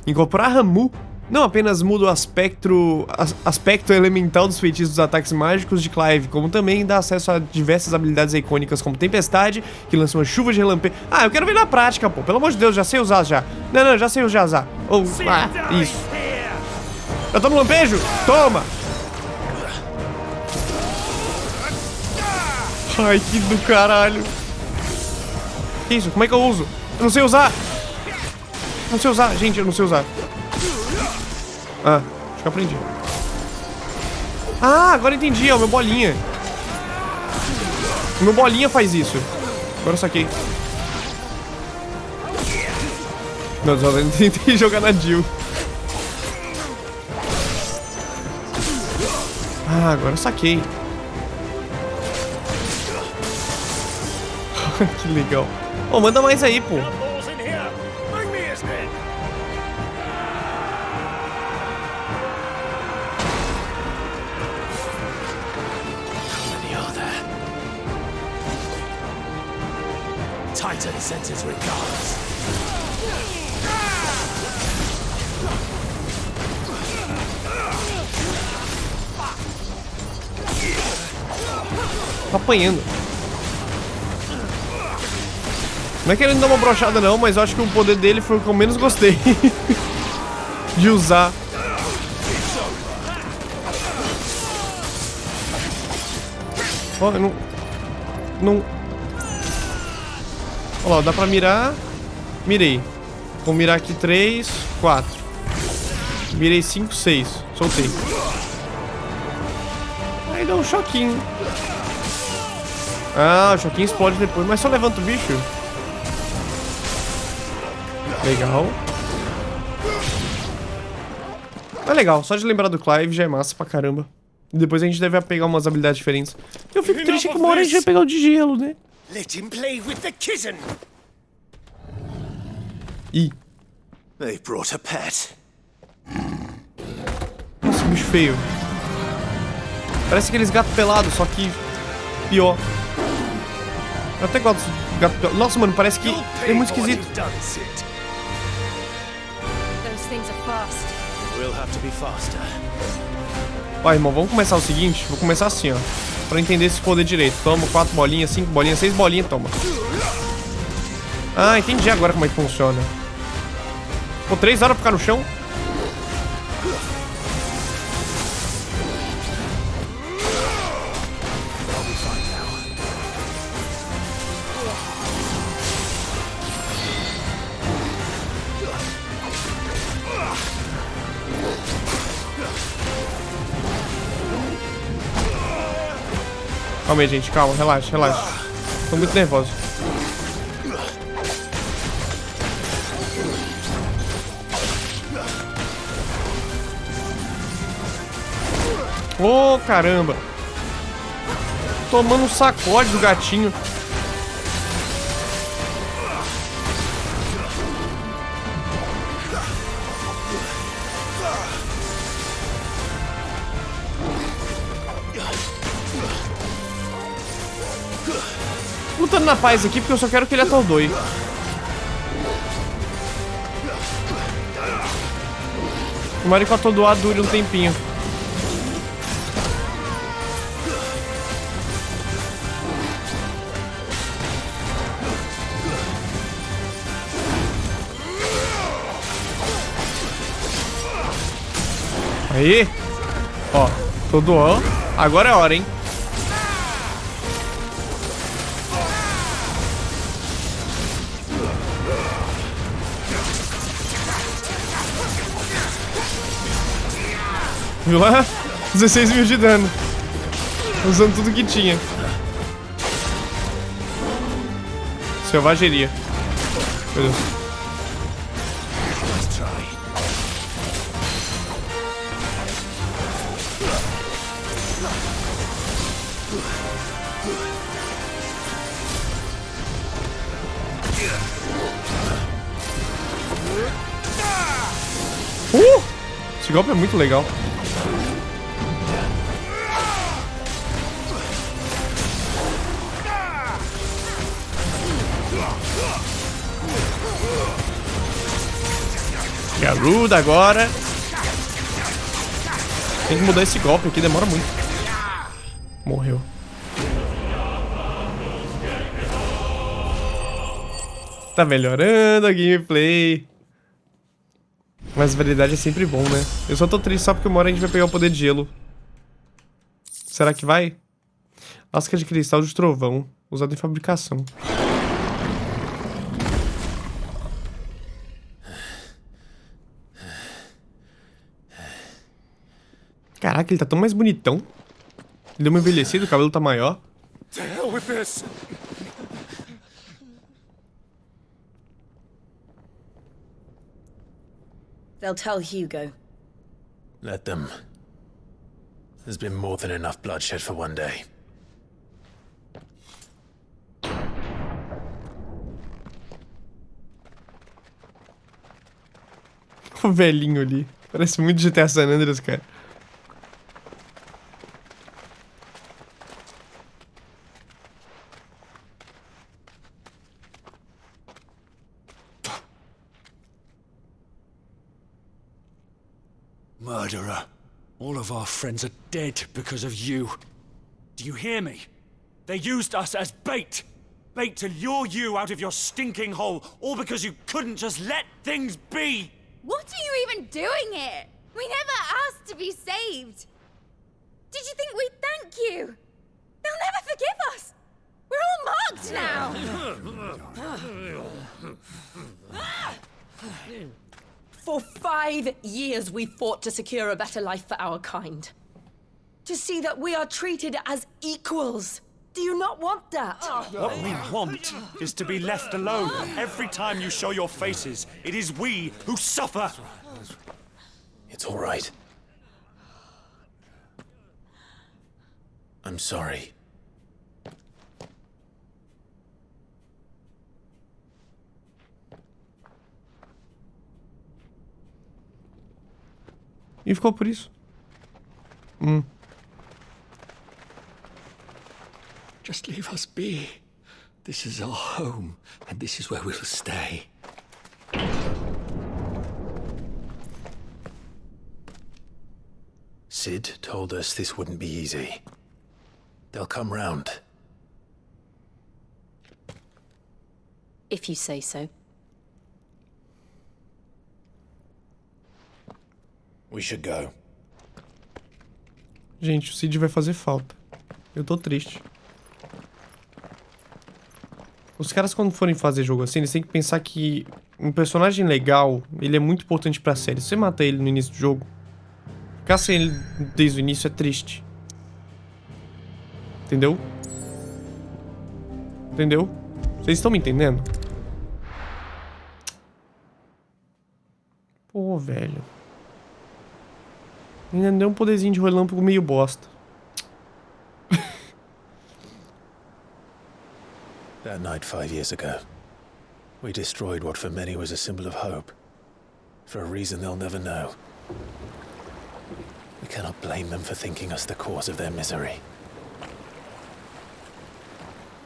Incorporar Ramu não apenas muda o aspecto elemental dos feitiços dos ataques mágicos de Clive, como também dá acesso a diversas habilidades icônicas como Tempestade, que lança uma chuva de relampejo. Ah, eu quero ver na prática, pô. Pelo amor de Deus, já sei usar já. Não, já sei usar. Isso. Eu tomo lampejo? Toma! Ai, que do caralho. Que isso? Como é que eu uso? Eu não sei usar. Não sei usar. Gente, eu não sei usar. Ah, acho que eu aprendi. Ah, agora entendi. É o meu bolinha. O meu bolinha faz isso. Agora eu saquei. Não, só tentei jogar na Jill. Ah, agora eu saquei. Que legal. Oh, manda mais aí, pô. Titan sends his regards. Tá apanhando. Não é querendo dar uma brochada não, mas eu acho que o poder dele foi o que eu menos gostei de usar. Ó, eu não... Olha lá, dá pra mirar. Mirei. Vou mirar aqui 3, 4. Mirei 5, 6. Soltei. Aí dá um choquinho. Ah, o choquinho explode depois, mas só levanta o bicho. Legal. É legal, só de lembrar do Clive já é massa pra caramba. Depois a gente deve pegar umas habilidades diferentes. Eu fico triste que uma hora a gente vai pegar o de gelo, né? Let him play with the kitten. Ih. They brought a pet. Nossa, que bicho feio. Parece aqueles gatos pelados, só que pior. Eu até gosto de gato pelado. Nossa, mano, parece que é muito esquisito. Ó, irmão, vamos começar o seguinte. Vou começar assim, ó. Pra entender esse poder direito. Toma 4 bolinhas, 5 bolinhas, 6 bolinhas, toma. Ah, entendi agora como é que funciona. Pô, 3 horas pra ficar no chão? Calma aí, gente, calma, relaxa, relaxa. Tô muito nervoso. Ô, caramba. Tomando um sacode do gatinho. Lutando na paz aqui porque eu só quero que ele atordoe. Tomara que o atordoar dure um tempinho. Aí. Ó, atordoando. Agora é a hora, hein? Viu lá? 16 mil de dano. Usando tudo que tinha. Selvageria. Meu Deus. Esse golpe é muito legal. Garuda agora. Tem que mudar esse golpe aqui, demora muito. Morreu. Tá melhorando a gameplay. Mas variedade é sempre bom, né? Eu só tô triste só porque uma hora a gente vai pegar o poder de gelo. Será que vai? Lasca de cristal de trovão, usado em fabricação. Caraca, ele tá tão mais bonitão. Ele deu uma envelhecida, o cabelo tá maior. To hell with this! They'll tell Hugo. Let them. There's been more than enough bloodshed for one day. O velhinho ali. Parece muito GTA San Andreas, cara. Murderer. All of our friends are dead because of you. Do you hear me? They used us as bait. Bait to lure you out of your stinking hole, all because you couldn't just let things be. What are you even doing here? We never asked to be saved. Did you think we'd thank you? They'll never forgive us. We're all marked now. For 5 years we fought to secure a better life for our kind. To see that we are treated as equals. Do you not want that? What we want is to be left alone. Every time you show your faces, it is we who suffer. It's all right. I'm sorry. E ficou por isso. Just leave us be. This is our home, and this is where we'll stay. Sid told us this wouldn't be easy. They'll come round. If you say so. We should go. Gente, o Sid vai fazer falta. Eu tô triste. Os caras, quando forem fazer jogo assim, eles têm que pensar que um personagem legal, ele é muito importante pra série. Se você mata ele no início do jogo, ficar sem ele desde o início é triste. Entendeu? Entendeu? Vocês estão me entendendo? Pô, velho. Ainda deu um poderzinho de relâmpago meio bosta. That night 5 years ago, we destroyed what for many was a symbol of hope. For a reason they'll never know. We cannot blame them for thinking us the cause of their misery.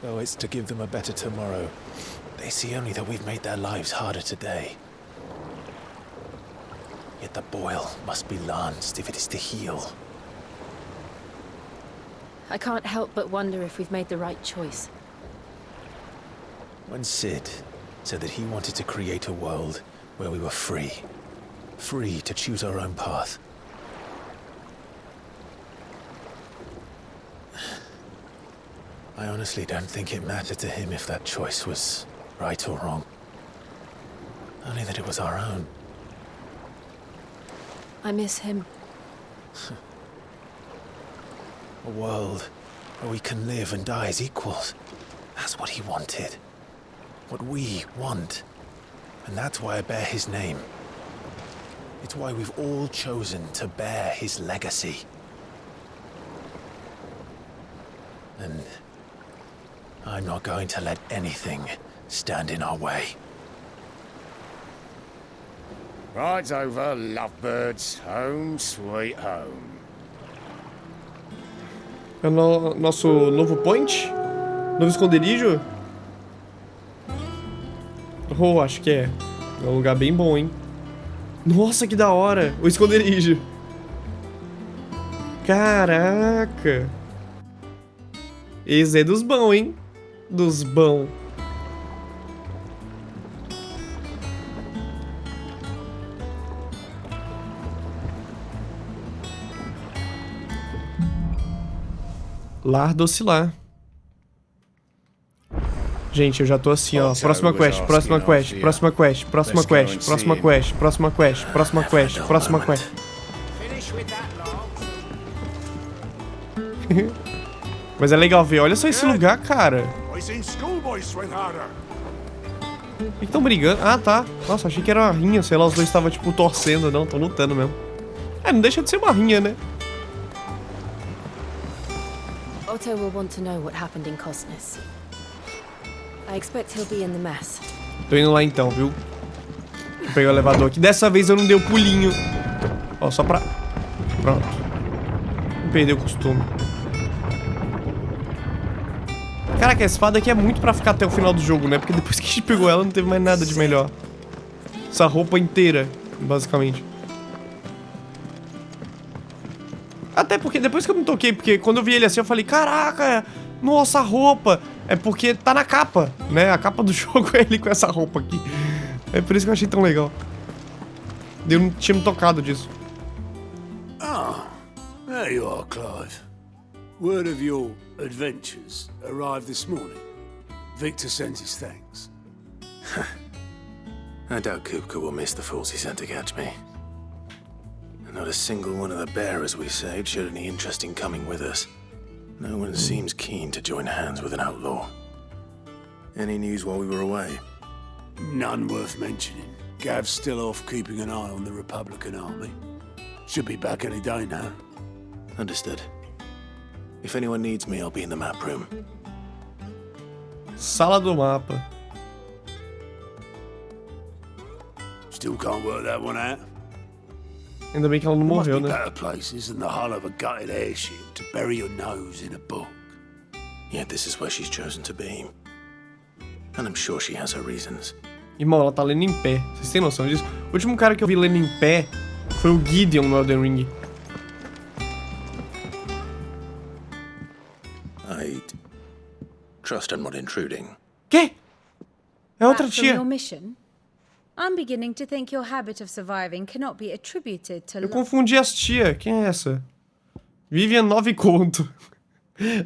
Though it's to give them a better tomorrow, they see only that we've made their lives harder today. Yet the boil must be lanced if it is to heal. I can't help but wonder if we've made the right choice. When Sid said that he wanted to create a world where we were free. Free to choose our own path. I honestly don't think it mattered to him if that choice was right or wrong. Only that it was our own. I miss him. A world where we can live and die as equals. That's what he wanted. What we want. And that's why I bear his name. It's why we've all chosen to bear his legacy. And I'm not going to let anything stand in our way. Rides over, lovebirds, home sweet home. É o nosso novo point? Novo esconderijo? Oh, acho que é. É um lugar bem bom, hein? Nossa, que da hora! O esconderijo. Caraca! Esse é dos bons, hein? Dos bons. Lar do Oscilar. Gente, eu já tô assim, ó. Próxima quest, próxima quest, próxima quest, próxima quest, próxima quest, próxima quest, próxima quest, próxima quest. Mas é legal ver, olha só esse lugar, cara. Por que estão brigando? Ah, tá. Nossa, achei que era uma rinha, sei lá, os dois estavam, tipo, torcendo. Não, estão lutando mesmo. É, não deixa de ser uma rinha, né? Otto will want to know what happened in Cosness. I expect he'll be in the mess. Tô indo lá então, viu? Vou pegar o elevador aqui. Dessa vez eu não dei o pulinho. Ó, só pra... Pronto. Não perder o costume. Caraca, a espada aqui é muito pra ficar até o final do jogo, né? Porque depois que a gente pegou ela, não teve mais nada de melhor. Essa roupa inteira, basicamente. Até porque depois que eu me toquei, porque quando eu vi ele assim, eu falei, caraca, nossa, a roupa. É porque tá na capa, né? A capa do jogo é ele com essa roupa aqui. É por isso que eu achei tão legal. Eu não tinha me tocado disso. Ah, there you are, Clive. Word of your adventures arrived this morning. Victor sends his thanks. I doubt Kupka will miss the fools he sent to catch me. Not a single one of the bearers we saved showed any interest in coming with us. No one seems keen to join hands with an outlaw. Any news while we were away? None worth mentioning. Gav's still off keeping an eye on the Republican army. Should be back any day now. Understood. If anyone needs me, I'll be in the map room. Sala do mapa. Still can't work that one out. Ainda bem que ela não morreu, né? Better places than the hull of a gutted airship to bury your nose in a book. Yet this is where she's chosen to be. And I'm sure she has her reasons. Irmão, ela tá lendo em pé. Vocês têm noção disso? O último cara que eu vi lendo em pé foi o Gideon no Elden Ring. I trust I'm not intruding. Quê? É outra Back from tia. your mission? I'm beginning to think your habit of surviving cannot be attributed to Eu confundi as tia. Quem é essa? Vivian Nove Conto.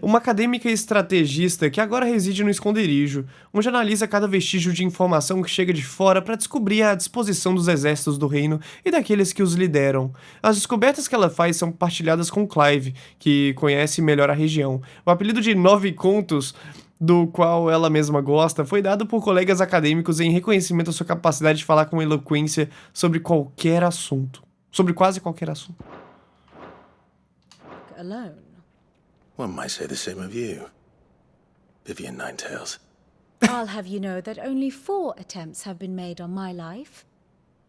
Uma acadêmica e estrategista que agora reside no esconderijo, onde analisa cada vestígio de informação que chega de fora para descobrir a disposição dos exércitos do reino e daqueles que os lideram. As descobertas que ela faz são partilhadas com Clive, que conhece melhor a região. O apelido de Nove Contos, do qual ela mesma gosta, foi dado por colegas acadêmicos em reconhecimento à sua capacidade de falar com eloquência sobre qualquer assunto. Sobre quase qualquer assunto. alone. One might say the same of you, Vivian Ninetails. I'll have you know that only 4 attempts have been made on my life,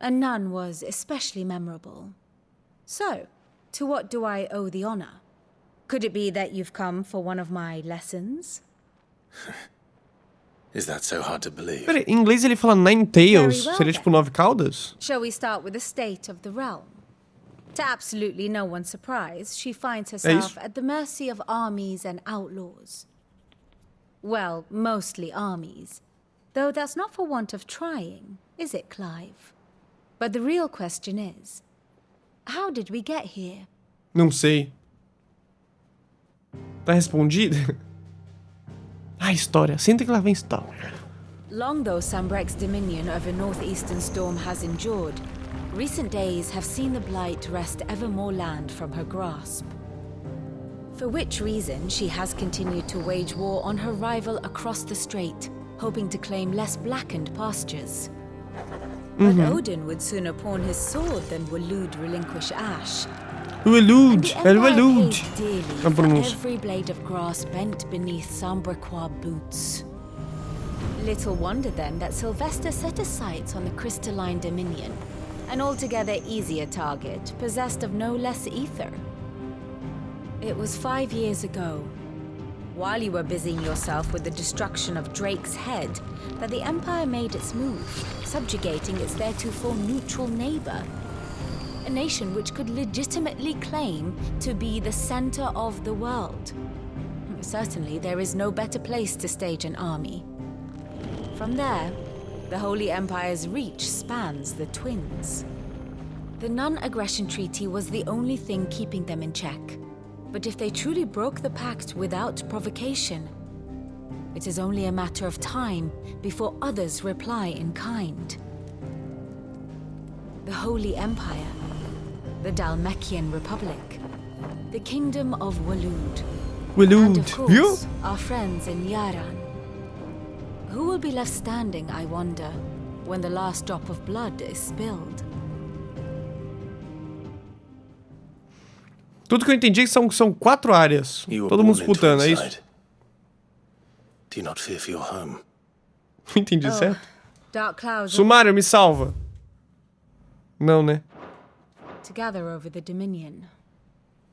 and none was especially memorable. So, to what do I owe the honor? Could it be that you've come for one of my lessons? Is that so hard to believe? Peraí, em inglês ele fala Ninetails. well Seria tipo 9 caudas? Shall we start with the state of the realm? To absolutely no one's surprise, she finds herself at the mercy of armies and outlaws. Well, mostly armies. Though that's not for want of trying, is it, Clive? But the real question is, how did we get here? Não sei. Tá respondida? Ah, história. Senta que lá vem história. Long though Sambrek's dominion over northeastern Storm has endured, recent days have seen the Blight wrest ever more land from her grasp. For which reason she has continued to wage war on her rival across the strait, hoping to claim less blackened pastures. But Odin would sooner pawn his sword than Waloed relinquish Ash. Waloed, Waloed. A pronúncia. Every blade of grass bent beneath Sambrequois boots. Little wonder then that Sylvester set his sights on the crystalline dominion, an altogether easier target, possessed of no less ether. It was 5 years ago, while you were busying yourself with the destruction of Drake's head, that the Empire made its move, subjugating its theretofore neutral neighbor. A nation which could legitimately claim to be the center of the world. Certainly, there is no better place to stage an army. From there, the Holy Empire's reach spans the Twins. The non-aggression treaty was the only thing keeping them in check. But if they truly broke the pact without provocation, it is only a matter of time before others reply in kind. The Holy Empire, the Dhalmekian Republic, the Kingdom of Waloed, and of course, our friends in Yaran. Who will be left standing, I wonder, when the last drop of blood is spilled? Tudo que eu entendi é que são 4 áreas. Todo mundo disputando, é isso? Do you not fear for your home? Entendi certo? Dark clouds Sumário, me salva. Não, né? to gather over the Dominion.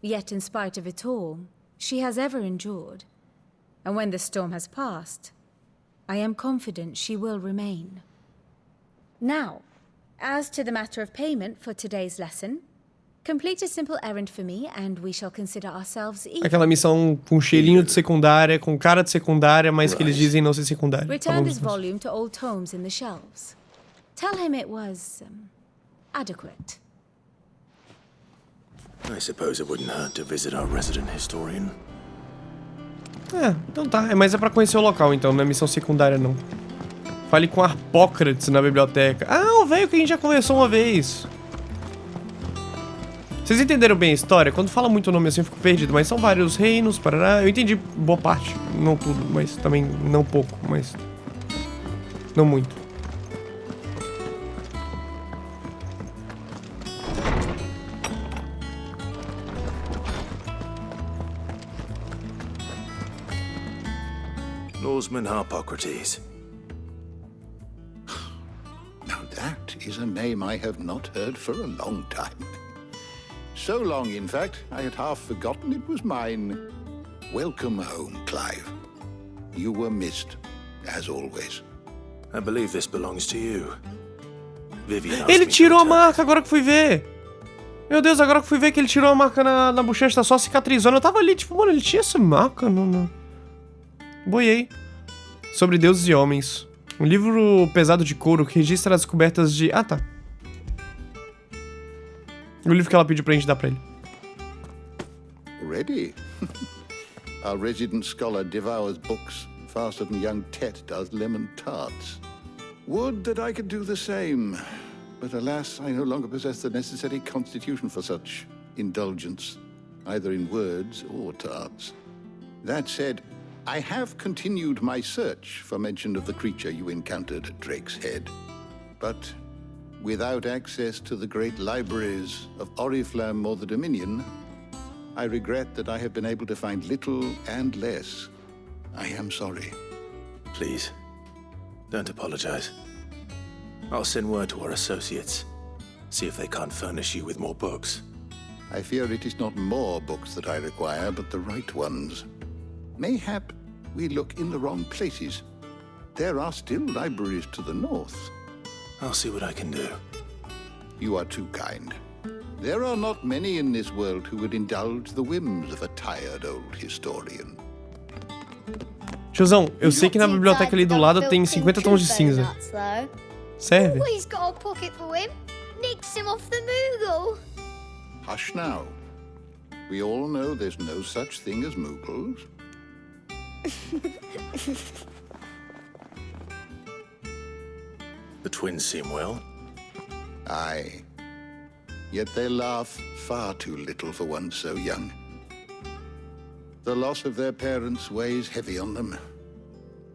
Yet in spite of it all, she has ever endured. And when the storm has passed, I am confident she will remain. Now, as to the matter of payment for today's lesson, complete a simple errand for me and we shall consider ourselves even. Aquela missão com cheirinho de secundária, com cara de secundária, mas que eles dizem não ser secundária. Return this volume to old tomes in the shelves. Tell him it was adequate. I suppose it wouldn't hurt to visit our resident historian. Então tá. Mas é pra conhecer o local, então. Não é missão secundária, não. Fale com Harpócrates na biblioteca. Ah, o velho que a gente já conversou uma vez. Vocês entenderam bem a história? Quando fala muito o nome assim eu fico perdido, mas são vários reinos, parará. Eu entendi boa parte, não tudo, mas também não pouco, mas não muito. Norseman Harpocrates. Now that is a name I have not heard for a long time. So long, in fact, I had half forgotten it was mine. Welcome home, Clive. You were missed, as always. I believe this belongs to you. Vivian. Ele tirou a marca agora que fui ver. Meu Deus, agora que fui ver que ele tirou a marca na bochecha, tá só cicatrizando. Eu tava ali, tipo, mano, ele tinha essa marca, não. Boiei. Sobre deuses e homens. Um livro pesado de couro que registra as descobertas de... Ah, tá. O livro que ela pediu pra gente dar pra ele. Ready? Our resident scholar devours books faster than young Tet does lemon tarts. Would that I could do the same. But alas, I no longer possess the necessary constitution for such indulgence, either in words or tarts. That said, I have continued my search for mention of the creature you encountered at Drake's Head. But without access to the great libraries of Oriflamme or the Dominion, I regret that I have been able to find little and less. I am sorry. Please, don't apologize. I'll send word to our associates. See if they can't furnish you with more books. I fear it is not more books that I require, but the right ones. Mayhap we look in the wrong places. There are still libraries to the north. I'll see what I can do. You are too kind. There are not many in this world who would indulge the whims of a tired old historian. Tiozão, eu sei que na biblioteca ali do lado tem 50 tons de cinza. Serve? He's got a pocket for him. Nicks him off the Moogle. Hush now. We all know there's no such thing as Moogles. The twins seem well. Aye. Yet they laugh far too little for one so young. The loss of their parents weighs heavy on them,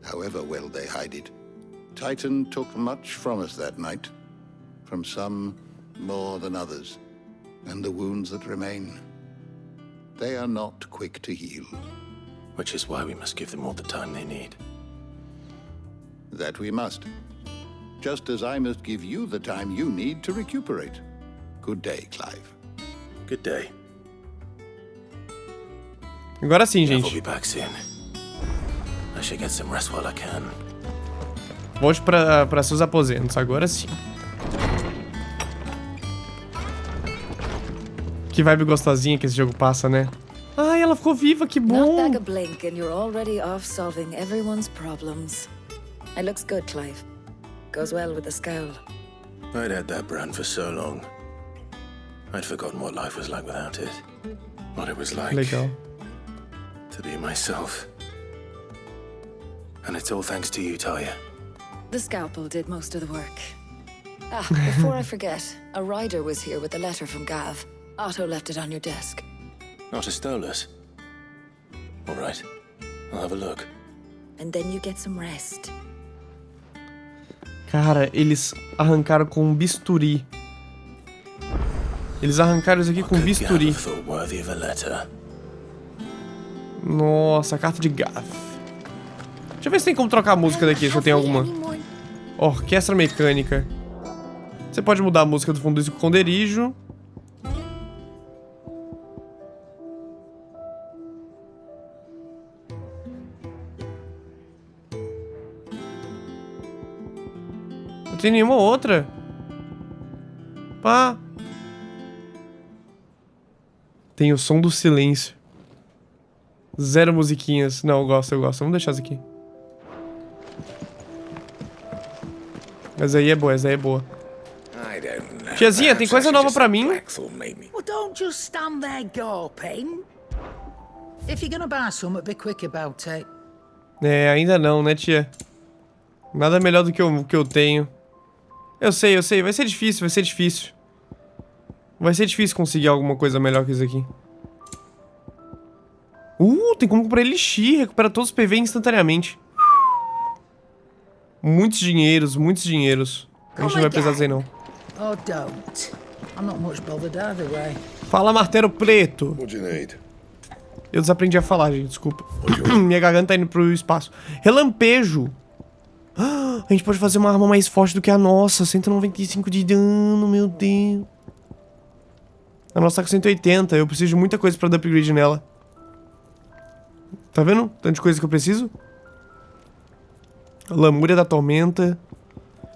however well they hide it. Titan took much from us that night, from some more than others, and the wounds that remain, they are not quick to heal. Which is why we must give them all the time they need. That we must. just as I must give you the time you need to recuperate. Good day, Clive. Good day. Agora sim, gente. I'll be back soon. I should get some rest while I can. Volte pra seus aposentos, agora sim. Que vibe gostosinha que esse jogo passa, né? Ai, ela ficou viva, que bom! Not back a blink and you're already off solving everyone's problems. It looks good, Clive. Goes well with the scowl. I'd had that brand for so long. I'd forgotten what life was like without it. What it was like Legal. to be myself. And it's all thanks to you, Talia. The scalpel did most of the work. Ah, before I forget, a rider was here with a letter from Gav. Otto left it on your desk. Not a Stolas. All right, I'll have a look. And then you get some rest. Cara, eles arrancaram com um bisturi. Eles arrancaram isso aqui com um bisturi. Nossa, carta de Gav. Deixa eu ver se tem como trocar a música daqui, se eu tenho alguma. Orquestra mecânica. Você pode mudar a música do fundo do esconderijo. Não tem nenhuma outra. Pá. Tem o som do silêncio. 0 musiquinhas. Não, eu gosto. Vamos deixar isso aqui. Essa aí é boa, Tiazinha, tem coisa nova pra mim? Well, don't just stand there gawping. If you're gonna buy some, be quick about it. É, ainda não, né, tia? Nada melhor do que eu tenho. Eu sei. Vai ser difícil. Vai ser difícil conseguir alguma coisa melhor que isso aqui. Tem como comprar elixir. Recupera todos os PV instantaneamente. Muitos dinheiros. A gente não vai precisar dizer não. Oh, don't. I'm not much bothered either way. Fala, martelo preto. Eu desaprendi a falar, gente, desculpa. Minha garganta tá indo pro espaço. Relampejo. A gente pode fazer uma arma mais forte do que a nossa. 195 de dano, meu Deus. A nossa tá com 180. Eu preciso de muita coisa pra dar upgrade nela. Tá vendo? Tanto de coisa que eu preciso. Lamúria da tormenta.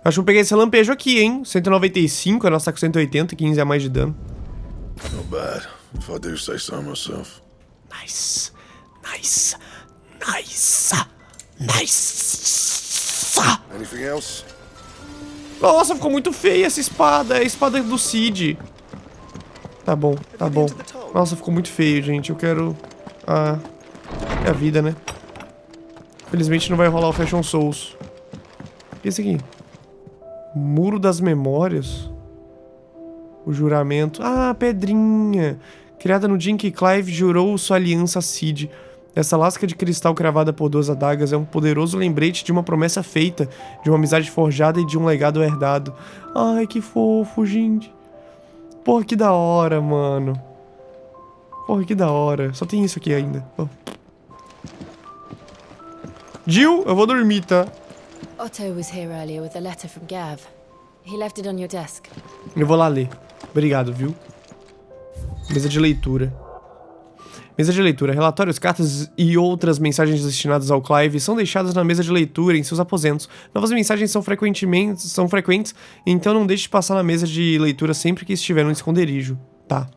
Acho que eu peguei esse relampejo aqui, hein? 195, a nossa tá com 180, 15 a mais de dano. Not bad, if I do say so myself. Nice. Anything else? Nossa, ficou muito feia essa espada. É a espada do Cid. Tá bom. Nossa, ficou muito feio, gente. Eu quero... é a vida, né? Infelizmente não vai rolar o Fashion Souls. O que é isso aqui? Muro das Memórias. O juramento. Pedrinha. Criada no dia em que Clive jurou sua aliança a Cid. Essa lasca de cristal cravada por 2 adagas é um poderoso lembrete de uma promessa feita, de uma amizade forjada e de um legado herdado. Ai, que fofo, gente. Porra, que da hora, mano. Porra, que da hora. Só tem isso aqui ainda. Jill, eu vou dormir, tá? Otto was here earlier with a letter from Gav. He left it on your desk. Eu vou lá ler. Obrigado, viu? Mesa de leitura. Relatórios, cartas e outras mensagens destinadas ao Clive são deixadas na mesa de leitura em seus aposentos. Novas mensagens são frequentes, então não deixe de passar na mesa de leitura sempre que estiver no esconderijo. Tá.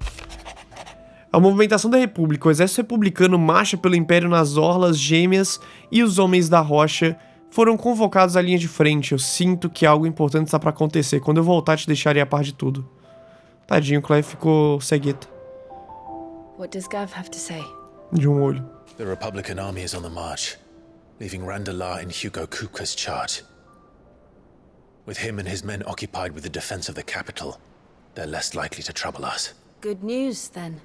A movimentação da República. O exército republicano marcha pelo Império nas Orlas Gêmeas e os Homens da Rocha foram convocados à linha de frente. Eu sinto que algo importante está para acontecer. Quando eu voltar, te deixarei a par de tudo. Tadinho, o Clive ficou cegueta. What does Gav have to say? De um olho. The Republican army is on the march, leaving Randalar in Hugo Kuka's charge. With him and his men occupied with the defense of the capital, they're less likely to trouble us. Good news, then.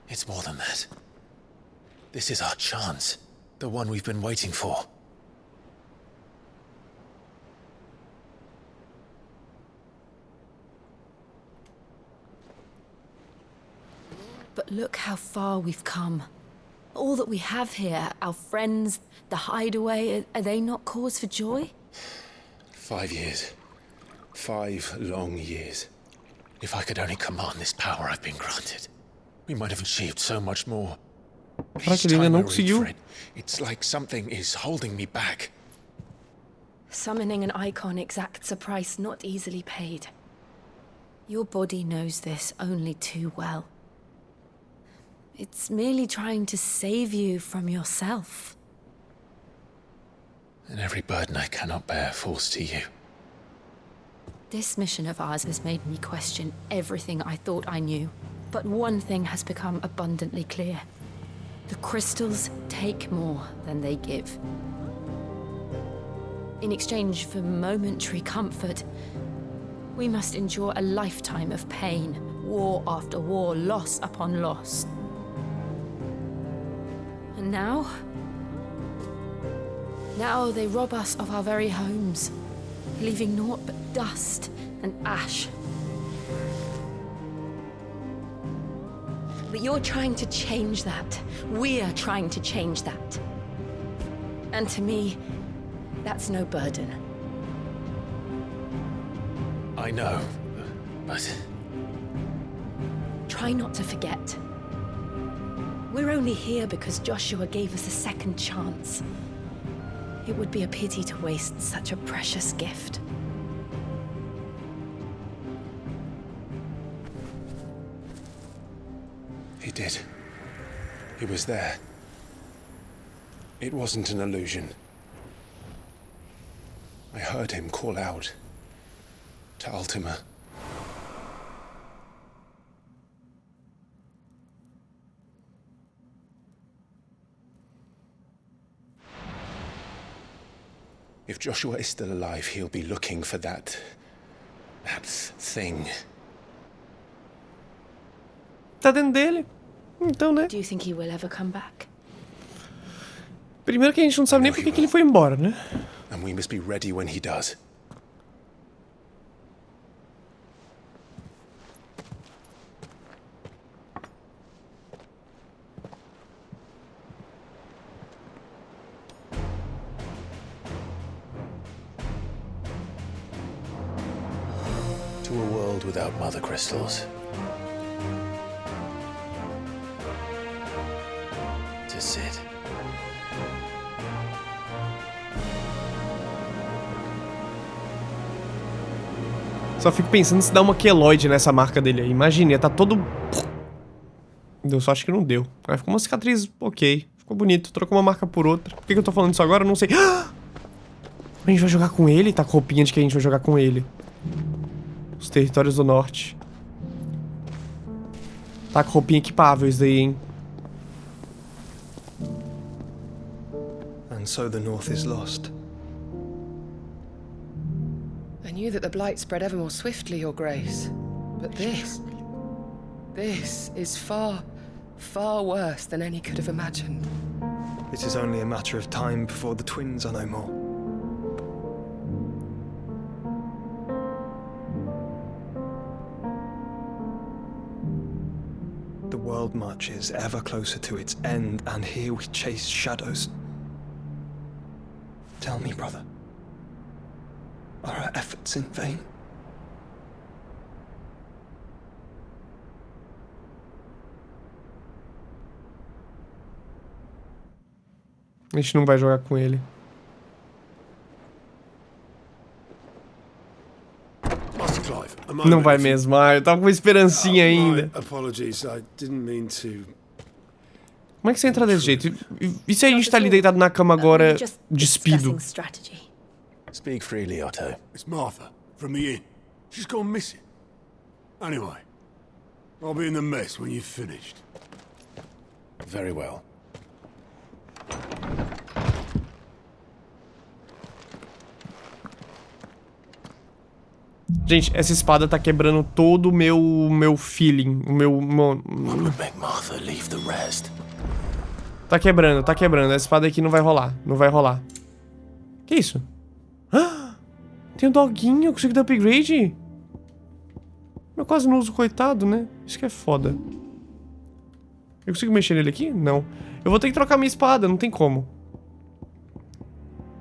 It's more than that. This is our chance. The one we've been waiting for. But look how far we've come. All that we have here, our friends, the hideaway, are they not cause for joy? 5 years. 5 long years. If I could only command this power I've been granted, we might have achieved so much more. Each time I reach for it, it's like something is holding me back. Summoning an icon exacts a price not easily paid. Your body knows this only too well. It's merely trying to save you from yourself. And every burden I cannot bear falls to you. This mission of ours has made me question everything I thought I knew. But one thing has become abundantly clear. The crystals take more than they give. In exchange for momentary comfort, we must endure a lifetime of pain, war after war, loss upon loss. And now they rob us of our very homes, leaving naught but dust and ash. But you're trying to change that. We're trying to change that. And to me, that's no burden. I know, but... Try not to forget. We're only here because Joshua gave us a second chance. It would be a pity to waste such a precious gift. He did. He was there. It wasn't an illusion. I heard him call out to Ultima. If Joshua is still alive, he'll be looking for that thing. Tá dentro dele. Então, né? Do you think he will ever come back? Primeiro que a gente não sabe nem por que ele foi embora, né? And we must be ready when he does. To a world without mother crystals. To Sid. Só fico pensando se dá uma queloide nessa marca dele aí. Imagina, ia tá todo... Deu sorte que não deu. Aí ficou uma cicatriz ok. Ficou bonito. Trocou uma marca por outra. Por que eu tô falando isso agora? Eu não sei. A gente vai jogar com ele? Tá com roupinha de que a gente vai jogar com ele. Os territórios do norte. Tá com roupinha equipável isso daí, hein? And so the north is lost. I knew that the blight spread ever more swiftly, Your Grace. But this is far, far worse than any could have imagined. It is only a matter of time before the twins are no more. The world marches ever closer to its end, and here we chase shadows. Tell me, brother, are our efforts in vain? A gente não vai jogar com ele. Não vai mesmo. Ah, eu tava com uma esperancinha ainda. Apologies, I didn't mean to. Como é que você entra desse jeito? E se a gente tá ali deitado na cama agora, despido? Speak freely, Otto. It's Martha, from the inn. She's gone missing. Anyway, I'll be in the mess when you've finished. Very well. Gente, essa espada tá quebrando todo o meu feeling. O meu... Tá quebrando, tá quebrando. Essa espada aqui não vai rolar. Não vai rolar. Que isso? Ah, tem um doguinho. Eu consigo dar upgrade? Eu quase não uso, coitado, né? Isso que é foda. Eu consigo mexer nele aqui? Não. Eu vou ter que trocar minha espada. Não tem como.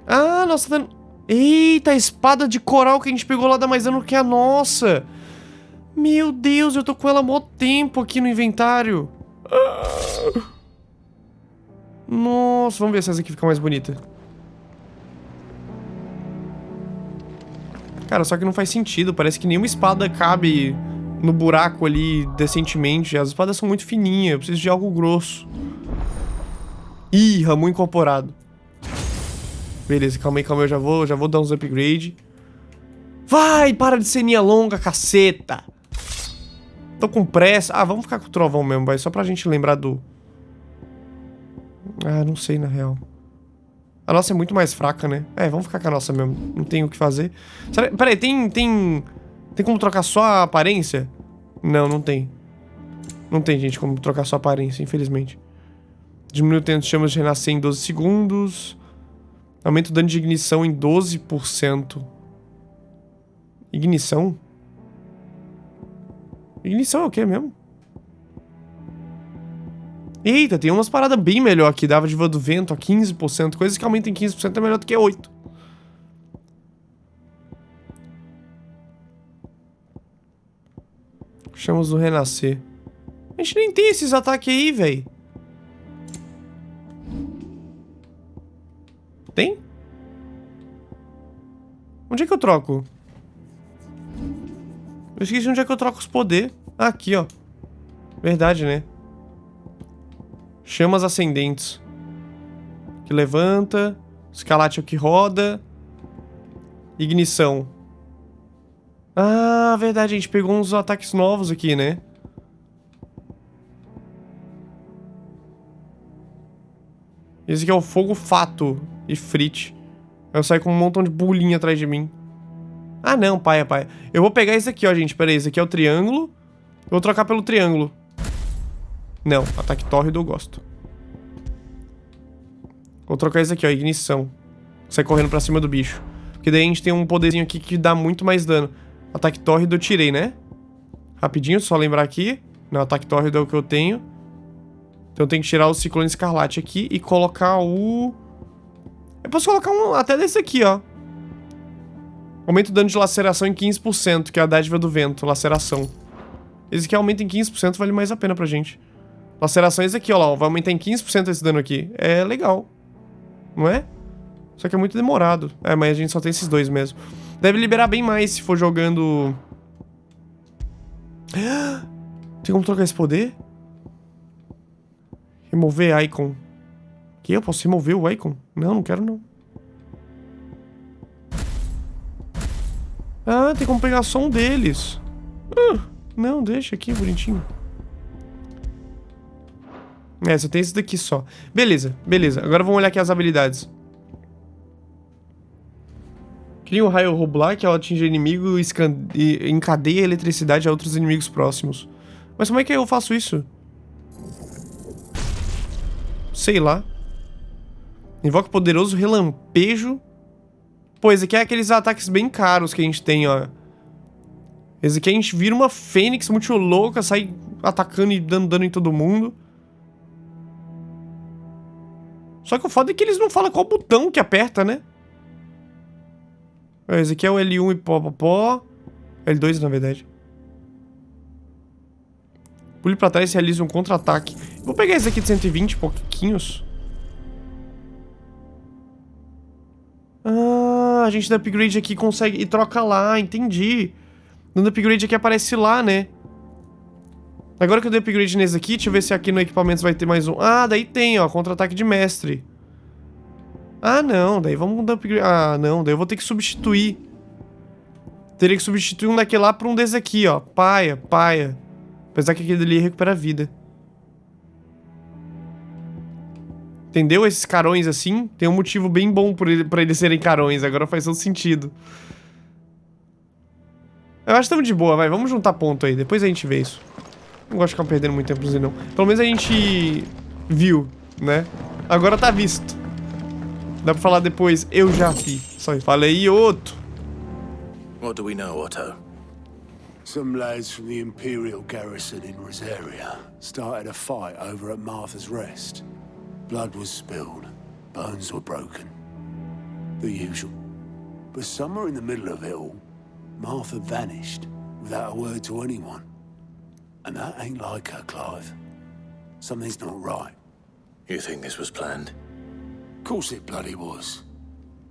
Ah, nossa, tá dando... Eita, a espada de coral que a gente pegou lá dá mais dano que a nossa. Meu Deus, eu tô com ela há mó tempo aqui no inventário. Nossa, vamos ver se essa aqui fica mais bonita. Cara, só que não faz sentido. Parece que nenhuma espada cabe no buraco ali decentemente. As espadas são muito fininhas. Eu preciso de algo grosso. Ih, ramo incorporado. Beleza, calma aí, eu já vou dar uns upgrade. Vai, para de ceninha longa, caceta. Tô com pressa. Ah, vamos ficar com o trovão mesmo, vai. Só pra gente lembrar do... Ah, não sei, na real. A nossa é muito mais fraca, né? É, vamos ficar com a nossa mesmo. Não tem o que fazer. Pera aí, tem como trocar só a aparência? Não, não tem. Não tem, gente, como trocar só a aparência, infelizmente. Diminui o tempo de chamas de renascer em 12 segundos. Aumenta o dano de ignição em 12%. Ignição? Ignição é o que mesmo? Eita, tem umas paradas bem melhor aqui. Dava de voa do vento a 15%. Coisas que aumentam em 15% é melhor do que 8%. Chamas do renascer. A gente nem tem esses ataques aí, velho. Tem? Onde é que eu troco? Eu esqueci onde é que eu troco os poderes. Ah, aqui, ó. Verdade, né? Chamas ascendentes. Que levanta. Escalate é o que roda. Ignição. Ah, verdade. A gente pegou uns ataques novos aqui, né? Esse aqui é o fogo fato e frite. Eu saio com um montão de bolinha atrás de mim. Ah, não, paia. Eu vou pegar esse aqui, ó, gente. Pera aí, esse aqui é o triângulo. Eu vou trocar pelo triângulo. Não, ataque tórrido eu gosto. Vou trocar esse aqui, ó, ignição. Sai correndo pra cima do bicho. Porque daí a gente tem um poderzinho aqui que dá muito mais dano. Ataque tórrido eu tirei, né? Rapidinho, só lembrar aqui. Não, ataque tórrido é o que eu tenho. Então eu tenho que tirar o ciclone escarlate aqui e colocar o... Eu posso colocar um até desse aqui, ó. Aumenta o dano de laceração em 15%, que é a dádiva do vento, laceração. Esse aqui aumenta em 15%, vale mais a pena pra gente. Laceração é esse aqui, ó, vai aumentar em 15% esse dano aqui. É legal. Não é? Só que é muito demorado. É, mas a gente só tem esses dois mesmo. Deve liberar bem mais se for jogando... Tem como trocar esse poder? Remover icon. Que? Eu posso remover o icon? Não, não quero não. Ah, tem como pegar só um deles. Não, deixa aqui, bonitinho. É, só tem esse daqui só. Beleza. Agora vamos olhar aqui as habilidades. Cria um raio robular que ao atingir inimigo e encadeia a eletricidade a outros inimigos próximos. Mas como é que eu faço isso? Sei lá. Invoca poderoso relampejo. Pô, esse aqui é aqueles ataques bem caros que a gente tem, ó. Esse aqui a gente vira uma fênix muito louca, sai atacando e dando dano em todo mundo. Só que o foda é que eles não falam qual botão que aperta, né? Esse aqui é o L1 e pó. L2, na verdade. Pule pra trás e realiza um contra-ataque. Vou pegar esse aqui de 120, pouquinhos. Ah, a gente dá upgrade aqui, consegue... E troca lá, entendi. Dando upgrade aqui aparece lá, né? Agora que eu dei upgrade nesse aqui, deixa eu ver se aqui no equipamentos vai ter mais um. Ah, daí tem, ó, contra-ataque de mestre. Ah, não, daí vamos dar upgrade. Ah, não, daí eu vou ter que substituir. Teria que substituir um daquele lá por um desse aqui, ó. Paia. Apesar que aquele ali recupera a vida. Entendeu? Esses carões assim, tem um motivo bem bom pra eles serem carões. Agora faz todo sentido. Eu acho que estamos de boa, vai. Vamos juntar ponto aí, depois a gente vê isso. Não gosto de ficar perdendo muito tempo não. Pelo menos a gente viu, né? Agora tá visto. Dá pra falar depois, eu já vi. Só falei, Otto. What do we know, Otto? Some lads from the Imperial garrison in Rosaria started a fight over at Martha's Rest. Blood was spilled, bones were broken. The usual. But somewhere in the middle of it all, Martha vanished without a word to anyone. And that ain't like her, Clive. Something's not right. You think this was planned? Of course it bloody was.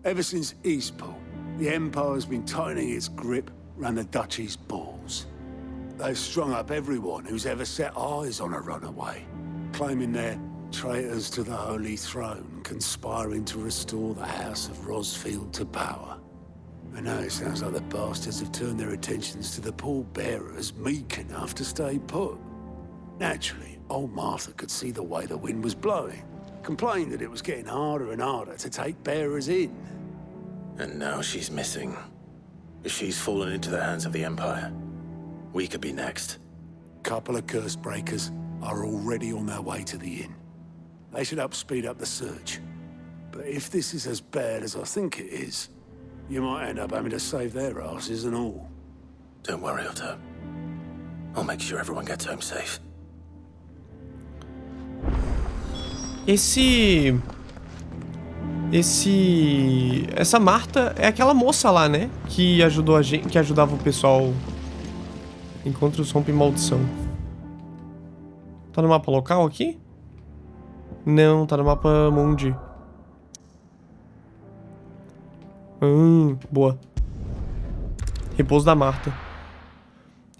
Ever since Eastpool, the Empire's been tightening its grip round the Duchy's balls. They've strung up everyone who's ever set eyes on a runaway, claiming they're traitors to the Holy Throne, conspiring to restore the House of Rosfield to power. And now it sounds like the bastards have turned their attentions to the pallbearers meek enough to stay put. Naturally, old Martha could see the way the wind was blowing, complained that it was getting harder and harder to take bearers in. And now she's missing. If she's fallen into the hands of the Empire, we could be next. Couple of curse breakers are already on their way to the inn. They should help speed up the search. But if this is as bad as I think it is, you might end up having to save their asses and all. Don't worry, Otto. I'll make sure everyone gets home safe. Essa Marta é aquela moça lá, né? Que ajudou a gente, que ajudava o pessoal. Encontros rompe maldição. Tá no mapa local aqui? Não, tá no mapa mundi. Boa. Repouso da Marta.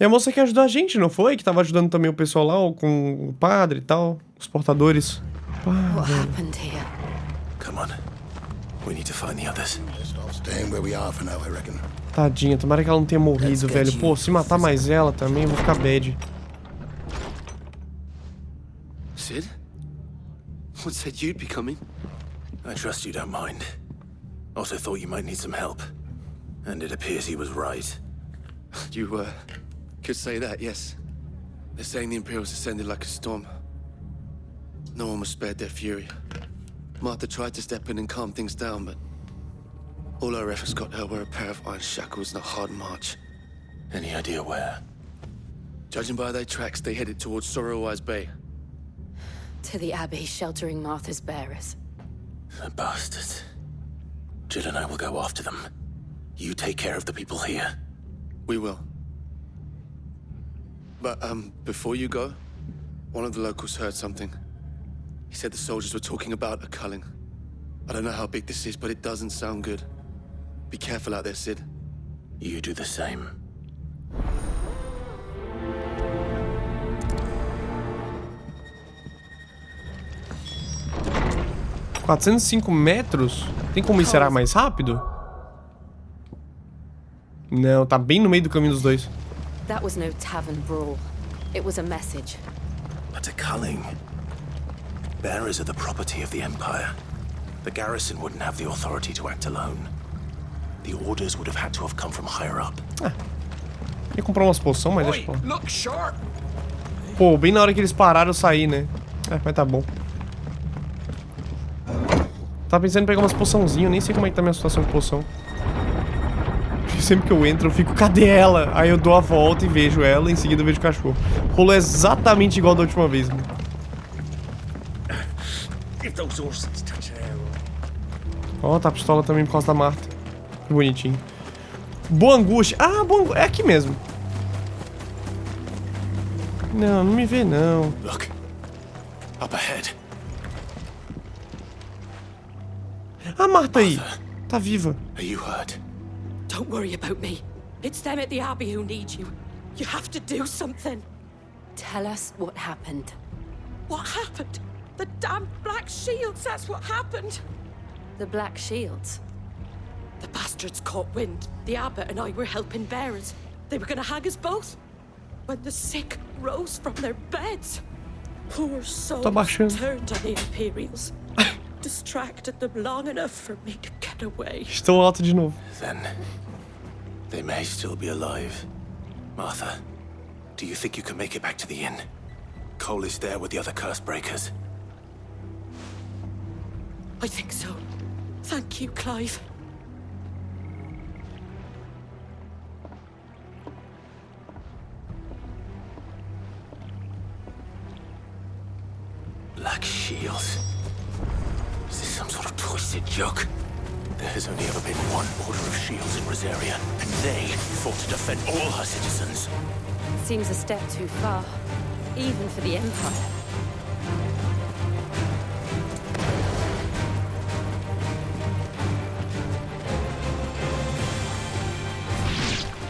É a moça que ajudou a gente, não foi? Que tava ajudando também o pessoal lá, com o padre e tal, os portadores. What happened here? Come on. We need to find the others. Tadinha, tomara que ela não tenha morrido, velho. Pô, se matar mais ela também, eu vou ficar bad. Sid? What said you'd be coming? I trust you don't mind. Also thought you might need some help. And it appears he was right. You, could say that, yes. They're saying the Imperials ascended like a storm. No one was spared their fury. Martha tried to step in and calm things down, but all her efforts got her were a pair of iron shackles and a hard march. Any idea where? Judging by their tracks, they headed towards Sorrowwise Bay. To the Abbey, sheltering Martha's bearers. The bastards. Jill and I will go after them. You take care of the people here. We will. But, before you go, one of the locals heard something. He said the soldiers were talking about a culling. I don't know how big this is, but it doesn't sound good. Be careful out there, Sid. You do the same. $405? Tem como encerar mais rápido? Não, tá bem no meio do caminho dos dois. That was no tavern brawl. It was a message. But a culling. Bearers are the property of the Empire. The garrison wouldn't have the authority to act alone. The orders would have had to have come from higher up. Ia comprar umas poções, mas deixa eu falar. Pô, bem na hora que eles pararam eu saí, né? Mas tá bom. Tava pensando em pegar umas poçãozinhas, eu nem sei como é que tá a minha situação com poção. Sempre que eu entro, eu fico, cadê ela? Aí eu dou a volta e vejo ela, em seguida eu vejo o cachorro. Rolou exatamente igual da última vez, mano. Ó, tá a pistola também por causa da Marta. Que bonitinho. Boa angústia. Ah, boa angústia. É aqui mesmo. Não, não me vê, não. Look. Up ahead. Ah, Marta aí. Tá viva. Are you hurt? Don't worry about me. It's them at the Abbey who need you. You have to do something. Tell us what happened. What happened? The damn Black Shields, that's what happened. The Black Shields? The bastards caught wind. The Abbot and I were helping bearers. They were gonna hang us both. When the sick rose from their beds. Poor souls turned on the Imperials. Distracted them long enough for me to get away. Estou alto de novo. Then they may still be alive. Martha, do you think you can make it back to the inn? Cole is there with the other curse breakers. I think so. Thank you, Clive. Black Shields. Is this some sort of twisted joke? There has only ever been one order of shields in Rosaria, and they fought to defend all her citizens. Seems a step too far, even for the Empire.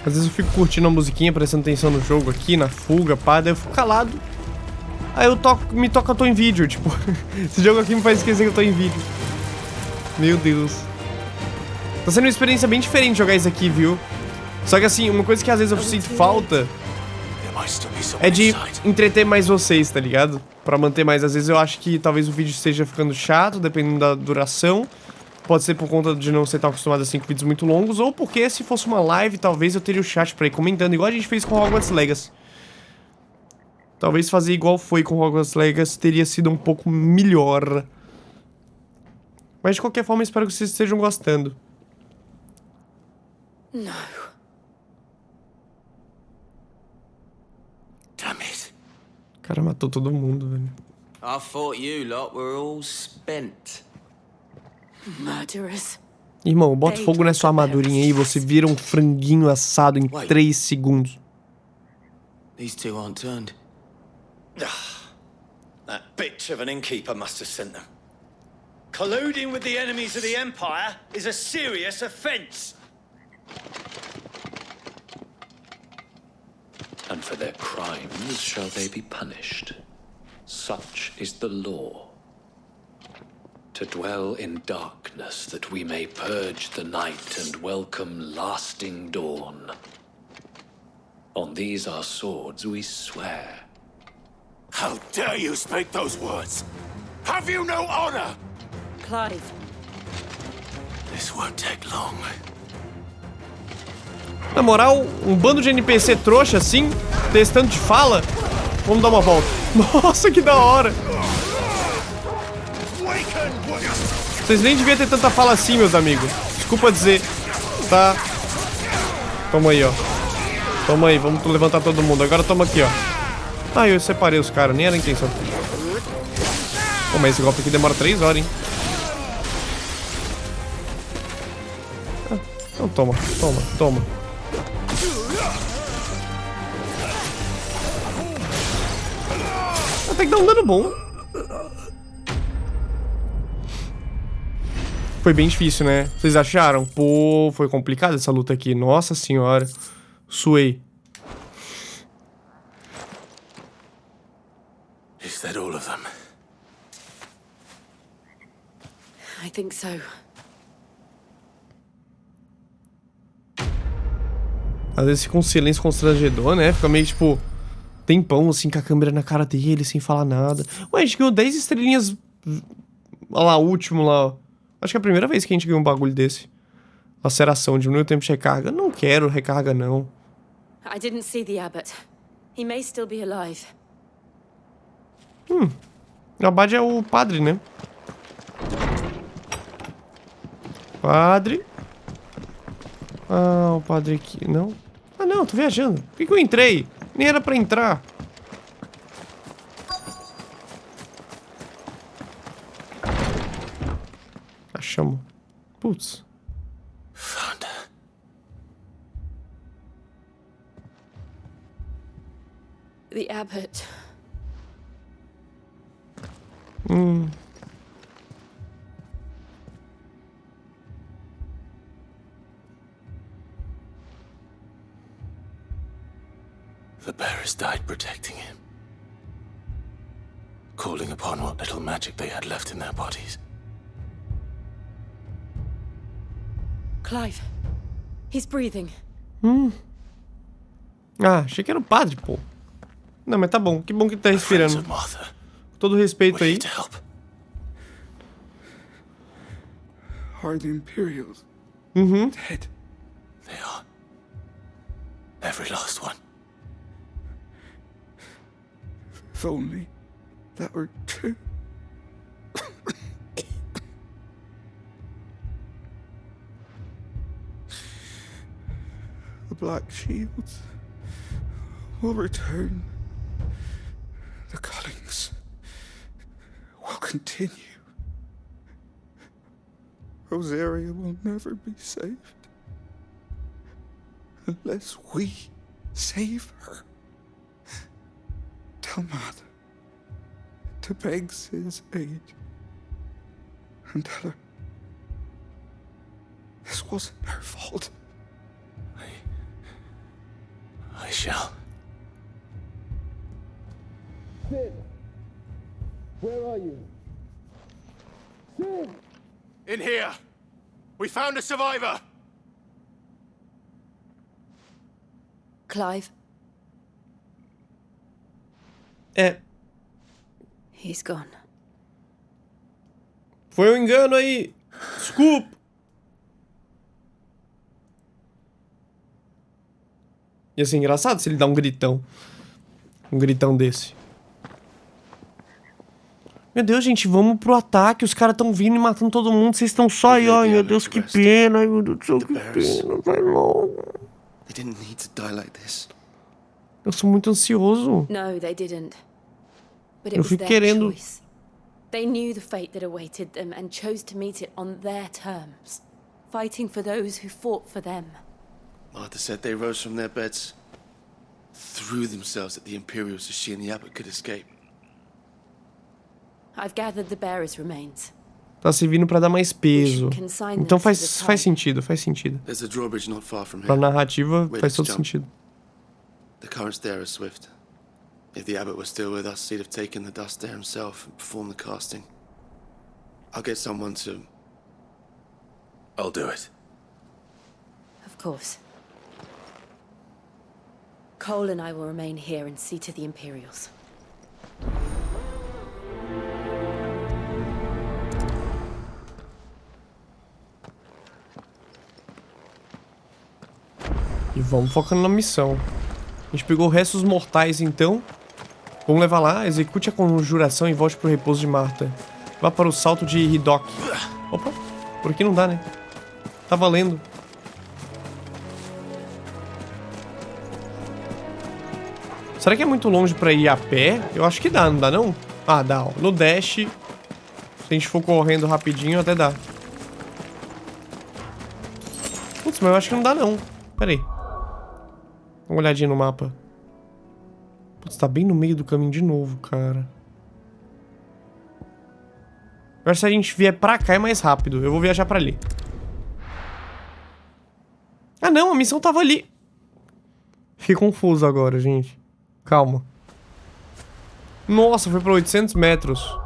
Às vezes eu fico curtindo a musiquinha, prestando atenção no jogo aqui, na fuga, pá, daí eu fico calado. Aí eu me toca, eu tô em vídeo, tipo, esse jogo aqui me faz esquecer que eu tô em vídeo. Meu Deus. Tá sendo uma experiência bem diferente jogar isso aqui, viu? Só que assim, uma coisa que às vezes eu sinto falta é de entreter mais vocês, tá ligado? Pra manter mais, às vezes eu acho que talvez o vídeo esteja ficando chato, dependendo da duração. Pode ser por conta de não ser tão acostumado assim com vídeos muito longos, ou porque se fosse uma live, talvez eu teria o chat pra ir comentando, igual a gente fez com Hogwarts Legacy. Talvez fazer igual foi com Hogwarts Legacy teria sido um pouco melhor. Mas de qualquer forma, espero que vocês estejam gostando. No. Damn it. O cara matou todo mundo, velho. I thought you lot were all spent. Murderers. Irmão, bota fogo nessa armadurinha aí e você vira um franguinho assado em 3 segundos. These two aren't turned. That bitch of an innkeeper must have sent them. Colluding with the enemies of the Empire is a serious offense. And for their crimes shall they be punished. Such is the law. To dwell in darkness that we may purge the night and welcome lasting dawn. On these our swords we swear. How dare you speak those words? Have you no honor? Clive. This won't take long. Na moral, um bando de NPC trouxa assim, testando de fala. Vamos dar uma volta. Nossa, que da hora. Vocês nem deviam ter tanta fala assim, meus amigos. Desculpa dizer. Tá. Toma aí, ó. Toma aí, vamos levantar todo mundo. Agora toma aqui, ó. Ah, eu separei os caras, nem era a intenção. Pô, mas esse golpe aqui demora 3 horas, hein. Ah, então toma, toma, toma. Até que dá um dano bom. Foi bem difícil, né? Vocês acharam? Pô, foi complicada essa luta aqui. Nossa senhora. Suei. Is that all of them? I think so. Às vezes fica um silêncio constrangedor, né? Fica meio tipo... tempão assim com a câmera na cara dele, sem falar nada. Ué, a gente ganhou 10 estrelinhas... Olha lá, o último lá, ó. Acho que é a primeira vez que a gente ganhou um bagulho desse. Laceração, diminui o tempo de recarga. Não quero recarga, não. I didn't see the abbot. He may still be alive. O abade é o padre, né? Padre. Ah, o padre aqui. Não? Ah, não, tô viajando. Por que eu entrei? Nem era pra entrar. Achamos. Putz. Found her. The abbot. The bearers died protecting him. Calling upon what little magic they had left in their bodies. Clive. He's breathing. Ah, achei que era o padre, pô. Não, mas tá bom. Que bom que ele tá respirando. Com todo respeito aí. Are the Imperials dead? They are. Every last one. If only that were true. The Black Shields will return. The Cullings will continue. Rosaria will never be saved unless we save her. Tell Martha to beg his aid and tell her this wasn't her fault. I shall. Sid, where are you? Sid! In here! We found a survivor! Clive? He's gone. Foi um engano aí. Desculpa. Ia ser engraçado se ele dá um gritão. Um gritão desse. Meu Deus, gente, vamos pro ataque. Os caras estão vindo e matando todo mundo. Vocês estão só aí, ai meu Deus, que pena. Ai meu Deus do céu, que pena. Vai logo. Eu sou muito ansioso. No, they didn't. But it Eu was fico their querendo. choice. They knew the fate that awaited them and chose to meet it on their terms, fighting for those who fought for them. Martha said they rose from their beds, threw themselves at the Imperials so she and the Abbot could escape. I've gathered the bearer's remains. Tá servindo pra dar mais peso. Então faz sentido, faz sentido. There's a drawbridge not far from here. Pra narrativa Ready faz to todo jump. sentido. The currents there are swift. If the Abbot was still with us, he'd have taken the dust there himself and performed the casting. I'll get someone to... I'll do it. Of course. Cole and I will remain here and see to the Imperials. E vamos focando na missão. A gente pegou restos mortais, então. Vamos levar lá, execute a conjuração e volte pro repouso de Martha. Vá para o salto de Hidok. Opa, por aqui não dá, né? Tá valendo. Será que é muito longe pra ir a pé? Eu acho que dá, não dá não? Ah, dá, ó. No dash, se a gente for correndo rapidinho, até dá. Putz, mas eu acho que não dá não. Pera aí. Dá uma olhadinha no mapa. Putz, tá bem no meio do caminho de novo, cara. Eu acho que se a gente vier pra cá é mais rápido. Eu vou viajar pra ali. Ah não, a missão tava ali. Fiquei confuso agora, gente. Calma. Nossa, foi pra 800 metros.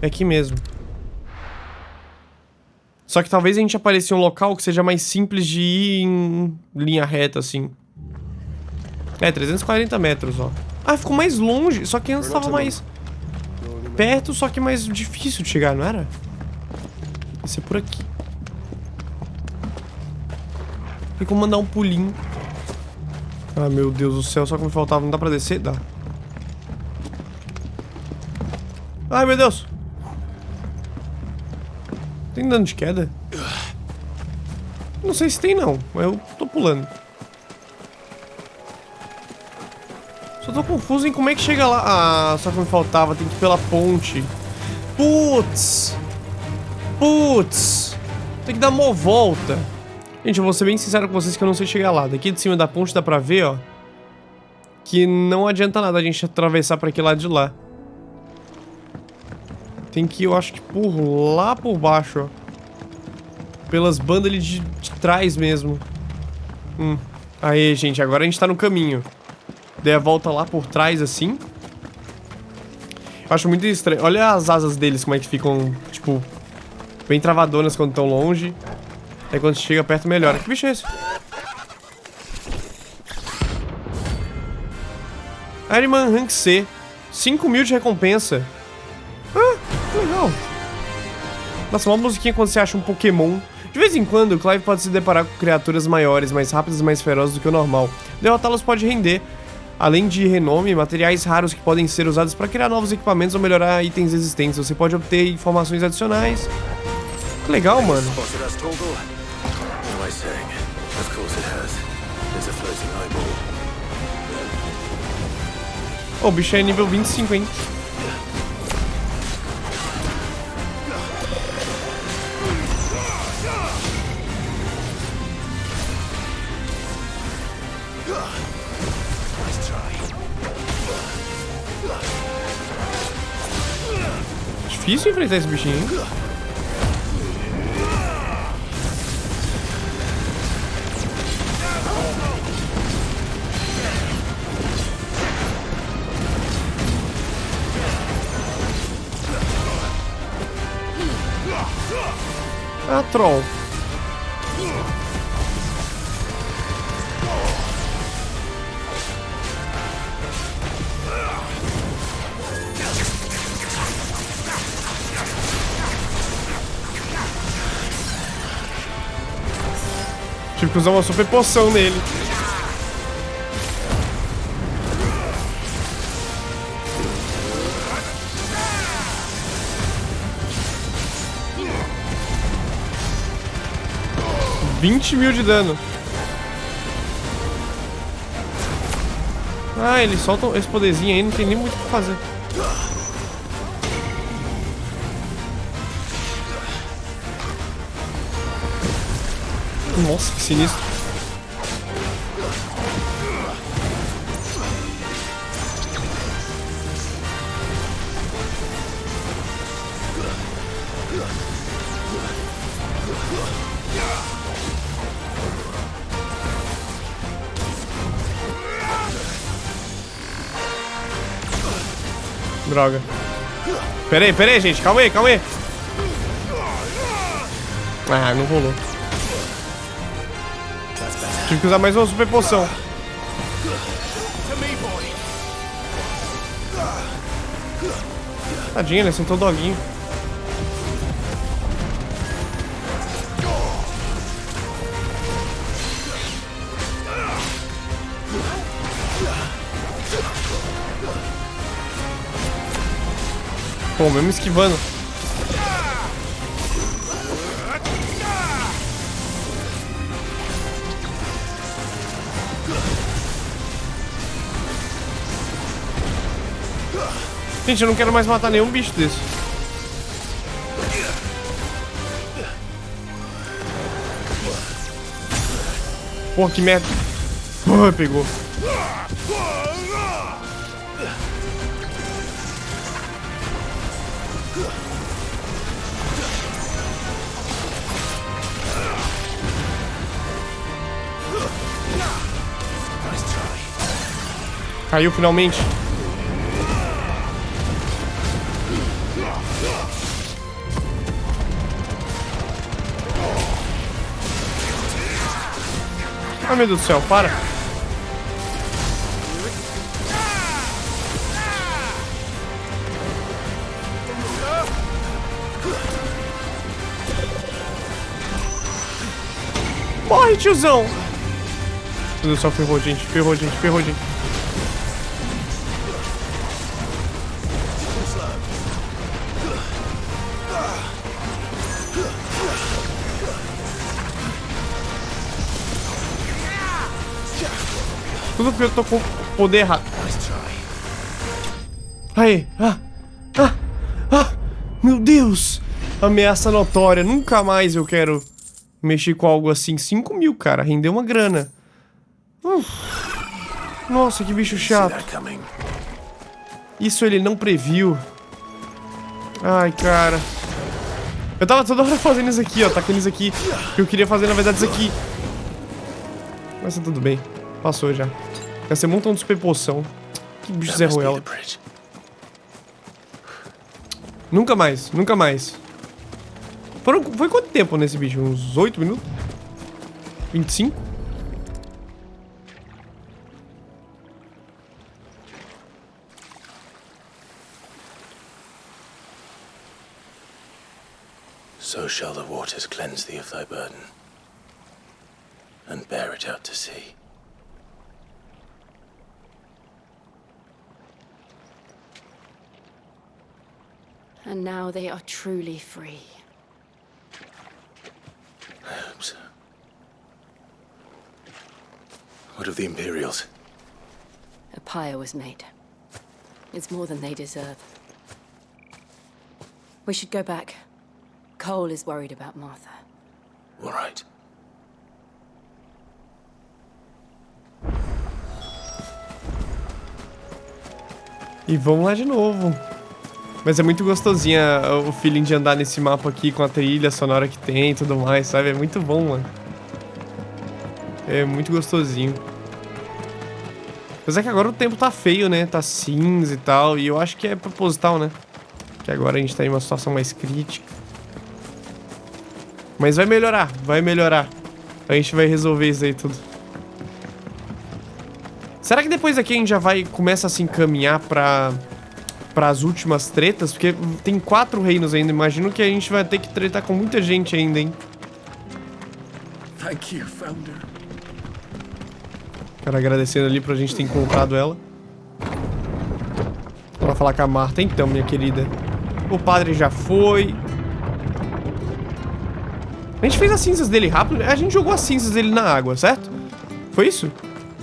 É aqui mesmo. Só que talvez a gente apareça em um local que seja mais simples de ir em linha reta, assim. É, 340 metros, ó. Ah, ficou mais longe. Só que antes tava mais perto, só que mais difícil de chegar, não era? Vai ser por aqui. Tem como mandar um pulinho. Ah, meu Deus do céu, só que me faltava. Não dá pra descer? Dá. Ai, meu Deus. Tem dano de queda? Não sei se tem, não. Mas eu tô pulando. Só tô confuso em como é que chega lá. Ah, só que me faltava. Tem que ir pela ponte. Putz. Putz. Tem que dar uma volta. Gente, eu vou ser bem sincero com vocês que eu não sei chegar lá. Daqui de cima da ponte dá pra ver, ó, que não adianta nada a gente atravessar pra aquele lado de lá. Tem que ir, eu acho que por lá por baixo, ó. Pelas bandas ali de trás mesmo. Aí, gente, agora a gente tá no caminho. Dei a volta lá por trás, assim. Eu acho muito estranho. Olha as asas deles, como é que ficam, tipo, bem travadonas quando estão longe. Aí quando chega perto, melhora. Que bicho é esse? Ironman Rank C. 5.000 de recompensa. Ah, que legal. Nossa, uma musiquinha quando você acha um Pokémon. De vez em quando, o Clive pode se deparar com criaturas maiores, mais rápidas e mais ferozes do que o normal. Derrotá-los pode render, além de renome, materiais raros que podem ser usados para criar novos equipamentos ou melhorar itens existentes. Você pode obter informações adicionais. Que legal, mano. Oh, o bicho é nível 25, hein? difícil enfrentar esse bichinho, hein? Ah, troll. Tive que usar uma super poção nele. $20.000 de dano. Ah, eles soltam esse poderzinho aí, não tem nem muito o que fazer. Nossa, que sinistro. Droga. Pera aí, gente. Calma aí. Ah, não rolou. Tive que usar mais uma super poção. Tadinha, ele sentou o doguinho. Pô, mesmo esquivando. Gente, eu não quero mais matar nenhum bicho desse. Porra, que merda. Pegou. Caiu finalmente. Ai, meu Deus do céu, para. Morre, tiozão. Meu Deus do céu, ferrou, gente. Tudo porque eu tô com o poder errado. Aí. Meu Deus. Ameaça notória. Nunca mais eu quero mexer com algo assim. 5.000, cara. Rendeu uma grana. Nossa, que bicho chato. Isso ele não previu. Ai, cara. Eu tava toda hora fazendo isso aqui, ó. Tacando isso aqui. Eu queria fazer, na verdade, isso aqui. Mas tá tudo bem. Passou já. Vai ser um montão de super poção. Que bicho Zé Ruela. Nunca mais. Foi quanto tempo nesse bicho? Uns 8 minutos? 25? So shall the waters cleanse thee of thy burden, and bear it out to sea. And now they are truly free. I hope so. What of the Imperials? A pyre was made. It's more than they deserve. We should go back. Cole is worried about Martha. All right. E vamos lá de novo. Mas é muito gostosinha o feeling de andar nesse mapa aqui com a trilha sonora que tem e tudo mais, sabe? É muito bom, mano. É muito gostosinho. Apesar que agora o tempo tá feio, né? Tá cinza e tal. E eu acho que é proposital, né? Que agora a gente tá em uma situação mais crítica. Mas vai melhorar, vai melhorar. A gente vai resolver isso aí tudo. Será que depois daqui a gente já começa a se encaminhar para as últimas tretas? Porque tem 4 reinos ainda. Imagino que a gente vai ter que tretar com muita gente ainda, hein? Thank you, Founder. Cara, agradecendo ali pra gente ter encontrado ela. Vamos falar com a Marta então, minha querida. O padre já foi. A gente fez as cinzas dele rápido. A gente jogou as cinzas dele na água, certo? Foi isso?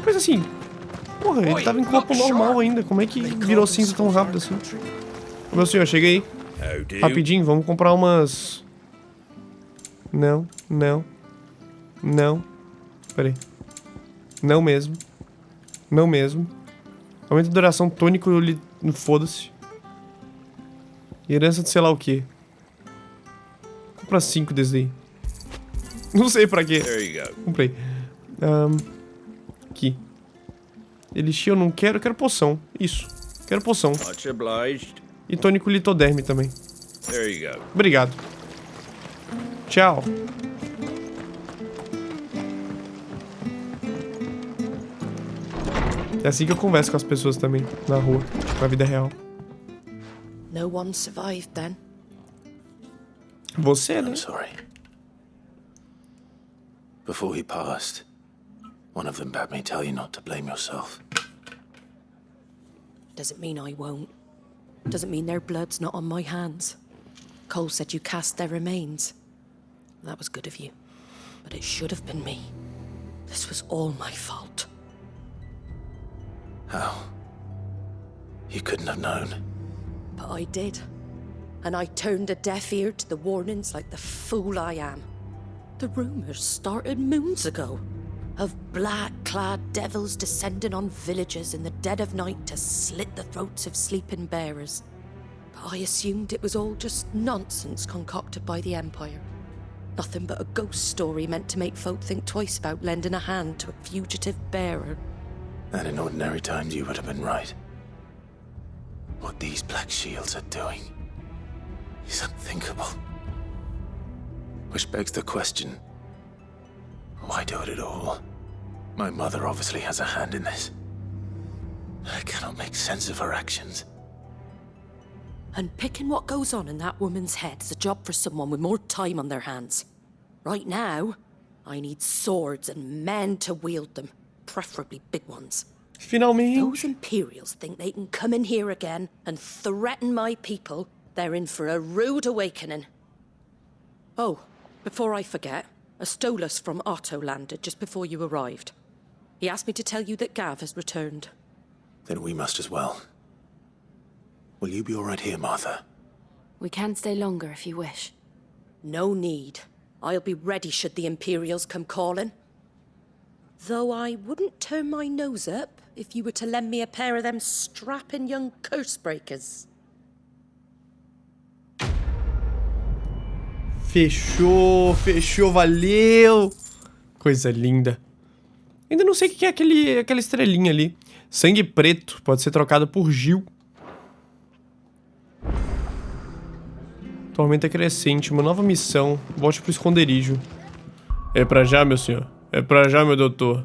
Pois assim. Porra, ele tava em corpo normal ainda. Como é que virou cinza tão rápido assim? Meu senhor, chega aí. Rapidinho, vamos comprar umas... Não, não. Não. Pera aí. Não mesmo. Não mesmo. Aumento de duração tônico, foda-se. Herança de sei lá o que. Compra 5 desde aí. Não sei pra quê. Comprei. Aqui. Elixir eu não quero, eu quero poção. Isso. Quero poção. E tônico litoderme também. Obrigado. Tchau. É assim que eu converso com as pessoas também, na rua, na vida real. No one survived then. Você, né? I'm sorry. Before he passed, one of them bade me tell you not to blame yourself. Doesn't mean I won't. Doesn't mean their blood's not on my hands. Cole said you cast their remains. That was good of you. But it should have been me. This was all my fault. How? You couldn't have known. But I did. And I turned a deaf ear to the warnings like the fool I am. The rumors started moons ago. Of black-clad devils descending on villages in the dead of night to slit the throats of sleeping bearers. But I assumed it was all just nonsense concocted by the Empire. Nothing but a ghost story meant to make folk think twice about lending a hand to a fugitive bearer. And in ordinary times you would have been right. What these Black Shields are doing is unthinkable. Which begs the question, why do it at all? My mother obviously has a hand in this. I cannot make sense of her actions. And picking what goes on in that woman's head is a job for someone with more time on their hands. Right now, I need swords and men to wield them. Preferably big ones. Finalmente. Those Imperials think they can come in here again and threaten my people. They're in for a rude awakening. Oh, before I forget, a Stolas from Otto landed just before you arrived. He asked me to tell you that Gav has returned. Then we must as well. Will you be all right here, Martha? We can stay longer if you wish. No need. I'll be ready should the Imperials come calling. Though I wouldn't turn my nose up if you were to lend me a pair of them strapping young curse-breakers. Fechou, fechou, valeu! Coisa linda. Ainda não sei o que é aquela estrelinha ali. Sangue preto, pode ser trocado por Gil. Tormenta crescente, uma nova missão. Volte pro esconderijo. É pra já, meu senhor. É pra já, meu doutor.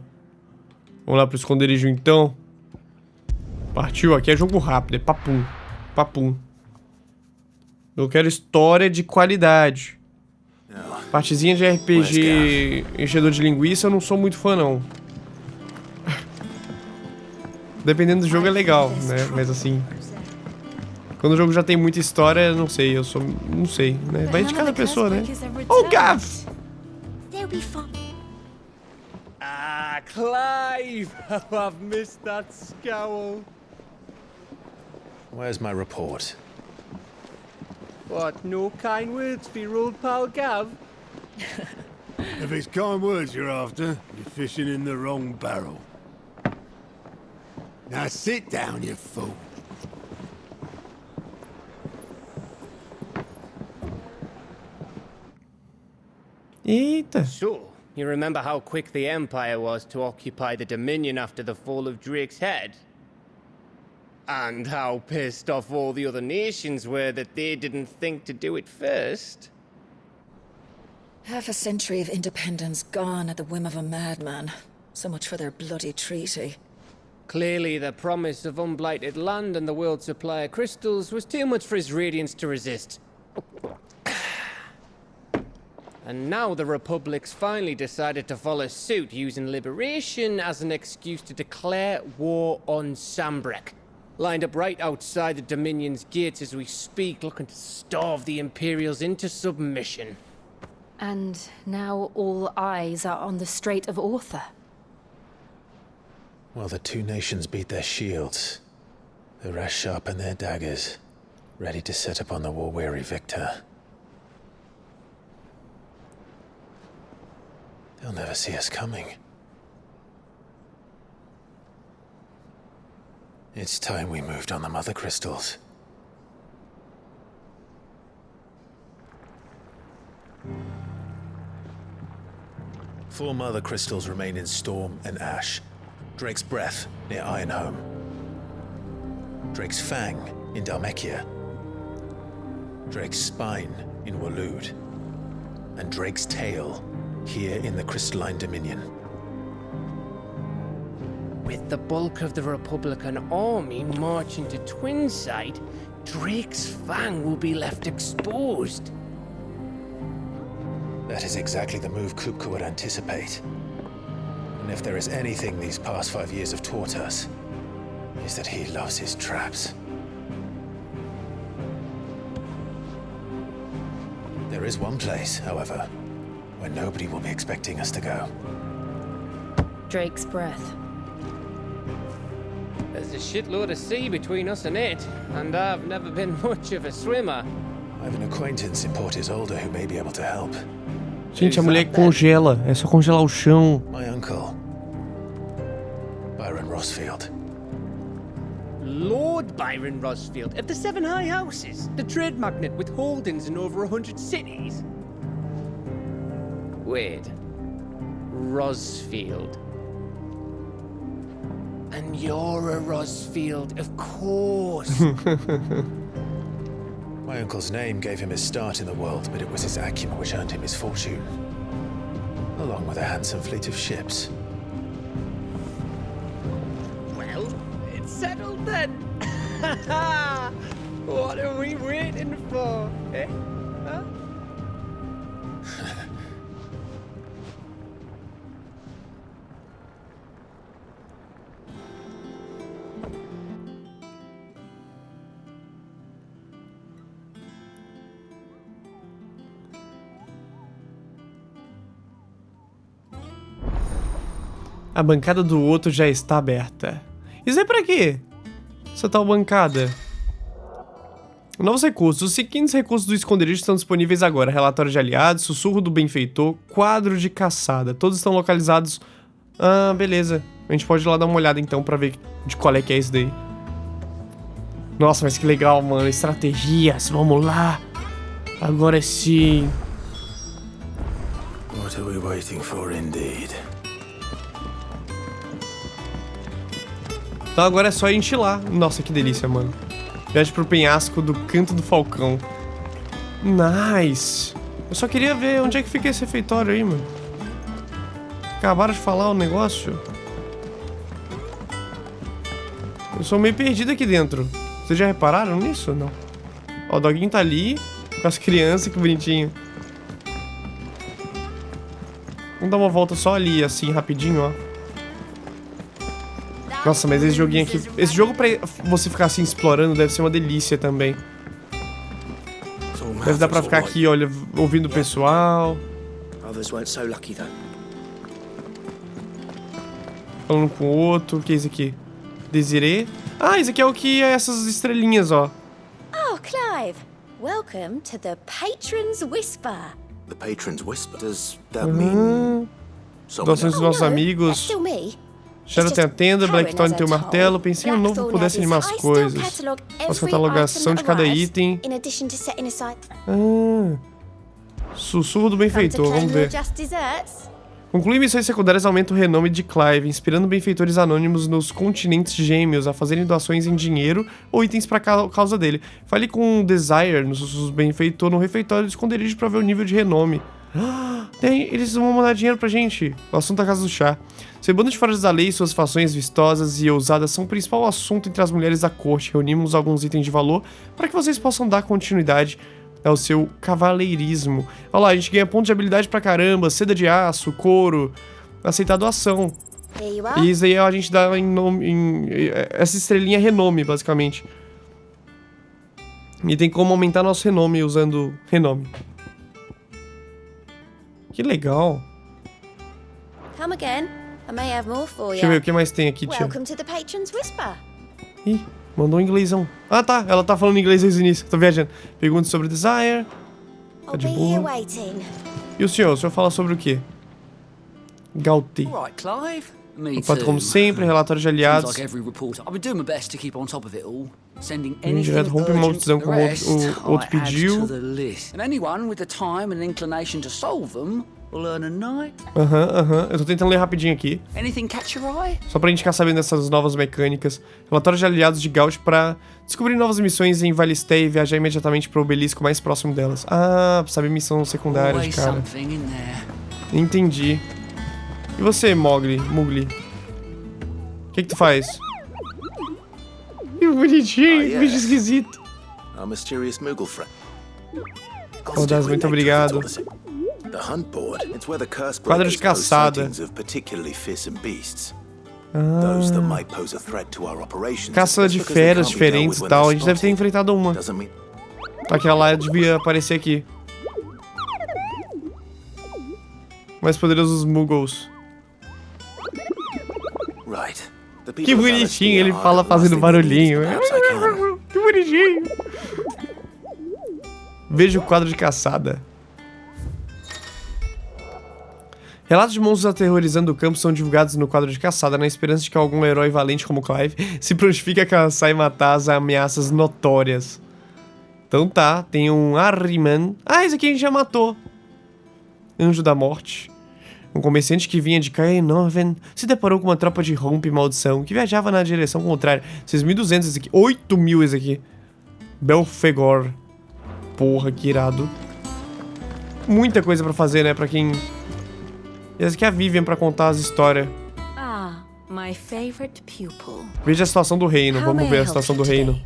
Vamos lá pro esconderijo, então. Partiu, aqui é jogo rápido, é papum. Papum. Eu quero história de qualidade. Partezinha de RPG enchedor de linguiça, eu não sou muito fã, não. Dependendo do jogo é legal, né? Mas assim... Quando o jogo já tem muita história, não sei, eu sou... Não sei, né? Vai de cada pessoa, né? Oh, Gav! They'll be fun. Ah, Clive! Oh, I've missed that scowl. Where's my report? What, no kind words for your old pal Gav? If it's kind words you're after, you're fishing in the wrong barrel. Now sit down, you fool. Eita. So, you remember how quick the Empire was to occupy the Dominion after the fall of Drake's head? And how pissed off all the other nations were that they didn't think to do it first? Half a century of independence gone at the whim of a madman. So much for their bloody treaty. Clearly, the promise of unblighted land and the world's supply of crystals was too much for his radiance to resist. And now the Republic's finally decided to follow suit, using liberation as an excuse to declare war on Sambrek. Lined up right outside the Dominion's gates as we speak, looking to starve the Imperials into submission. And now all eyes are on the Strait of Author. While the two nations beat their shields, the rest sharpen their daggers, ready to set upon the war-weary victor. They'll never see us coming. It's time we moved on the Mother Crystals. Four Mother Crystals remain in Storm and Ash. Drake's Breath near Ironhome. Drake's Fang in Dhalmekia. Drake's Spine in Waloed. And Drake's Tail here in the Crystalline Dominion. With the bulk of the Republican army marching to Twinside, Drake's Fang will be left exposed. That is exactly the move Kupka would anticipate. And if there is anything these past 5 years have taught us, is that he loves his traps. There is one place, however, where nobody will be expecting us to go. Drake's Breath. There's a shitload of sea between us and it, and I've never been much of a swimmer. I have an acquaintance in Port Isolde who may be able to help. Gente, a mulher congela. É só congelar o chão. My uncle, Byron Rosfield. Lord Byron Rosfield of the Seven High Houses, the trade magnate with holdings in over 100 cities. Wait, Rosfield. And you're a Rosfield, of course. My uncle's name gave him his start in the world, but it was his acumen which earned him his fortune, along with a handsome fleet of ships. Well, it's settled then. What are we waiting for, eh? Huh? A bancada do outro já está aberta. Isso é pra quê? Essa tal bancada. Novos recursos. Os seguintes recursos do esconderijo estão disponíveis agora. Relatório de aliados, sussurro do benfeitor, quadro de caçada. Todos estão localizados... Ah, beleza. A gente pode ir lá dar uma olhada então pra ver de qual é que é isso daí. Nossa, mas que legal, mano. Estratégias, vamos lá. Agora sim. What are we waiting for indeed? Então agora é só a gente ir lá. Nossa, que delícia, mano. Viagem pro penhasco do Canto do Falcão. Nice. Eu só queria ver onde é que fica esse refeitório aí, mano. Acabaram de falar o negócio. Eu sou meio perdido aqui dentro. Vocês já repararam nisso? Não. Ó, o doguinho tá ali com as crianças, que bonitinho. Vamos dar uma volta só ali, assim, rapidinho, ó. Nossa, mas esse joguinho aqui... Esse jogo pra você ficar assim explorando deve ser uma delícia também. Deve dar pra ficar aqui, olha, ouvindo o pessoal. Falando com o outro. O que é isso aqui? Desiree. Ah, esse aqui é o que é essas estrelinhas, ó. Oh, Clive. Welcome to the Patron's Whisper. The Patron's Whisper? Does that mean... Doações dos nossos amigos. Still me. Shadow tem a tenda, Blackthorn tem o martelo. Pensei em um novo pudesse animar as coisas. Faço catalogação de cada item. Ah. Sussurro do benfeitor, vamos ver. Concluir missões secundárias aumenta o renome de Clive, inspirando benfeitores anônimos nos continentes gêmeos a fazerem doações em dinheiro ou itens para causa dele. Fale com o Desire, no sussurro do benfeitor, no refeitório do esconderijo para ver o nível de renome. Eles vão mandar dinheiro pra gente. O assunto da casa do chá. Ser bando de fora da lei, suas fações vistosas e ousadas são o principal assunto entre as mulheres da corte. Reunimos alguns itens de valor para que vocês possam dar continuidade ao seu cavaleirismo. Olha lá, a gente ganha pontos de habilidade pra caramba, seda de aço, couro, aceitar doação. E isso aí a gente dá essa estrelinha é renome, basicamente. E tem como aumentar nosso renome usando renome. Que legal. Deixa eu ver o que mais tem aqui, tia. Ih, mandou um inglêsão. Ah, tá. Ela tá falando inglês desde o início. Tô viajando. Pergunta sobre Desire. Tá de boa. E o senhor? O senhor fala sobre o quê? Gaute. Fato como sempre, relatório de aliados. Direto rompe uma maldição como o outro pediu. Eu tô tentando ler rapidinho aqui. Só pra gente ficar sabendo dessas novas mecânicas. Relatório de aliados de Gaut pra descobrir novas missões em Valisté e viajar imediatamente pro obelisco mais próximo delas. Ah, pra saber missão secundária de cara. Entendi. E você, Mugli? O que tu faz? Que bonitinho, bicho esquisito. Todas, muito obrigado. Quadro de caçada. Caça de feras diferentes e tal. A gente deve ter enfrentado uma. Aquela lá devia aparecer aqui. Mais poderosos Muggles. Que bonitinho, ele fala fazendo barulhinho. Que bonitinho. Veja o quadro de caçada. Relatos de monstros aterrorizando o campo são divulgados no quadro de caçada na esperança de que algum herói valente como Clive se prontifique a caçar e matar as ameaças notórias. Então tá, tem um Ahriman. Ah, esse aqui a gente já matou. Anjo da Morte. Um comerciante que vinha de Caenorven se deparou com uma tropa de rompe maldição que viajava na direção contrária. 6.200 esse aqui. 8.000 esse aqui. Belfegor. Porra, que irado. Muita coisa pra fazer, né? Pra quem... E essa aqui é a Vivian pra contar as histórias. Veja a situação do reino. Vamos ver a situação do reino.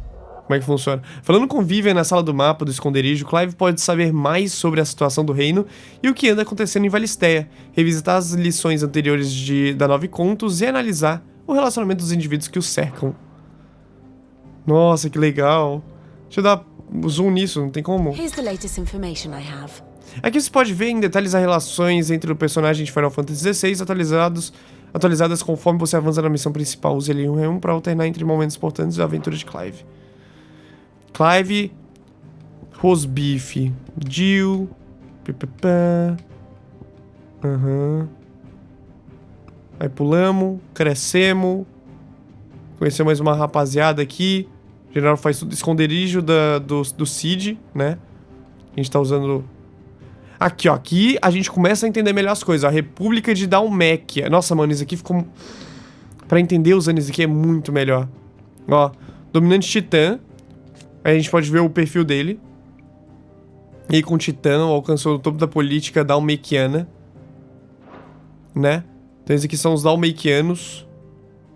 Como é que funciona? Falando com Vivian na sala do mapa do esconderijo, Clive pode saber mais sobre a situação do reino e o que anda acontecendo em Valistéia, revisitar as lições anteriores da 9 contos e analisar o relacionamento dos indivíduos que o cercam. Nossa, que legal. Deixa eu dar zoom nisso, não tem como. Aqui você pode ver em detalhes as relações entre o personagem de Final Fantasy XVI atualizadas conforme você avança na missão principal. Use ele um para alternar entre momentos importantes da aventura de Clive. Clive, Rosbife, Jill, Aí pulamos, crescemos, conhecemos mais uma rapaziada aqui. O general faz tudo, esconderijo do Cid, né? A gente tá usando... Aqui, ó, aqui a gente começa a entender melhor as coisas. A República de Dalméquia. Nossa, mano, isso aqui ficou... Pra entender usando isso aqui é muito melhor. Ó, Dominante Titã. Aí a gente pode ver o perfil dele. E com o Titã alcançou o topo da política dalmequiana. Né? Então esses aqui são os dalmequianos.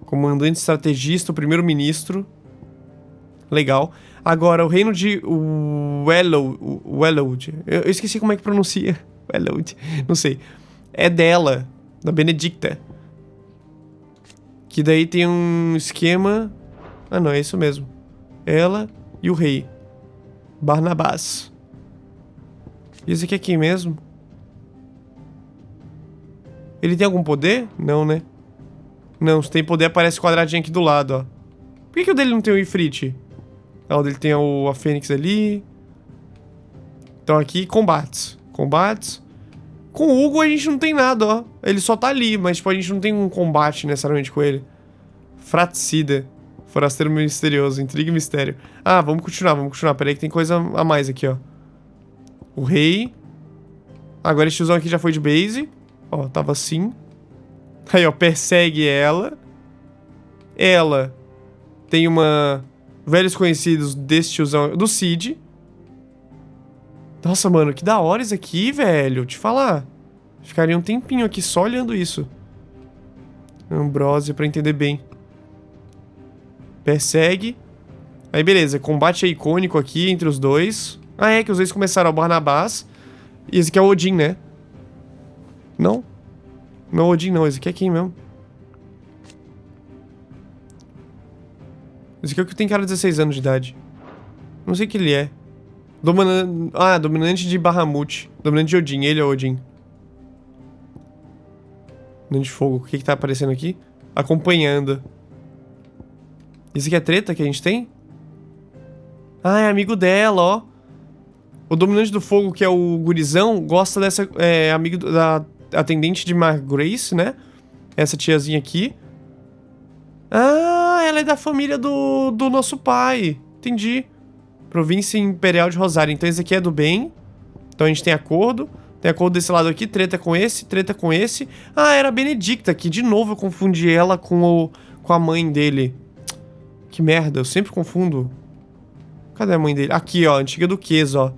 Comandante estrategista, o primeiro-ministro. Legal. Agora, o reino de Wellowed. Eu esqueci como é que pronuncia. Wellowed. Não sei. É dela. Da Benedicta. Que daí tem um esquema... Ah, não. É isso mesmo. Ela e o rei. Barnabás. E esse aqui é quem mesmo? Ele tem algum poder? Não, né? Não, se tem poder aparece o quadradinho aqui do lado, ó. Por que o dele não tem o Ifrit? Ah, o dele tem a Fênix ali. Então aqui, combates. Combates. Com o Hugo a gente não tem nada, ó. Ele só tá ali, mas tipo, a gente não tem um combate necessariamente com ele. Fratricida. Forasteiro misterioso. Intriga e mistério. Ah, vamos continuar. Pera aí que tem coisa a mais aqui, ó. O rei. Agora esse tiozão aqui já foi de base. Ó, tava assim. Aí, ó, persegue ela. Ela tem uma... Velhos conhecidos desse tiozão, do Cid. Nossa, mano, que da hora isso aqui, velho. Te falar. Ficaria um tempinho aqui só olhando isso. Ambrose, pra entender bem. Persegue. Aí, beleza. Combate é icônico aqui entre os dois. Ah, é que os dois começaram o Barnabás. E esse aqui é o Odin, né? Não? Não, Odin não. Esse aqui é quem mesmo? Esse aqui é o que tem cara de 16 anos de idade. Não sei o que ele é. Dominante de Bahamut. Dominante de Odin. Ele é Odin. Dominante de fogo. O que que tá aparecendo aqui? Acompanhando. Esse aqui é treta que a gente tem? Ah, é amigo dela, ó. O dominante do fogo, que é o gurizão, gosta dessa... É amigo da atendente de Mar Grace, né? Essa tiazinha aqui. Ah, ela é da família do nosso pai. Entendi. Província Imperial de Rosário. Então esse aqui é do bem. Então a gente tem acordo. Tem acordo desse lado aqui. Treta com esse, treta com esse. Ah, era a Benedicta aqui. De novo eu confundi ela com a mãe dele. Que merda, eu sempre confundo. Cadê a mãe dele? Aqui, ó. Antiga duquesa, ó.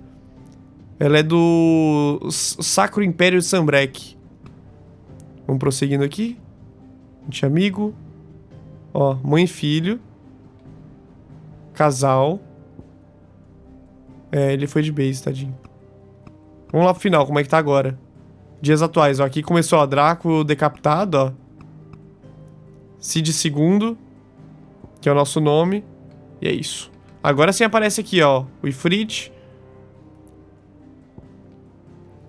Ela é do Sacro Império de Sambrek. Vamos prosseguindo aqui. A gente é amigo. Ó, mãe e filho. Casal. É, ele foi de base, tadinho. Vamos lá pro final, como é que tá agora? Dias atuais, ó. Aqui começou, ó. Draco decapitado, ó. Cid II. Que é o nosso nome. E é isso. Agora sim aparece aqui, ó. O Ifrit.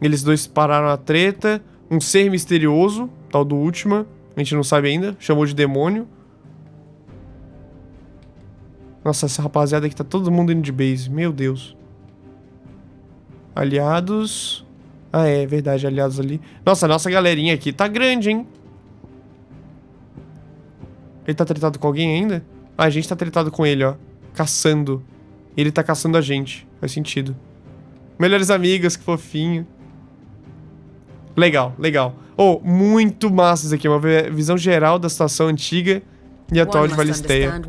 Eles dois pararam a treta. Um ser misterioso. Tal do Última. A gente não sabe ainda. Chamou de demônio. Nossa, essa rapaziada aqui tá todo mundo indo de base. Meu Deus. Aliados. Ah, é verdade. Aliados ali. Nossa, a nossa galerinha aqui tá grande, hein? Ele tá tretado com alguém ainda? Ah, a gente tá tretado com ele, ó. Caçando. Ele tá caçando a gente. Faz sentido. Melhores amigos, que fofinho. Legal, legal. Oh, muito massa isso aqui. Uma visão geral da situação antiga e atual de Valisteia.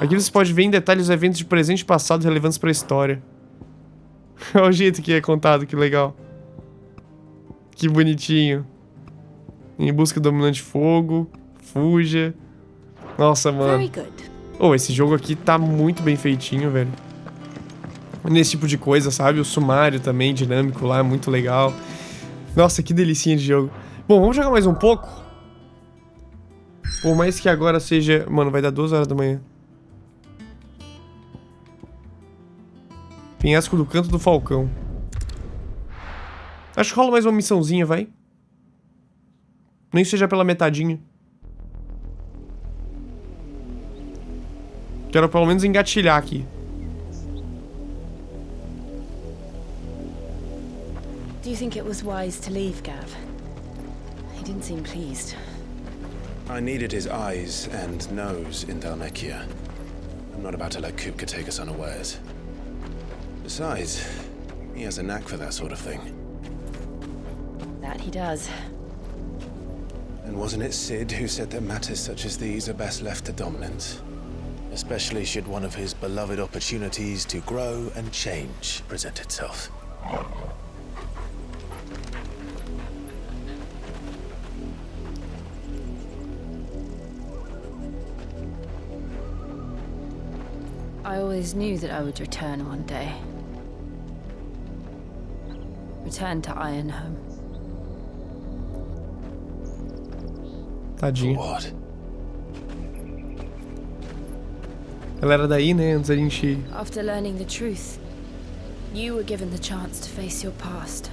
Aqui você pode ver em detalhes os eventos de presente e passado relevantes para a história. Olha o jeito que é contado, que legal. Que bonitinho. Em busca do dominante fogo. Fuja. Nossa, mano. Oh, esse jogo aqui tá muito bem feitinho, velho. Nesse tipo de coisa, sabe? O sumário também, dinâmico lá, muito legal. Nossa, que delicinha de jogo. Bom, vamos jogar mais um pouco. Por mais que agora seja... Mano, vai dar 2 horas da manhã. Penhasco do Canto do Falcão. Acho que rola mais uma missãozinha, vai. Nem seja pela metadinha. Quero pelo menos engatilhar aqui. Do you think it was wise to leave, Gav? He didn't seem pleased. I needed his eyes and nose in Dalmekia. I'm not about to let Kupka take us unawares. Besides, he has a knack for that sort of thing. That he does. And wasn't it Sid who said that matters such as these are best left to dominance? Especially should one of his beloved opportunities to grow and change present itself. I always knew that I would return one day. Return to Ironhome. Tadinho. What? Ela era daí, né? Antes a gente... After learning the truth, you were given the chance to face your past.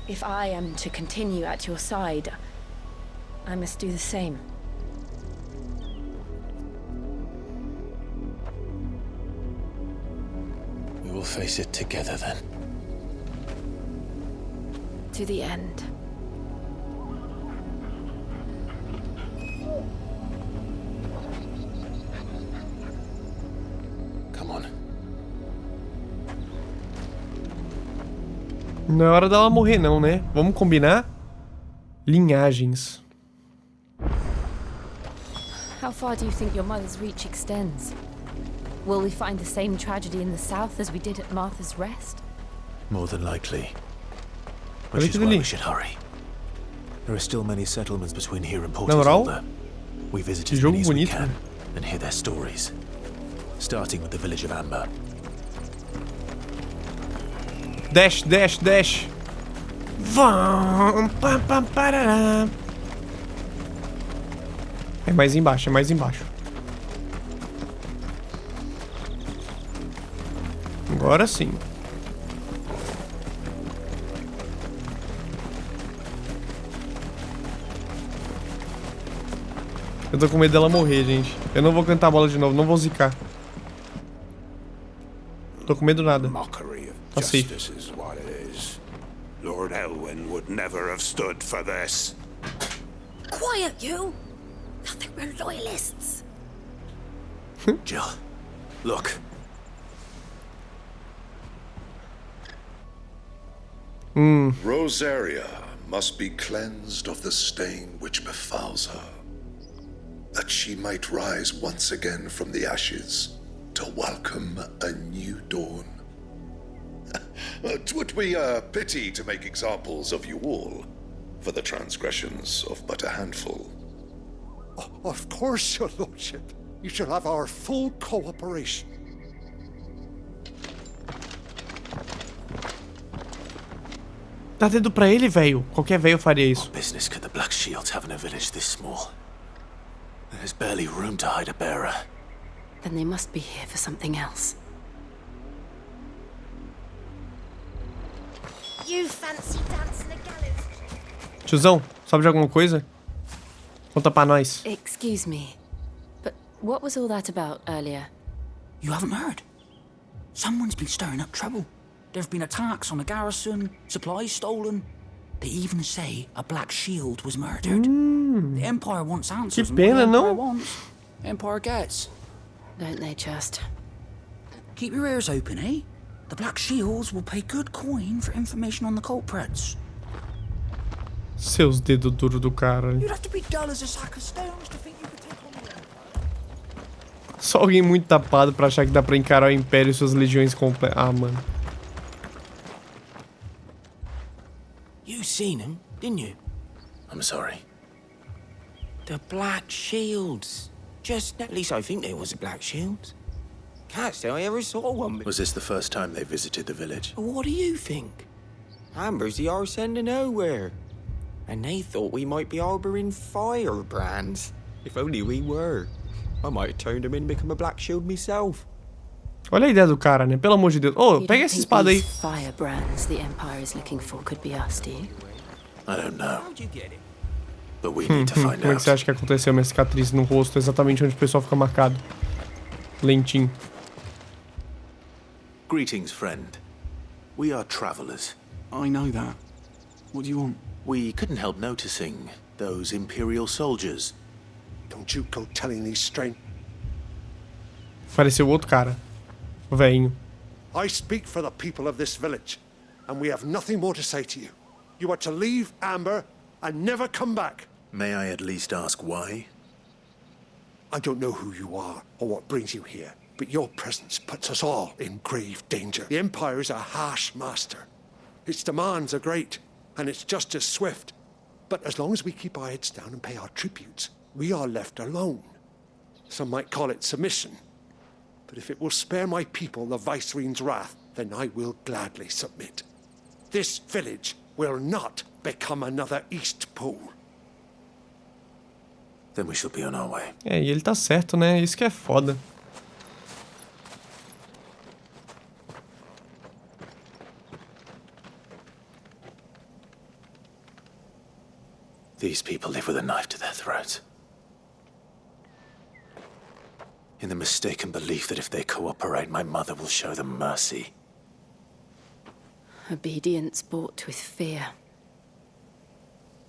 If I am to continue at your side, I must do the same. We will face it together then. To the end. Come on. Não é hora dela morrer não, né? Vamos combinar? Linhagens. How far do you think your mother's reach extends? Will we find the same tragedy in the south as we did at Martha's Rest? More than likely. Which is why we should hurry. There are still many settlements between here and Portisolda. We visit as many as we can and hear their stories. Starting with the village of Amber. Dash, dash, dash. Vão, pam, pam, parará. É mais embaixo, é mais embaixo. Agora sim. Eu tô com medo dela morrer, gente. Eu não vou cantar a bola de novo, não vou zicar. Tô com medo nada. Tá safe. Lord Elwyn would never have stood for this. Quiet, you! Nothing, we're loyalists. Jill, look. Rosaria must be cleansed of the stain which befouls her, that she might rise once again from the ashes to welcome a new dawn. 'Twould be a pity to make examples of you all, for the transgressions of but a handful. Of course, your lordship. You shall have our full cooperation. Dá dedo pra ele, velho. Qualquer velho faria isso. What business could the Black Shields have in a village this small? There's barely room to hide a bearer. Then they must be here for something else. You fancy dancing the gallows? Tiozão, sabe de alguma coisa? Conta pra nós. Excuse me, but what was all that about earlier? You haven't heard? Someone's been stirring up trouble. There have been attacks on the garrison, supplies stolen. They even say a Black Shield was murdered. The Empire wants answers. Que pena, não? Wants, Empire gets. Don't they just? Keep your ears open, eh? The Black Shields will pay good coin for information on the culprits. Seus dedos duros do cara. You'd have to be dull as a sack of stones to think you could take on the Empire. Só alguém muito tapado pra achar que dá pra encarar o Império e suas legiões completas. Ah, mano. You seen him, didn't you? I'm sorry. The Black Shields. Just, at least I think there was a Black Shields. Can't say I ever saw one. Was this the first time they visited the village? What do you think? Amber's the arse end of nowhere. And they thought we might be harboring firebrands. If only we were. I might have turned them in and become a Black Shield myself. Olha a ideia do cara, né? Pelo amor de Deus. Oh, pega essa espada aí. Firebrands the Empire is looking for could be us, do you? I don't know. But we need to find Como é que você out. acha que aconteceu minha cicatriz no rosto, exatamente onde o pessoal fica marcado? Lentinho. Greetings, friend. We are travelers. I know that. What do you want? We couldn't help noticing those Imperial soldiers. Don't you go telling these strange... Pareceu outro cara. O velhinho. I speak for the people of this village, and we have nothing more to say to you. You are to leave Amber and never come back. May I at least ask why? I don't know who you are or what brings you here, but your presence puts us all in grave danger. The Empire is a harsh master. Its demands are great, and its justice swift. But as long as we keep our heads down and pay our tributes, we are left alone. Some might call it submission. But if it will spare my people the Viceroy's wrath, then I will gladly submit. This village will not become another East Pole. Then we shall be on our way. É, e ele tá certo, né? Isso que é foda. These people live with a knife to their throats. In the mistaken belief that if they cooperate, my mother will show them mercy. Obedience bought with fear.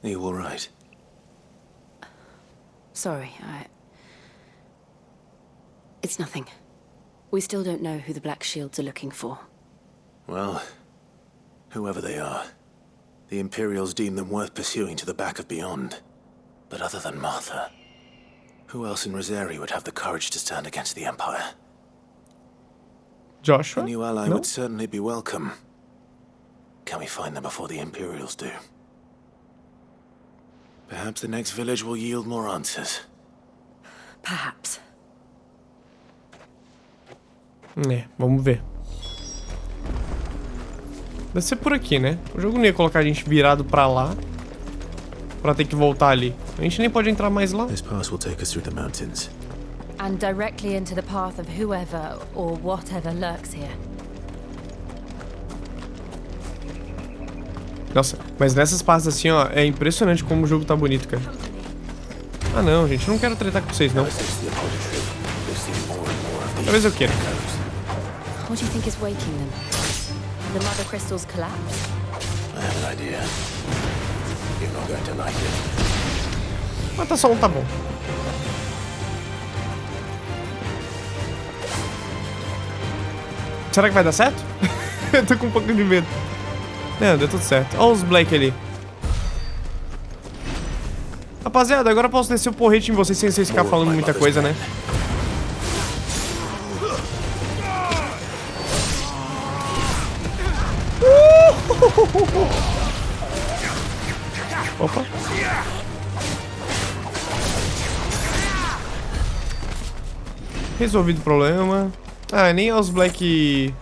Are you all right? Sorry, It's nothing. We still don't know who the Black Shields are looking for. Well, Whoever they are, the Imperials deem them worth pursuing to the back of beyond. But other than Martha, who else in Rosari would have the courage to stand against the Empire? Joshua? A new ally No? would certainly be welcome. Can we find them before the Imperials do? Perhaps the next village will yield more answers. Perhaps. Vamos ver. Deve ser por aqui, né? O jogo não ia colocar a gente virado pra lá pra ter que voltar ali. A gente nem pode entrar mais lá. This pass will take us through the mountains. And directly into the path of whoever or whatever lurks here. Nossa, mas nessas partes assim, ó, é impressionante como o jogo tá bonito, cara. Ah não, gente, não quero tretar com vocês, não. Talvez eu queira. What do you think is waking them? The mother crystals collapse? I have an idea. You're not going to like it. Mata só um, tá bom. Será que vai dar certo? Eu tô com um pouco de medo. Não, deu tudo certo. Olha os Black ali. Rapaziada, agora eu posso descer o porrete em vocês sem vocês ficar falando muita coisa, né? Opa. Resolvido o problema. Ah, nem é os Black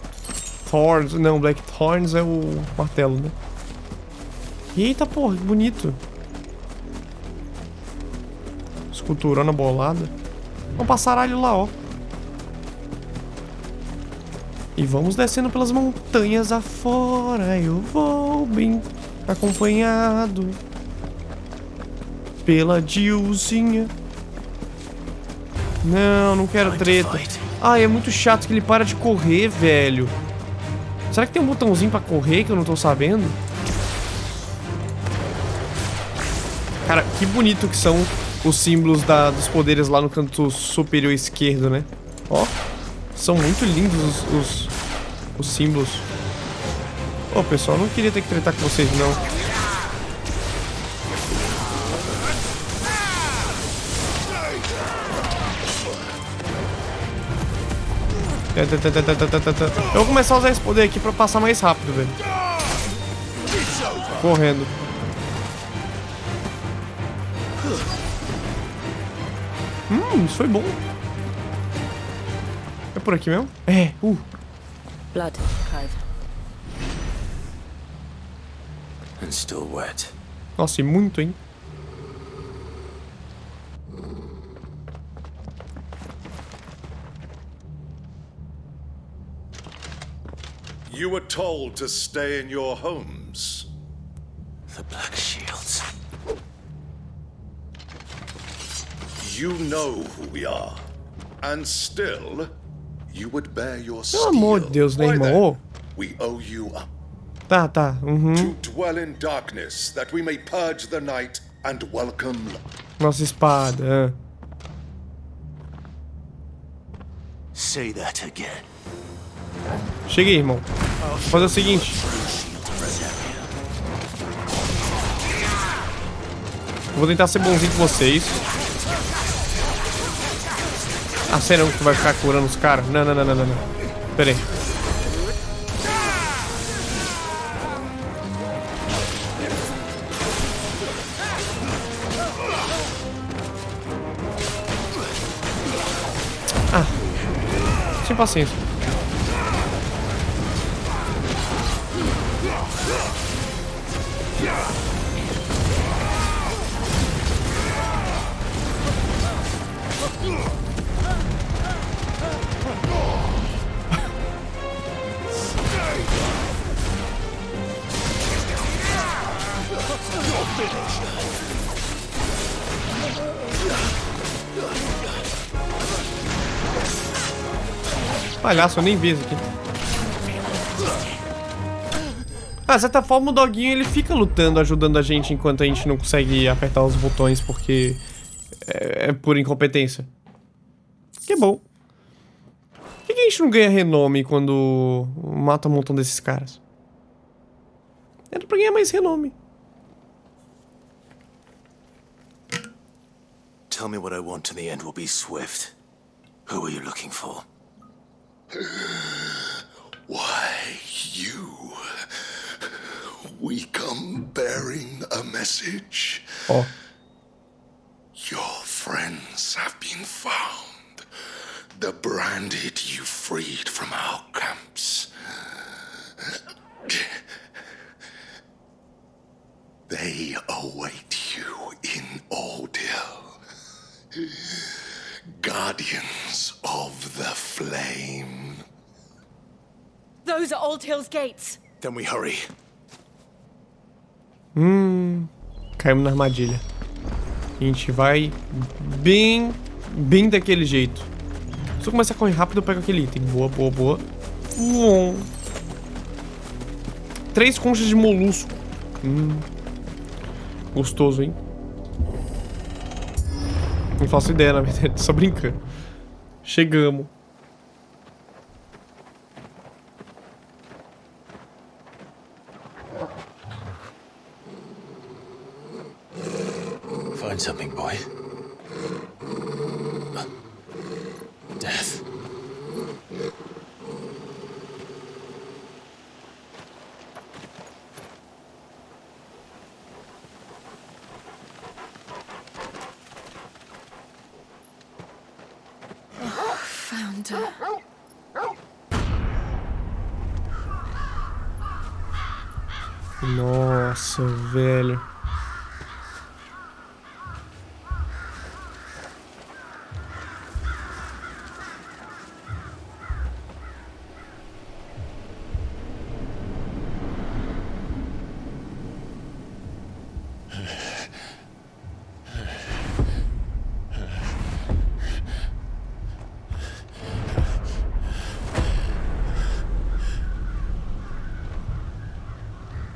Thorns. Não, Black Thorns é o martelo, né? Eita, porra, que bonito. Esculturona bolada. Um passaralho lá, ó. E vamos descendo pelas montanhas afora. Eu vou bem acompanhado pela Jillzinha. Não, não quero treta. Ai, é muito chato que ele para de correr, velho. Será que tem um botãozinho pra correr que eu não tô sabendo? Cara, que bonito que são os símbolos dos poderes lá no canto superior esquerdo, né? Ó, são muito lindos os símbolos. Ô, pessoal, não queria ter que tretar com vocês, não. Eu vou começar a usar esse poder aqui pra passar mais rápido, velho. Correndo. Isso foi bom. É por aqui mesmo? É, Blood, Clive. And still wet. Nossa, e muito, hein? You were told to stay in your homes. The Black Shields. You know who we are. And still, you would bear your Pelo amor de Deus, né, irmão? We owe you up. Tá. To dwell in darkness, that we may purge the night and welcome. Nossa espada. Say that again. Cheguei, irmão. Vou fazer o seguinte. Vou tentar ser bonzinho com vocês. Ah, sério que tu vai ficar curando os caras? Não. Pera aí. Ah. Sem paciência. Palhaço, eu nem vi isso aqui. Ah, de certa forma o doguinho ele fica lutando, ajudando a gente enquanto a gente não consegue apertar os botões porque é por incompetência. Que bom. Por que a gente não ganha renome quando mata um montão desses caras? Era pra ganhar mais renome. Tell me what I want and the end will be swift. Who are you looking for? Why, you. We come bearing a message. Oh. Your friends have been found. The branded you freed from our camps. They await you in Aldil. Guardians of the Flame. Those are Old Hill's gates. Then we hurry. Caímos na armadilha. A gente vai bem daquele jeito. Se eu começar a correr rápido, eu pego aquele item. Boa, boa, boa. 3 conchas de molusco. Gostoso, hein? Não faço ideia, na verdade. Só brincando. Chegamos. Find something, boy. Death. Found her. Nossa, velho.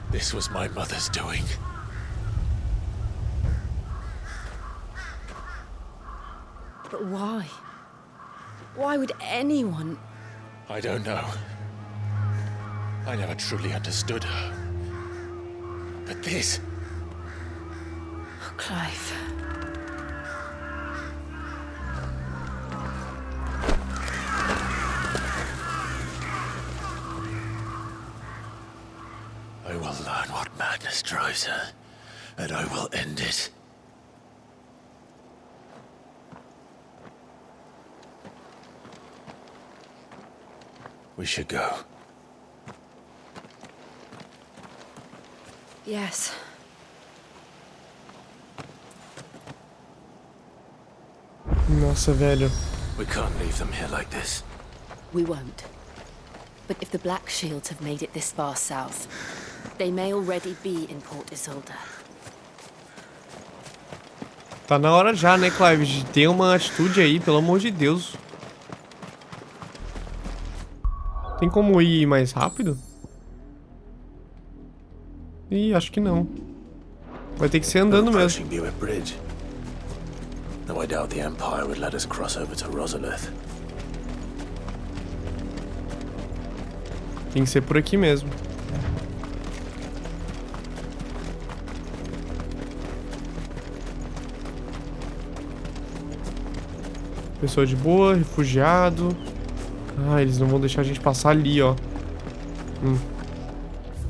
This was my mother's doing. But why? Why would anyone... I don't know. I never truly understood her. But this... Oh, Clive. I will learn what madness drives her, and I will end it. We should go. Yes. Nossa, velho. We can't leave them here like this. We won't. But if the Black Shields have made it this far south, they may already be in Port Isolde. Tá na hora já, né, Clive, de ter uma atitude aí, pelo amor de Deus. Tem como ir mais rápido? Ih, acho que não. Vai ter que ser andando mesmo. Though I doubt the Empire would let us cross over to Rosalith. Tem que ser por aqui mesmo. Pessoa de boa, refugiado. Ah, eles não vão deixar a gente passar ali, ó.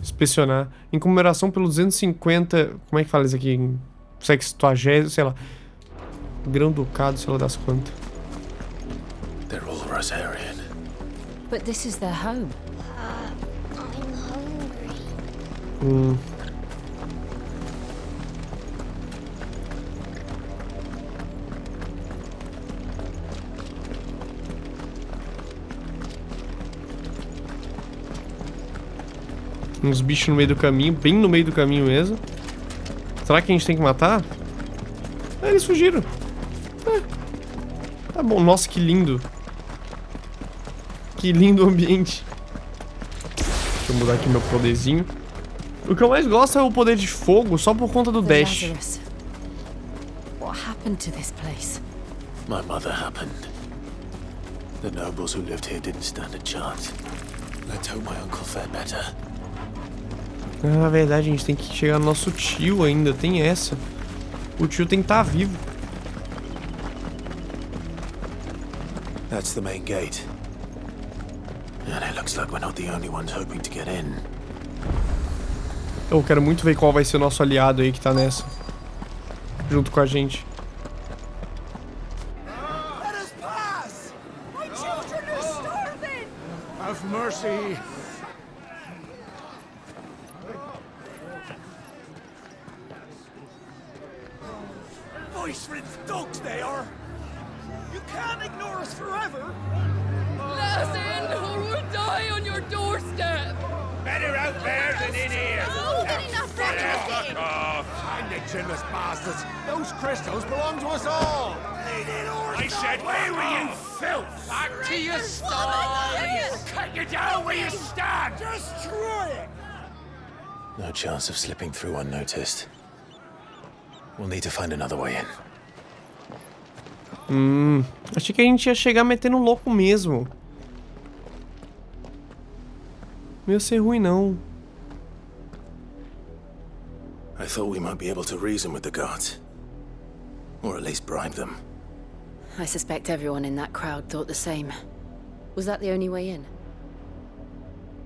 Inspecionar. Em comemoração pelo 250... Como é que fala isso aqui? 60º, sei lá. Grão-ducado, sei lá das quantas. They're all Rosarian. But this is their home. I'm hungry. Uns bichos no meio do caminho, bem no meio do caminho mesmo. Será que a gente tem que matar? Ah, eles fugiram. Tá bom, nossa, que lindo. Que lindo ambiente. Deixa eu mudar aqui meu poderzinho. O que eu mais gosto é o poder de fogo, só por conta do dash. Lazarus. What happened to this place? My mother happened. The nobles who lived here didn't stand a chance. Let's hope my uncle fared better. Na verdade, a gente tem que chegar no nosso tio ainda, tem essa. O tio tem que estar vivo. That's the main gate. And it looks like we're not the only ones hoping to get in. Eu quero muito ver qual vai ser o nosso aliado aí que tá nessa. Junto com a gente. Let us pass! My children are starving! Have mercy! Voice-ripped dogs they are! You can't ignore us forever! Let us in or we'll die on your doorstep! Better out there than in here! Fuck off! I'm the chinless bastards! Those crystals belong to us all! I said, where were you, filth? Back to your sties! We'll cut you down where you stand! Destroy it! No chance of slipping through unnoticed. We'll need to find another way in. Achei que a gente ia chegar metendo louco mesmo. Não ia ser ruim, não. I thought we might be able to reason with the guards. Or at least bribe them. I suspect everyone in that crowd thought the same. Was that the only way in?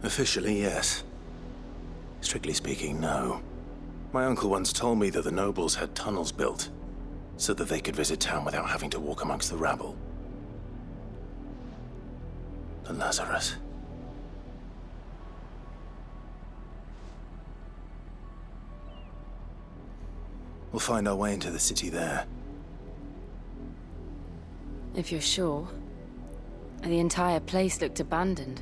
Officially, yes. Strictly speaking, no. My uncle once told me that the nobles had tunnels built, so that they could visit town without having to walk amongst the rabble. The Lazarus. We'll find our way into the city there. If you're sure. The entire place looked abandoned.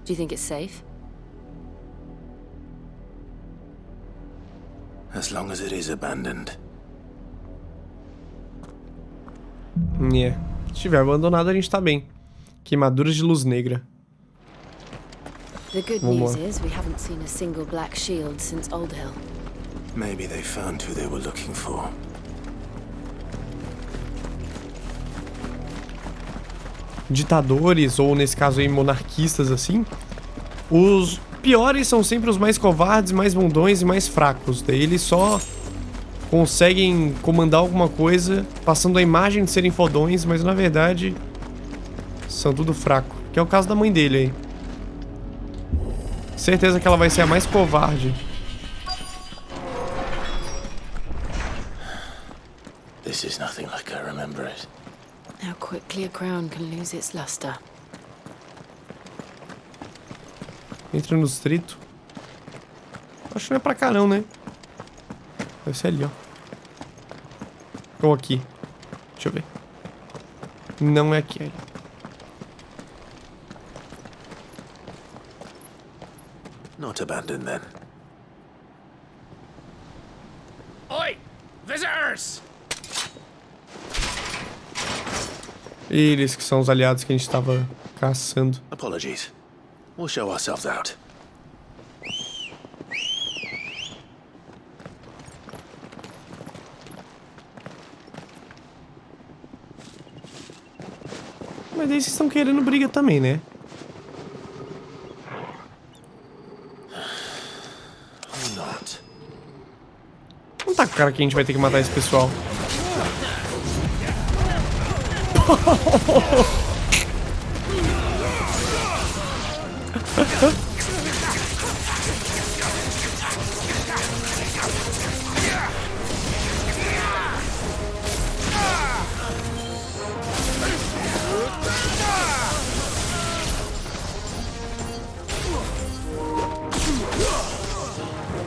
Do you think it's safe? As long as it is abandoned. Se estiver abandonado, a gente tá bem. Queimaduras de luz negra. The good news is we haven't seen a single black shield since Old Hill. Maybe they found who they were looking for. Ditadores, ou nesse caso aí, monarquistas, assim, os piores são sempre os mais covardes, mais bundões e mais fracos. Daí eles só conseguem comandar alguma coisa passando a imagem de serem fodões, mas na verdade são tudo fraco. Que é o caso da mãe dele aí. Certeza que ela vai ser a mais covarde. This is nothing like I remember it. How quickly a crown can lose its luster. Entra no distrito. Acho que não é pra cá não, né? Deve ser ali, ó. Ou aqui. Deixa eu ver. Não é aqui, é ali. Not abandoned then. Oi! Visitors! Eles que são os aliados que a gente tava caçando. Apologies. We'll show ourselves out. Mas daí vocês estão querendo briga também, né? Não tá com cara que a gente vai ter que matar esse pessoal.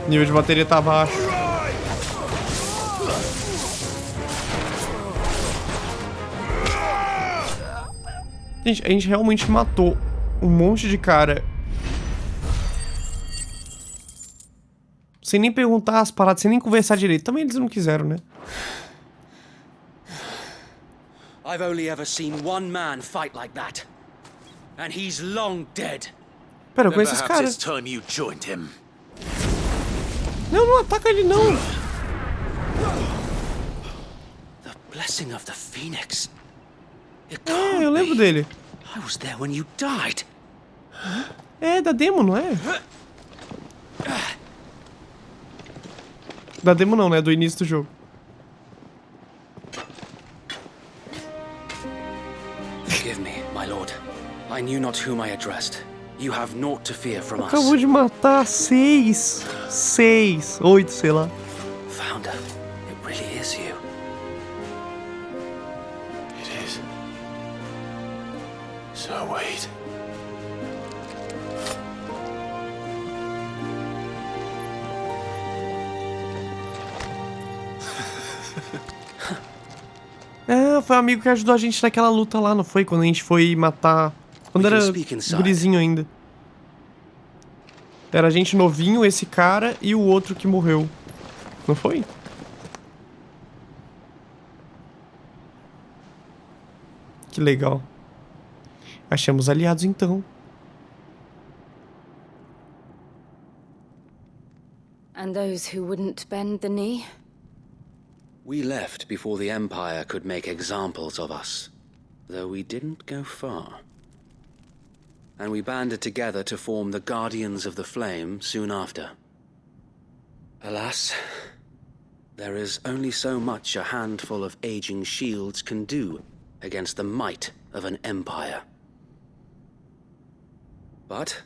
O nível de bateria tá baixo. Gente, a gente realmente matou um monte de cara. Sem nem perguntar as paradas, sem nem conversar direito. Também eles não quiseram, né? I've only ever seen one man fight like that. And he's long dead. Pera, eu conheço esse cara. Não, não ataca ele não. The blessing of the Phoenix. É, eu lembro dele. I was there when you died. É, da demo, não é? Da demo não, né? Do início do jogo. Forgive me, my lord. I knew not whom I addressed. You have naught to fear from us. Acabou de matar 6, 8, sei lá. Founder, it really is you. It is. So wait. Ah, foi o amigo que ajudou a gente naquela luta lá, não foi? Quando a gente foi matar... Quando era gurizinho ainda. Era a gente novinho, esse cara e o outro que morreu. Não foi? Que legal. Achamos aliados então. And those who wouldn't bend the knee? We left before the Empire could make examples of us, though we didn't go far. And we banded together to form the Guardians of the Flame soon after. Alas, there is only so much a handful of aging shields can do against the might of an empire. But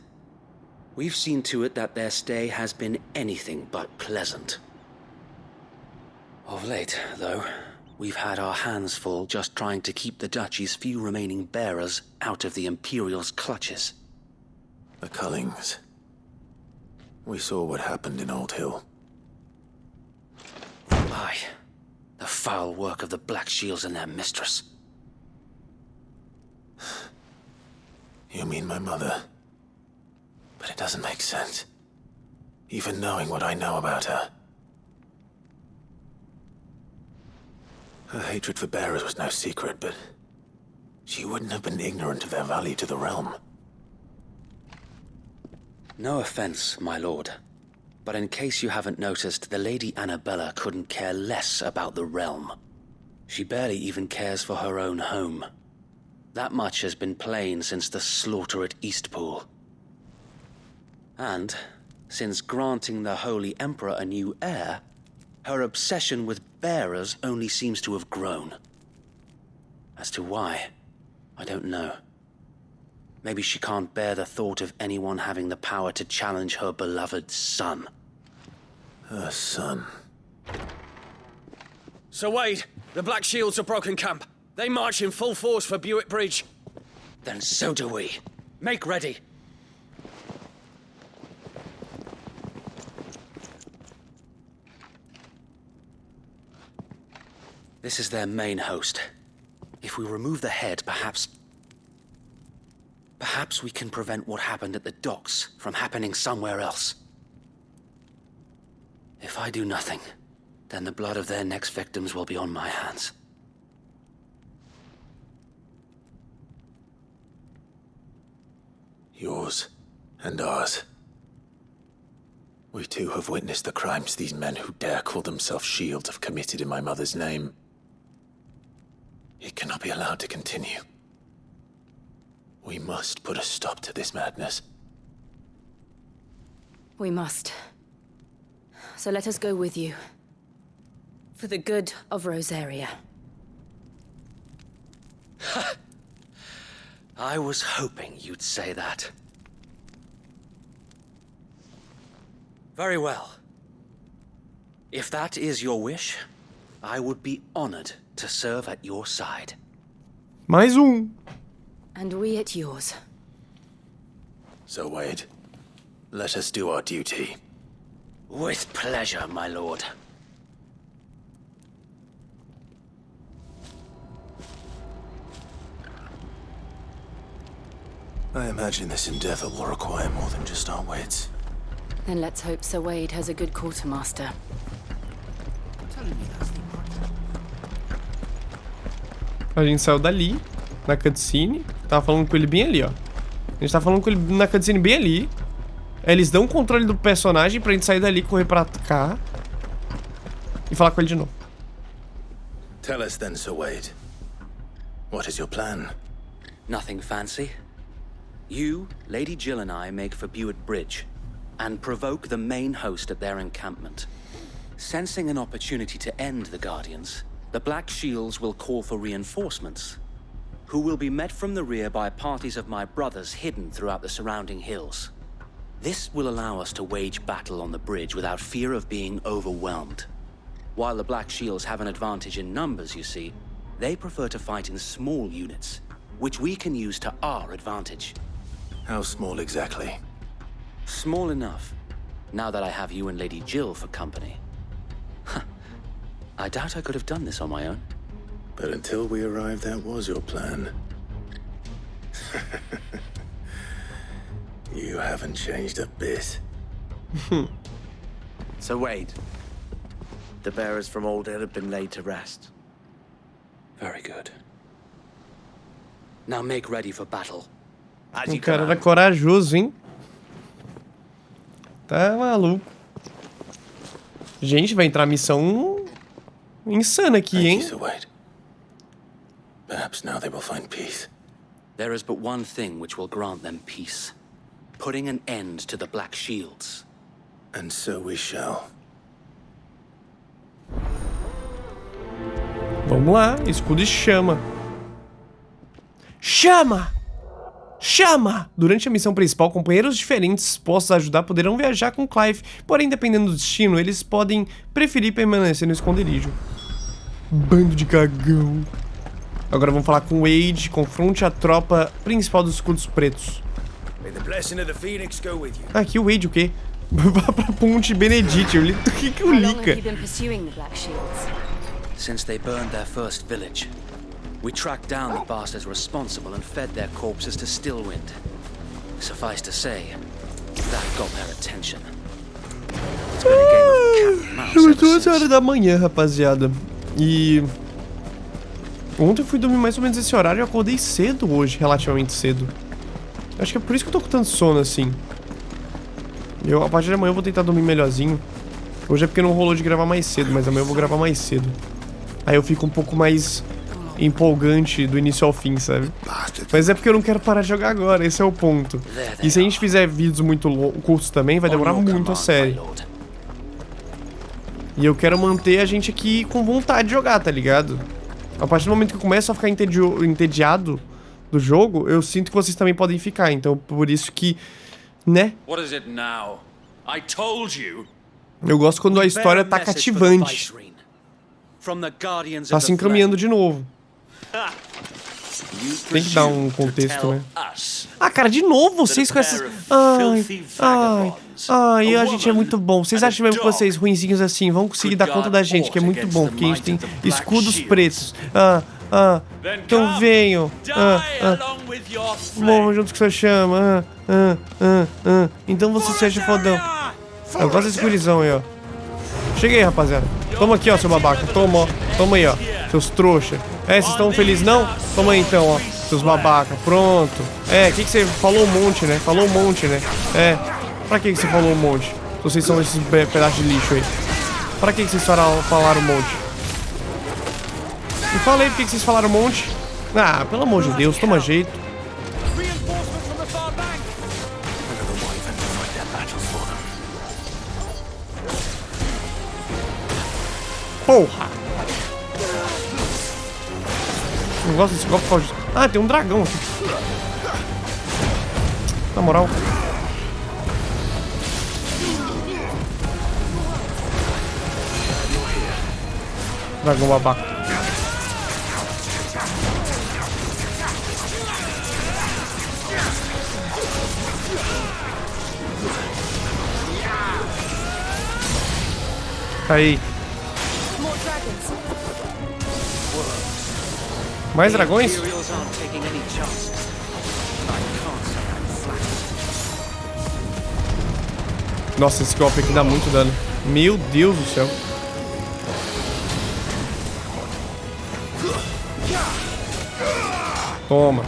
we've seen to it that their stay has been anything but pleasant. Of late, though, we've had our hands full just trying to keep the Duchy's few remaining bearers out of the Imperial's clutches. The Cullings. We saw what happened in Old Hill. Aye. The foul work of the Black Shields and their mistress. You mean my mother? But it doesn't make sense. Even knowing what I know about her. Her hatred for bearers was no secret, but she wouldn't have been ignorant of their value to the realm. No offense, my lord, but in case you haven't noticed, the Lady Annabella couldn't care less about the realm. She barely even cares for her own home. That much has been plain since the slaughter at Eastpool. And, since granting the Holy Emperor a new heir, her obsession with bearers only seems to have grown. As to why, I don't know. Maybe she can't bear the thought of anyone having the power to challenge her beloved son. Her son. Sir Wade, the Black Shields have broken camp. They march in full force for Buick Bridge. Then so do we. Make ready. This is their main host. If we remove the head, perhaps we can prevent what happened at the docks from happening somewhere else. If I do nothing, then the blood of their next victims will be on my hands. Yours and ours. We too have witnessed the crimes these men who dare call themselves shields have committed in my mother's name. It cannot be allowed to continue. We must put a stop to this madness. We must. So let us go with you. For the good of Rosaria. I was hoping you'd say that. Very well. If that is your wish, I would be honored to serve at your side. Mais And we at yours. So, Wade, let us do our duty. With pleasure, my lord. I imagine this endeavor will require more than just our wits. Then let's hope Sir Wade has a good quartermaster. A gente saiu dali, na cutscene. Tava falando com ele bem ali, ó. A gente tava falando com ele na cutscene bem ali. Aí eles dão o controle do personagem pra gente sair dali, correr pra cá. E falar com ele de novo. Tell us then, Sir Wade. What is your plan? Nothing fancy. You, Lady Jill and I make for Buick Bridge, and provoke the main host at their encampment. Sensing an opportunity to end the Guardians, the Black Shields will call for reinforcements, who will be met from the rear by parties of my brothers hidden throughout the surrounding hills. This will allow us to wage battle on the bridge without fear of being overwhelmed. While the Black Shields have an advantage in numbers, you see, they prefer to fight in small units, which we can use to our advantage. How small exactly? Small enough, now that I have you and Lady Jill for company. I doubt I could have done this on my own. But until we arrived, that was your plan. You haven't changed a bit. So Wade, the bearers from Aldale have been laid to rest. Very good. Now make ready for battle. O cara era corajoso, hein? Tá maluco. Gente, vai entrar missão insana aqui, hein? Perhaps now they will find peace. There is but one thing which will grant them peace. Putting an end to the Black Shields. And so we shall. Vamos lá, escudo e chama. Chama! Chama! Durante a missão principal, companheiros diferentes dispostos a ajudar poderão viajar com Clive, porém, dependendo do destino, eles podem preferir permanecer no esconderijo. Bando de cagão. Agora vamos falar com Wade. Confronte a tropa principal dos escudos pretos. Aqui o Wade o quê? Vá pra Ponte Benedict. O que eu li, cara? Since they burned their first village, we tracked down the bastards responsible and fed their corpses to Stillwind. Suffice to say, that got their attention. It's been a game of cat and mouse ever since. 2 horas da manhã, rapaziada. E ontem eu fui dormir mais ou menos esse horário e eu acordei cedo hoje, relativamente cedo. Acho que é por isso que eu tô com tanto sono assim. A partir de amanhã eu vou tentar dormir melhorzinho. Hoje é porque não rolou de gravar mais cedo, mas amanhã eu vou gravar mais cedo. Aí eu fico um pouco mais empolgante do início ao fim, sabe? Mas é porque eu não quero parar de jogar agora, esse é o ponto. E se a gente fizer vídeos muito curtos também, vai demorar muito a série. E eu quero manter a gente aqui com vontade de jogar, tá ligado? A partir do momento que eu começo a ficar entediado do jogo, eu sinto que vocês também podem ficar. Então, por isso que, né? Eu gosto quando a história tá cativante. Tá se encaminhando de novo. Tem que dar um contexto, né? Ah, cara, de novo vocês com essas... Ai, a gente é muito bom. Vocês acham mesmo que vocês, ruinzinhos assim, vão conseguir dar conta da gente, que é muito bom, porque a gente tem escudos pretos. Então venham. Vamos juntos que você chama. Então você seja fodão. Eu gosto desse gurizão aí, ó. Cheguei, rapaziada. Toma aqui, ó, seu babaca. Toma, ó. Toma aí, ó. Seus trouxa. Vocês estão felizes, não? Toma aí, então, ó. Seus babaca. Pronto. O que você falou um monte, né? Falou um monte, né? Pra que você falou um monte? Se vocês são esses pedaços de lixo aí. Pra que vocês falaram um monte? Me falei por que vocês falaram um monte. Ah, pelo amor de Deus, toma jeito. Porra! Não gosto desse golpe. Ah, tem um dragão aqui. Na moral. Dragão babaca. Aí. Mais dragões? Nossa, esse golpe aqui dá muito dano. Meu Deus do céu. Toma.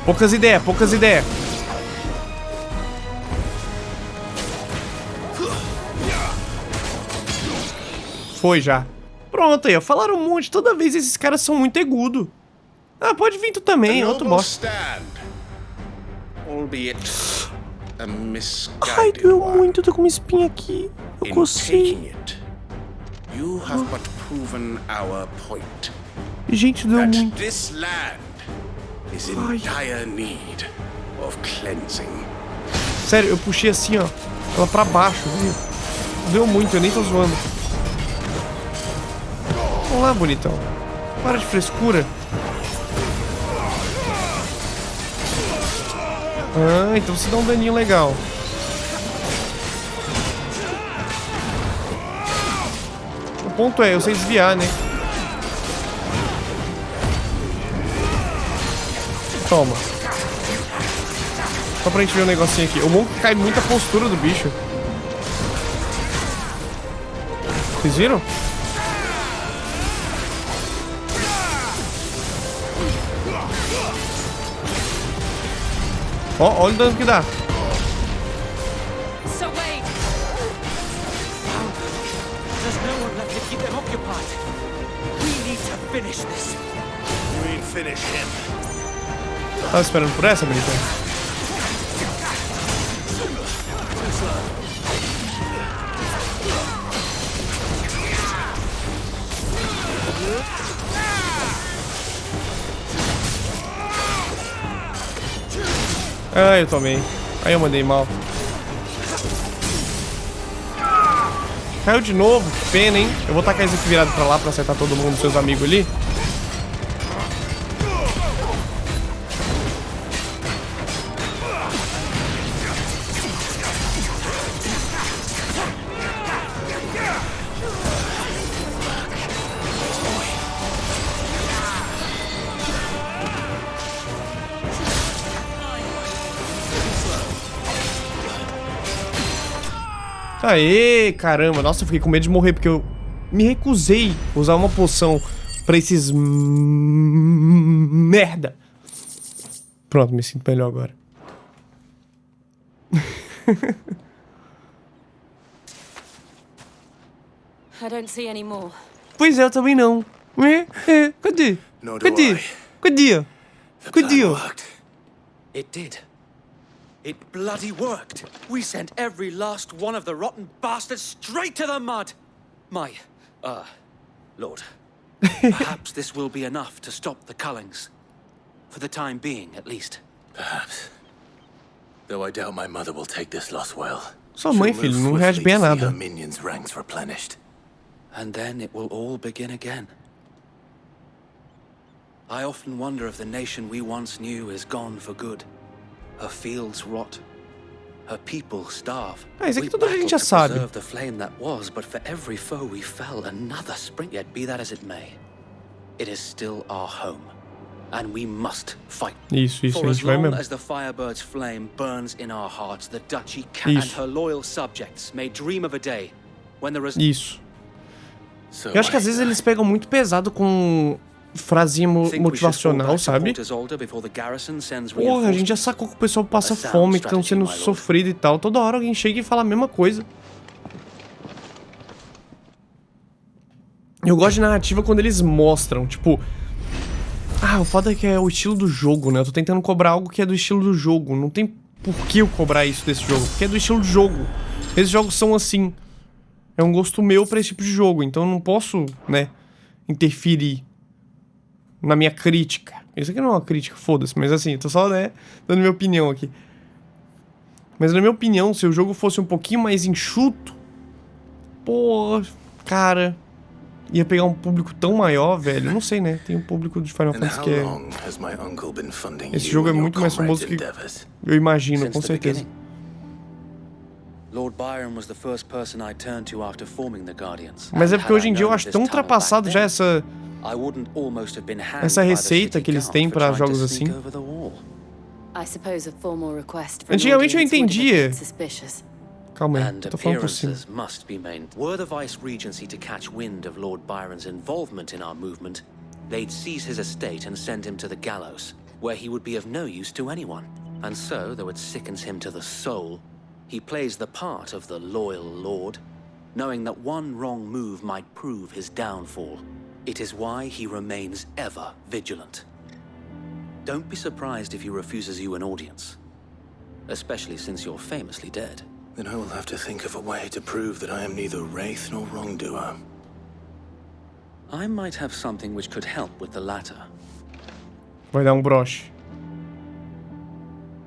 Poucas ideias, poucas ideias. Foi já. Pronto aí, ó. Falaram um monte. Toda vez esses caras são muito egudo. Ah, pode vir tu também, outro bosta. a misguided Ai, doeu one. muito, tô com uma espinha aqui. Eu In cocei. taking it, you have but proven our point. Gente, doeu That muito. this land is in dire need of cleansing. Sério, eu puxei assim, ó. Ela pra baixo, viu? Doeu muito, eu nem tô zoando. Vamos lá, bonitão. Para de frescura. Ah, então você dá um daninho legal. O ponto é, eu sei desviar, né? Toma. Só pra gente ver um negocinho aqui. O bom que cai muita postura do bicho. Vocês viram? Ó, olha o dano que dá. So wait. There's no one left to keep them occupied. We need to finish this. We finish him. Tava esperando por essa, bonitão? Ah, eu tomei. Aí eu mandei mal. Caiu de novo, que pena, hein? Eu vou tacar esse aqui virado pra lá pra acertar todo mundo, seus amigos ali. Aê, caramba. Nossa, eu fiquei com medo de morrer, porque eu me recusei a usar uma poção pra esses... merda. Pronto, me sinto melhor agora. I don't see any more. Pois é, eu também não. Cadê? Cadê? Cadê? Cadê? It did. It bloody worked. We sent every last one of the rotten bastards straight to the mud. Lord. Perhaps this will be enough to stop the Cullings. For the time being, at least. Perhaps. Though I doubt my mother will take this loss well. Sua mãe, filho, não reage bem a nada. Her minions' ranks replenished. And then it will all begin again. I often wonder if the nation we once knew is gone for good. Her fields rot. Her people starve. Ah, isso aqui toda a gente já sabe. The flame that was, but for every foe we fell, another spring. Yet be that as it may, it is still our home, and we must fight. Isso, For a as gente vai long mesmo. as the Firebird's flame burns in our hearts, the duchy and her loyal subjects may dream of a day when there is. Isso. Eu acho que às vezes eles pegam muito pesado com frasinha motivacional, sabe? Porra, a gente já sacou que o pessoal passa fome, que estão sendo sofrido e tal. Toda hora alguém chega e fala a mesma coisa. Eu gosto de narrativa quando eles mostram, tipo... Ah, o foda é que é o estilo do jogo, né? Eu tô tentando cobrar algo que é do estilo do jogo. Não tem por que eu cobrar isso desse jogo, porque é do estilo do jogo. Esses jogos são assim. É um gosto meu pra esse tipo de jogo, então eu não posso, né, interferir na minha crítica. Isso aqui não é uma crítica, foda-se, mas assim, tô só, né, dando minha opinião aqui. Mas na minha opinião, se o jogo fosse um pouquinho mais enxuto, pô, cara, ia pegar um público tão maior, velho. Não sei, né, tem um público de Final Fantasy que é... Esse jogo é muito mais famoso que eu imagino, com certeza. Lord Byron was the first person I turned to after forming the Guardians. Mas é porque hoje em dia eu acho tão ultrapassado já essa receita que eles têm para jogos assim. Antigamente eu entendia. Calma aí, tô falando por cima. Were the Vice Regency to catch wind of Lord Byron's involvement in our movement, they'd seize his estate and send him to the gallows, where he would be of no use to anyone. And so, though it sickens him to the soul, he plays the part of the loyal lord, knowing that one wrong move might prove his downfall. It is why he remains ever vigilant. Don't be surprised if he refuses you an audience. especially since you're famously dead. Then I will have to think of a way to prove that I am neither wraith nor wrongdoer. I might have something which could help with the latter. Vai dar broche.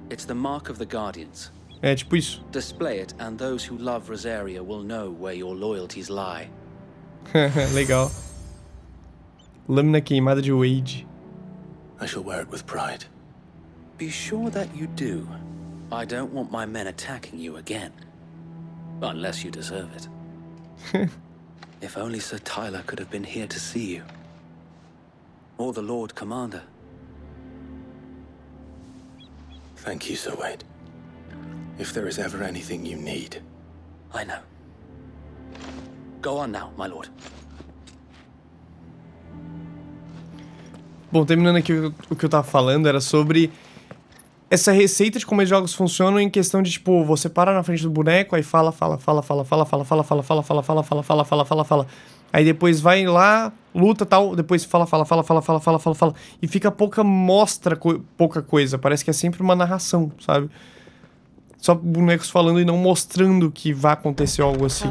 It's the mark of the Guardians. É tipo isso. Display it, and those who love Rosaria will know where your loyalties lie. Legal. Lâmina queimada de Wade. I shall wear it with pride. Be sure that you do. I don't want my men attacking you again. Unless you deserve it. If only Sir Tyler could have been here to see you. Or the Lord Commander. Thank you, Sir Wade. If there is ever anything you need. I know. Go on now, my lord. Bom, terminando aqui o que eu tava falando, era sobre essa receita de como os jogos funcionam em questão de, tipo, você para na frente do boneco, aí fala. Aí depois vai lá, luta tal, depois fala. E fica pouca coisa. Parece que é sempre uma narração, sabe? Só bonecos falando e não mostrando que vai acontecer algo assim.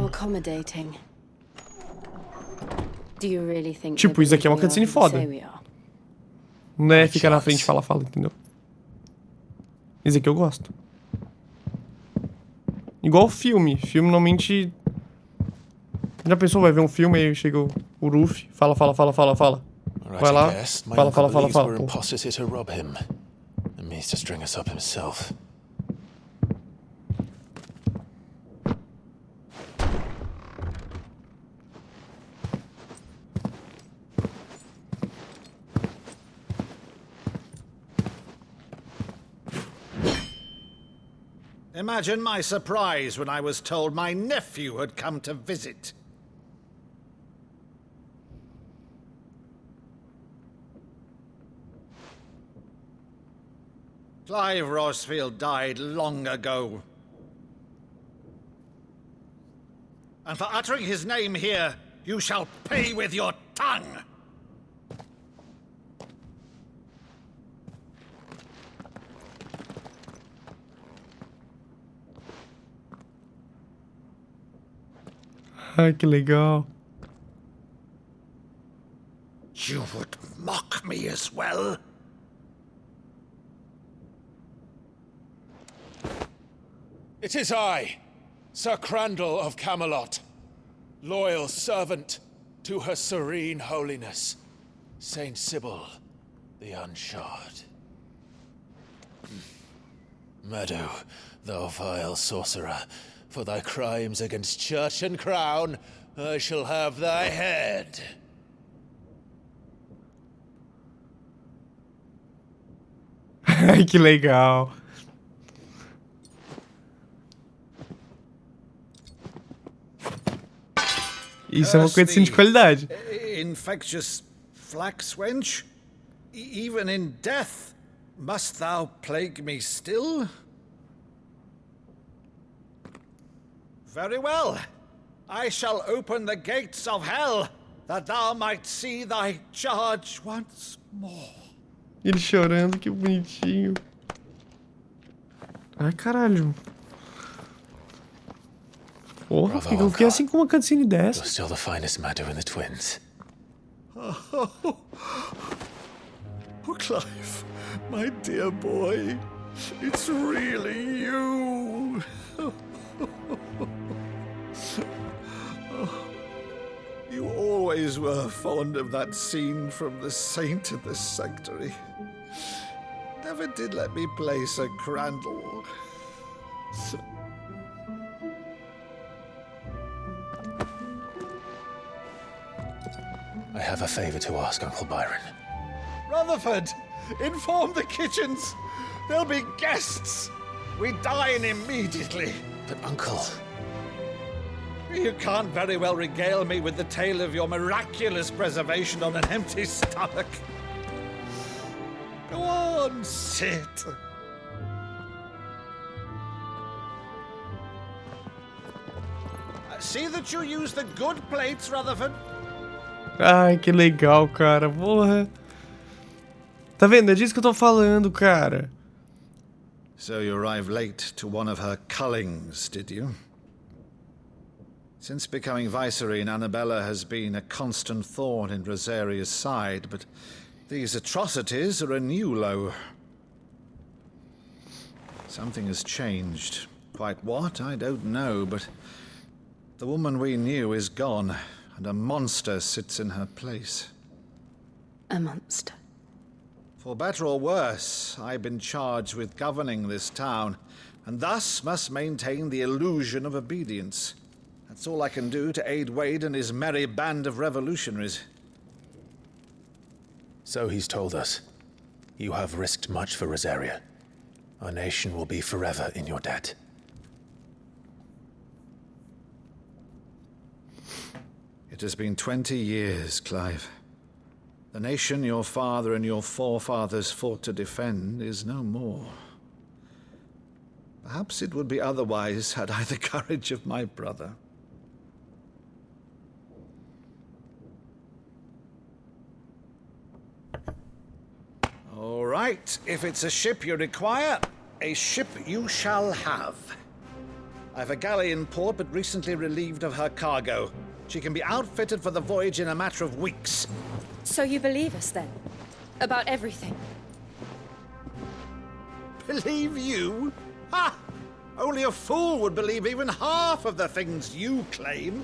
Tipo, isso aqui é uma cutscene foda. Não é ficar na frente e fala, entendeu? Isso aqui eu gosto. Igual filme. Filme normalmente... Já pensou, vai ver um filme e chega o Ruffy, fala. Vai lá, fala. Imposters here to rob him. And means to string us up himself. Imagine my surprise when I was told my nephew had come to visit. Clive Rosfield died long ago. And for uttering his name here, you shall pay with your tongue! Ah, que legal. You would mock me as well? It is I, Sir Crandall of Camelot, loyal servant to Her Serene Holiness, Saint Sybil the Unshod. Meadow, thou vile sorcerer, for thy crimes against church and crown, I shall have thy head. Que legal. Isso é uma coisa assim de qualidade. Infectious flax wench? Even in death, must thou plague me still? Very well. I shall open the gates of hell, that thou might see thy charge once more. Ele chorando, que bonitinho. Ai, caralho. Porra, eu fiquei assim com uma cutscene dessa. You're still the finest Meadow in the twins. Oh, Clive, my dear boy, it's really you. You always were fond of that scene from The Saint in the Sanctuary. Never did let me play Sir Crandall. I have a favor to ask, Uncle Byron. Rutherford, inform the kitchens. There'll be guests. We dine immediately. But, Uncle... You can't very well regale me with the tale of your miraculous preservation on an empty stomach. Go on, sit. See that you use the good plates, Rutherford. Ai, que legal, cara. Porra. Tá vendo? É disso que eu tô falando, cara. So you arrived late to one of her cullings, did you? Since becoming Vicereine, Annabella has been a constant thorn in Rosaria's side, but these atrocities are a new low. Something has changed. Quite what, I don't know, but the woman we knew is gone, and a monster sits in her place. A monster. For better or worse, I've been charged with governing this town, and thus must maintain the illusion of obedience. That's all I can do to aid Wade and his merry band of revolutionaries. So he's told us. You have risked much for Rosaria. Our nation will be forever in your debt. It has been 20 years, Clive. The nation your father and your forefathers fought to defend is no more. Perhaps it would be otherwise had I the courage of my brother. All right, if it's a ship you require, a ship you shall have. I've a galley in port, but recently relieved of her cargo. She can be outfitted for the voyage in a matter of weeks. So you believe us, then? About everything? Believe you? Ha! Only a fool would believe even half of the things you claim.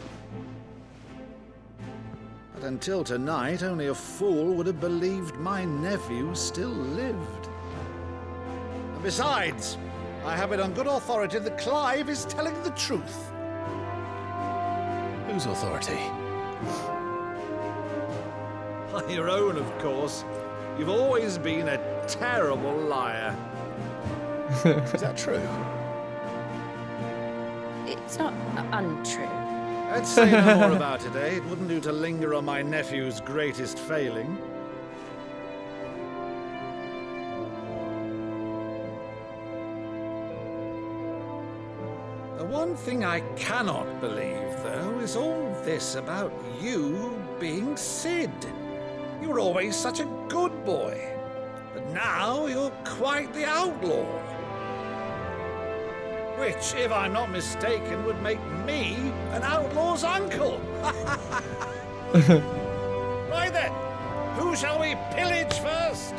But until tonight, only a fool would have believed my nephew still lived. And besides, I have it on good authority that Clive is telling the truth. Whose authority? On your own, of course. You've always been a terrible liar. Is that true? It's not untrue. Let's say no more about it, eh? It wouldn't do to linger on my nephew's greatest failing. The one thing I cannot believe, though, is all this about you being Sid. You were always such a good boy, but now you're quite the outlaw. Which, if I'm not mistaken, would make me an outlaw's uncle. Right then, who shall we pillage first?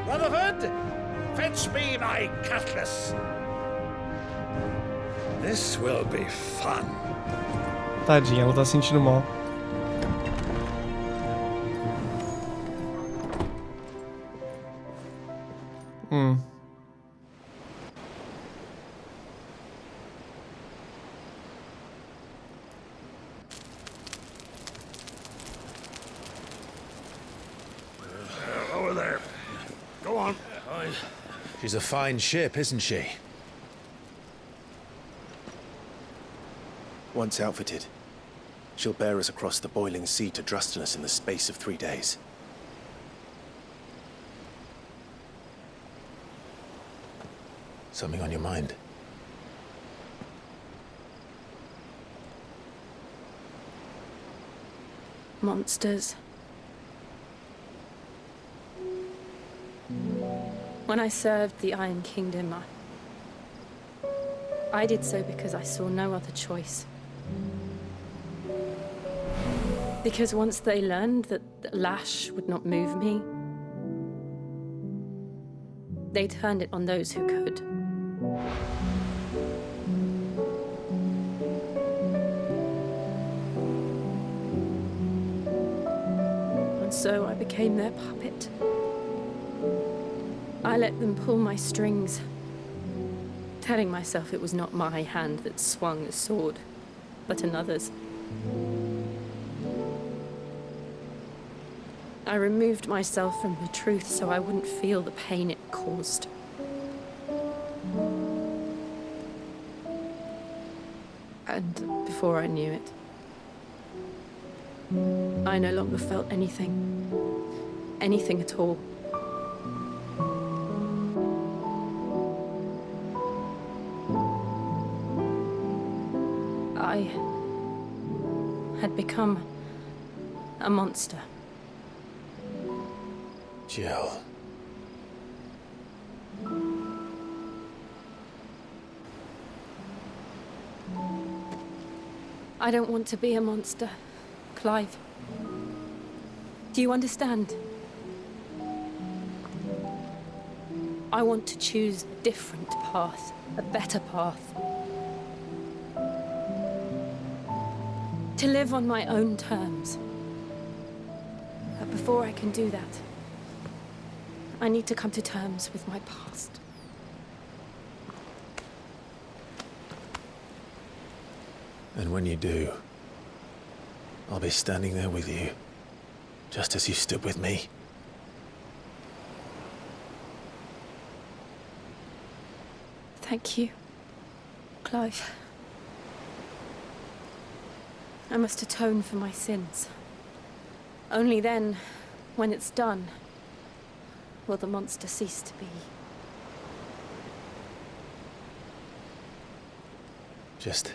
Rutherford, fetch me my cutlass. This will be fun. Tadinha, ela tá sentindo mal. Over there. Go on. She's a fine ship, isn't she? Once outfitted, she'll bear us across the boiling sea to Drustinus in the space of 3 days. Something on your mind? Monsters. When I served the Iron Kingdom, I did so because I saw no other choice. Because once they learned that Lash would not move me, they turned it on those who could. And so I became their puppet. I let them pull my strings, telling myself it was not my hand that swung the sword, but another's. I removed myself from the truth so I wouldn't feel the pain it caused. And before I knew it, I no longer felt anything. Anything at all. I had become a monster. Jill. I don't want to be a monster, Clive. Do you understand? I want to choose a different path, a better path. To live on my own terms. But before I can do that, I need to come to terms with my past. And when you do, I'll be standing there with you, just as you stood with me. Thank you, Clive. I must atone for my sins. Only then, when it's done, will the monster cease to be. Just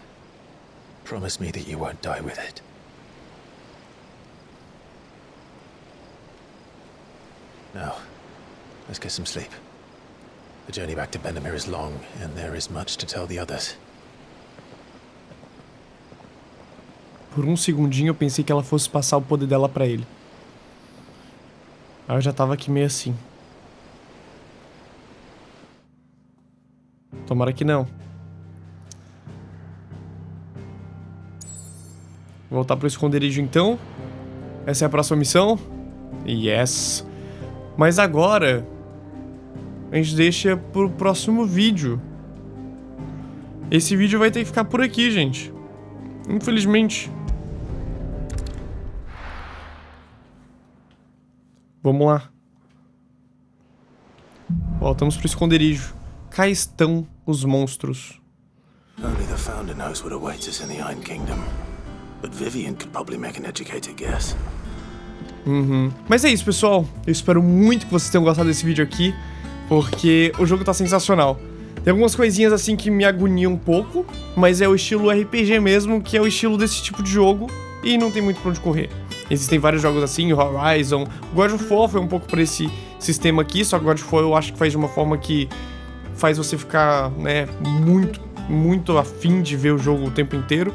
promise me that you won't die with it. Now, let's get some sleep. The journey back to Benamir is long, and there is much to tell the others. Por um segundinho eu pensei que ela fosse passar o poder dela pra ele. Aí eu já tava aqui meio assim. Tomara que não. Voltar pro esconderijo então. Essa é a próxima missão. Yes. Mas agora a gente deixa pro próximo vídeo. Esse vídeo vai ter que ficar por aqui, gente. Infelizmente. Vamos lá. Voltamos pro esconderijo. Cá estão os monstros. Only the Founder knows what awaits us in the Iron Kingdom. But Vivian could probably make an educated guess. Mas é isso, pessoal. Eu espero muito que vocês tenham gostado desse vídeo aqui, porque o jogo tá sensacional. Tem algumas coisinhas assim que me agoniam um pouco, mas é o estilo RPG mesmo, que é o estilo desse tipo de jogo, e não tem muito pra onde correr. Existem vários jogos assim, o Horizon, o God of War foi um pouco pra esse sistema aqui, só que o God of War eu acho que faz de uma forma que faz você ficar, né, muito afim de ver o jogo o tempo inteiro.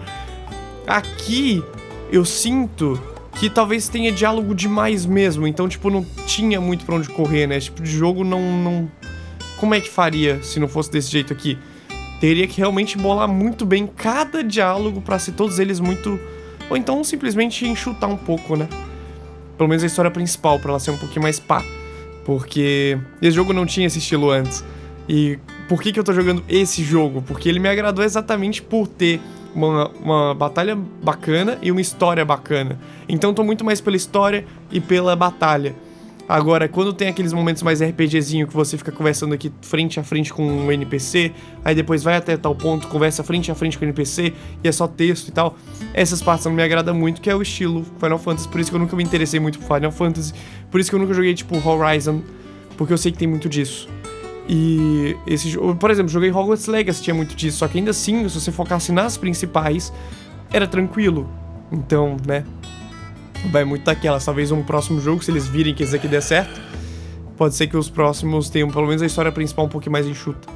Aqui eu sinto que talvez tenha diálogo demais mesmo, então tipo, não tinha muito pra onde correr, né, esse tipo de jogo não... Como é que faria se não fosse desse jeito aqui? Teria que realmente bolar muito bem cada diálogo pra ser todos eles muito... Ou então simplesmente enxutar um pouco, né? Pelo menos a história principal, pra ela ser um pouquinho mais pá. Porque esse jogo não tinha esse estilo antes. E por que eu tô jogando esse jogo? Porque ele me agradou exatamente por ter uma batalha bacana e uma história bacana. Então tô muito mais pela história e pela batalha. Agora, quando tem aqueles momentos mais RPGzinho que você fica conversando aqui frente a frente com um NPC, aí depois vai até tal ponto, conversa frente a frente com o NPC e é só texto e tal, essas partes não me agradam muito, que é o estilo Final Fantasy, por isso que eu nunca me interessei muito por Final Fantasy, por isso que eu nunca joguei tipo Horizon, porque eu sei que tem muito disso. E esse jogo, por exemplo, joguei Hogwarts Legacy, tinha muito disso, só que ainda assim, se você focasse nas principais, era tranquilo. Então, né, vai muito daquelas. Talvez um próximo jogo, se eles virem que esse aqui der certo, pode ser que os próximos tenham pelo menos a história principal um pouquinho mais enxuta.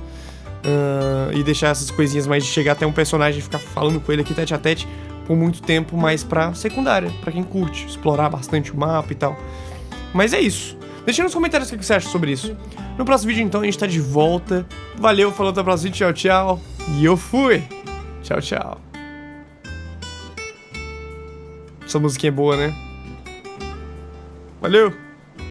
E deixar essas coisinhas mais de chegar até um personagem e ficar falando com ele aqui tete a tete por muito tempo, mais pra secundária, pra quem curte, explorar bastante o mapa e tal. Mas é isso. Deixa nos comentários o que você acha sobre isso. No próximo vídeo, então, a gente tá de volta. Valeu, falou, até o próximo vídeo, tchau, tchau. E eu fui. Tchau, tchau. Essa musiquinha é boa, né? Valeu!